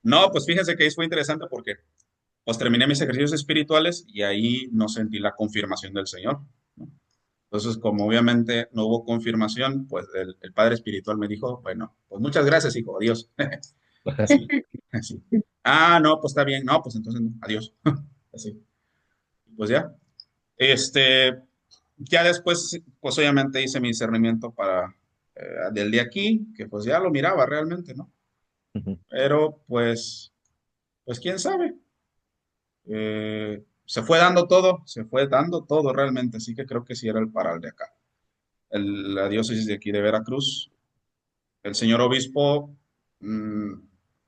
Speaker 1: no, pues fíjense que ahí fue interesante porque pues terminé mis ejercicios espirituales y ahí no sentí la confirmación del Señor, ¿no? Entonces, como obviamente no hubo confirmación, pues el padre espiritual me dijo, bueno, pues muchas gracias, hijo, adiós. Así, así. Ah, no, pues está bien, no, pues entonces no, adiós. Así. Pues ya. Ya después, pues obviamente hice mi discernimiento para del de aquí, que pues ya lo miraba realmente, ¿no?
Speaker 3: Ujú.
Speaker 1: Pero pues quién sabe. Se fue dando todo realmente, así que creo que sí era el paral de acá. La diócesis de aquí de Veracruz, el señor obispo mm,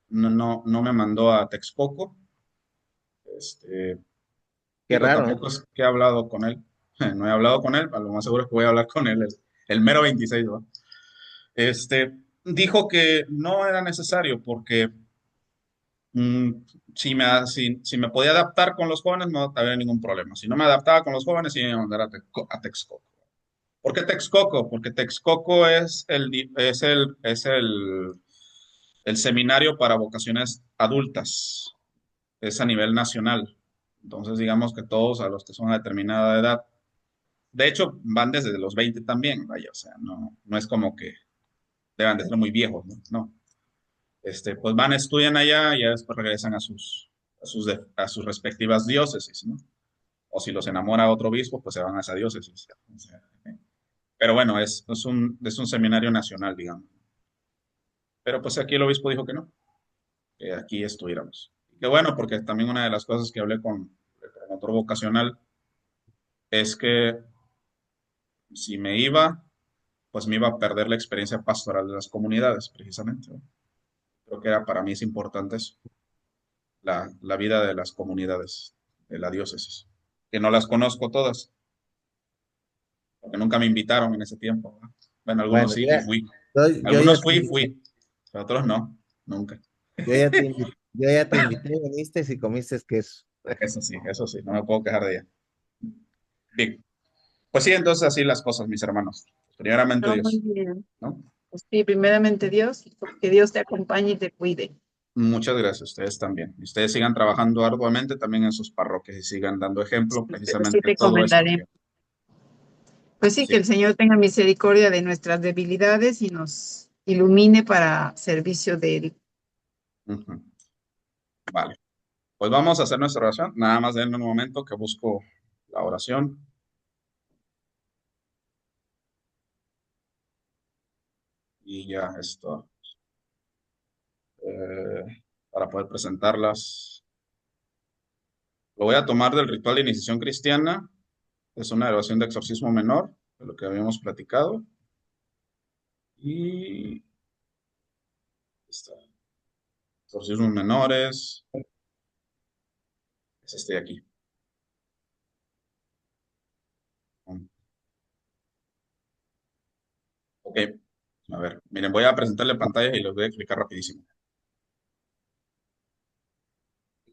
Speaker 1: no me mandó a Texcoco, este,
Speaker 3: Qué
Speaker 1: digo,
Speaker 3: raro, ¿eh?
Speaker 1: tampoco es que he hablado con él, no he hablado con él, a lo más seguro es que voy a hablar con él el mero 26, ¿no? Dijo que no era necesario porque mm, si me podía adaptar con los jóvenes no había ningún problema. Si no me adaptaba con los jóvenes, sí me iba a mandar a Texcoco. ¿Por qué Texcoco? Porque Texcoco es el seminario para vocaciones adultas. Es a nivel nacional. Entonces, digamos que todos a los que son a determinada edad, de hecho, van desde los 20 también, vaya, o sea, no es como que deban de ser muy viejos, ¿no? No. Pues van, estudian allá y ya después regresan a sus respectivas diócesis, ¿no? O si los enamora otro obispo, pues se van a esa diócesis. O sea, pero bueno, es un seminario nacional, digamos. Pero pues aquí el obispo dijo que no, que aquí estuviéramos. Y que bueno, porque también una de las cosas que hablé con el promotor vocacional es que si me iba, pues me iba a perder la experiencia pastoral de las comunidades, precisamente, ¿no? Creo que para mí es importante eso, la vida de las comunidades de la diócesis, que no las conozco todas, porque nunca me invitaron en ese tiempo, ¿no? Bueno, algunos
Speaker 3: Bueno,
Speaker 1: sí y fui.
Speaker 3: yo ya
Speaker 1: Algunos
Speaker 3: te,
Speaker 1: fui, pero otros no, nunca.
Speaker 3: yo ya te invité, viniste y comiste queso.
Speaker 1: Eso sí, no me puedo quejar de ella. Bien, pues sí, entonces así las cosas, mis hermanos. Primeramente
Speaker 4: No, muy
Speaker 1: Dios,
Speaker 4: bien.
Speaker 1: ¿no?
Speaker 4: Pues sí, primeramente Dios, que Dios te acompañe y te cuide.
Speaker 1: Muchas gracias, ustedes también. Y ustedes sigan trabajando arduamente también en sus parroquias y sigan dando ejemplo
Speaker 4: Pero sí
Speaker 1: precisamente
Speaker 4: te
Speaker 1: en todo esto
Speaker 4: comentaré.
Speaker 1: que
Speaker 4: Pues sí, que
Speaker 1: sí.
Speaker 4: el Señor tenga misericordia de nuestras debilidades y nos ilumine para servicio de Él.
Speaker 1: Ujú. Vale, pues vamos a hacer nuestra oración. Nada más denme un momento que busco la oración y ya esto, para poder presentarlas. Lo voy a tomar del ritual de iniciación cristiana. Es una oración de exorcismo menor, de lo que habíamos platicado. Y está. Exorcismos menores. Es este de aquí. Ok. A ver, miren, voy a presentarle pantalla y les voy a explicar rapidísimo.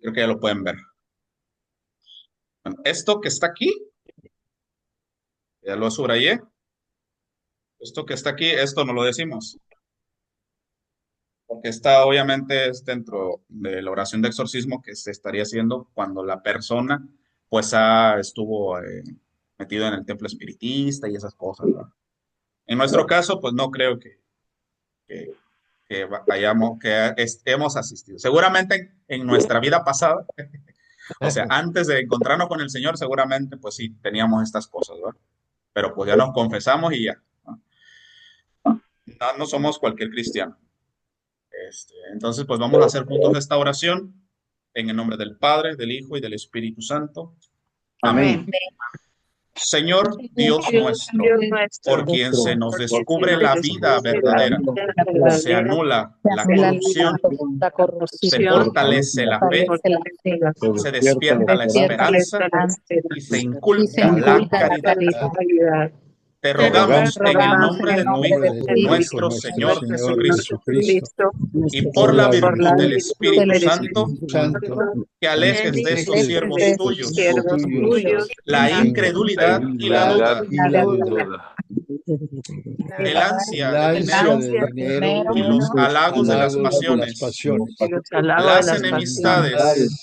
Speaker 1: Creo que ya lo pueden ver. Bueno, esto que está aquí, ya lo subrayé. Esto que está aquí, esto no lo decimos. Porque está obviamente es dentro de la oración de exorcismo que se estaría haciendo cuando la persona pues estuvo metido en el templo espiritista y esas cosas, ¿no? En nuestro caso, pues no creo que, hemos asistido. Seguramente en nuestra vida pasada, o sea, antes de encontrarnos con el Señor, seguramente pues sí, teníamos estas cosas, ¿verdad? Pero pues ya nos confesamos y ya, ¿no? No somos cualquier cristiano. Entonces, pues vamos a hacer juntos esta oración en el nombre del Padre, del Hijo y del Espíritu Santo. Amén.
Speaker 4: Amén.
Speaker 1: Señor Dios nuestro,
Speaker 4: Dios nuestro,
Speaker 1: por quien se nos
Speaker 4: por quien
Speaker 1: descubre
Speaker 4: se
Speaker 1: la
Speaker 4: nos
Speaker 1: vida
Speaker 4: descubre la
Speaker 1: verdadera,
Speaker 4: vida
Speaker 1: se
Speaker 4: verdadera,
Speaker 1: anula la
Speaker 7: Se
Speaker 1: corrupción,
Speaker 7: la
Speaker 1: se
Speaker 7: corrupción,
Speaker 1: fortalece la fe,
Speaker 7: fortalece la fe,
Speaker 1: se despierta la
Speaker 7: despierta la
Speaker 1: esperanza
Speaker 7: esperanza
Speaker 1: y se
Speaker 7: y se
Speaker 1: inculca la
Speaker 7: inculca la
Speaker 1: caridad.
Speaker 7: caridad.
Speaker 1: Te
Speaker 4: te
Speaker 1: rogamos en el
Speaker 4: rogamos
Speaker 1: nombre
Speaker 4: en
Speaker 1: de
Speaker 4: el
Speaker 1: tu
Speaker 4: nombre
Speaker 1: Hijo,
Speaker 7: de
Speaker 9: de
Speaker 7: tu
Speaker 9: tu
Speaker 7: Hijo,
Speaker 9: Hijo,
Speaker 1: nuestro
Speaker 9: nuestro
Speaker 1: Señor
Speaker 4: nuestro
Speaker 9: Señor
Speaker 4: Señor
Speaker 1: Jesucristo,
Speaker 9: Jesucristo,
Speaker 4: Jesucristo,
Speaker 1: y
Speaker 9: por
Speaker 1: por la
Speaker 9: la
Speaker 4: por la
Speaker 1: virtud del
Speaker 9: virtud
Speaker 4: virtud
Speaker 1: Espíritu
Speaker 4: del
Speaker 9: del
Speaker 1: Santo,
Speaker 9: Espíritu
Speaker 4: Espíritu
Speaker 9: Santo,
Speaker 4: Santo,
Speaker 1: que alejes de estos
Speaker 9: alejes
Speaker 1: siervos
Speaker 9: de
Speaker 1: tuyos
Speaker 9: estos
Speaker 4: siervos
Speaker 9: tuyos
Speaker 4: tuyos
Speaker 1: la
Speaker 9: la
Speaker 1: incredulidad y la
Speaker 9: incredulidad
Speaker 1: duda,
Speaker 9: y
Speaker 2: La
Speaker 9: la
Speaker 2: duda
Speaker 9: duda,
Speaker 1: el ansia
Speaker 9: La
Speaker 1: del
Speaker 9: ansia
Speaker 1: dinero
Speaker 9: del dinero
Speaker 1: y los halagos de las
Speaker 9: halagos de las
Speaker 1: pasiones,
Speaker 9: pasiones,
Speaker 1: las enemistades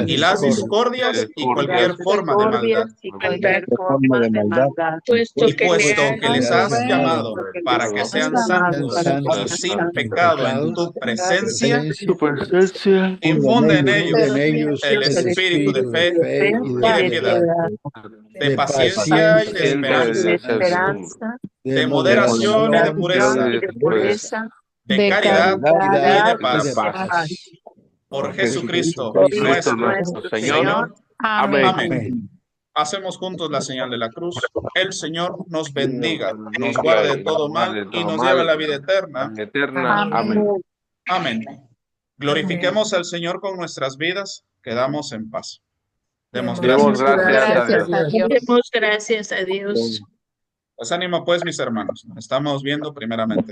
Speaker 9: y las
Speaker 1: discordias y cualquier forma de maldad.
Speaker 4: y cualquier forma de maldad.
Speaker 1: Y puesto que les has llamado para que sean santos
Speaker 9: santos
Speaker 1: y sin
Speaker 9: sin
Speaker 1: pecado en
Speaker 9: pecados,
Speaker 1: tu presencia,
Speaker 2: Tu presencia.
Speaker 1: infunde en
Speaker 9: infunde en
Speaker 1: ellos
Speaker 9: ellos
Speaker 1: el espíritu de fe
Speaker 9: y
Speaker 1: y de piedad, de
Speaker 9: de
Speaker 1: paciencia y de
Speaker 2: Paciencia
Speaker 1: esperanza,
Speaker 9: de
Speaker 1: de moderación y de pureza, de caridad y de paz. Por Jesucristo nuestro Señor.
Speaker 2: Amén.
Speaker 1: Amén. Hacemos juntos la señal de la cruz. El Señor nos bendiga, nos guarde de todo mal y nos lleve a la vida eterna.
Speaker 2: Amén.
Speaker 1: Amén. Glorifiquemos al Señor con nuestras vidas. Quedamos en paz. Demos
Speaker 2: Demos
Speaker 1: gracias.
Speaker 2: gracias a Dios.
Speaker 8: Demos gracias a Dios.
Speaker 1: Pues ánimo pues, mis hermanos. Nos estamos viendo primeramente.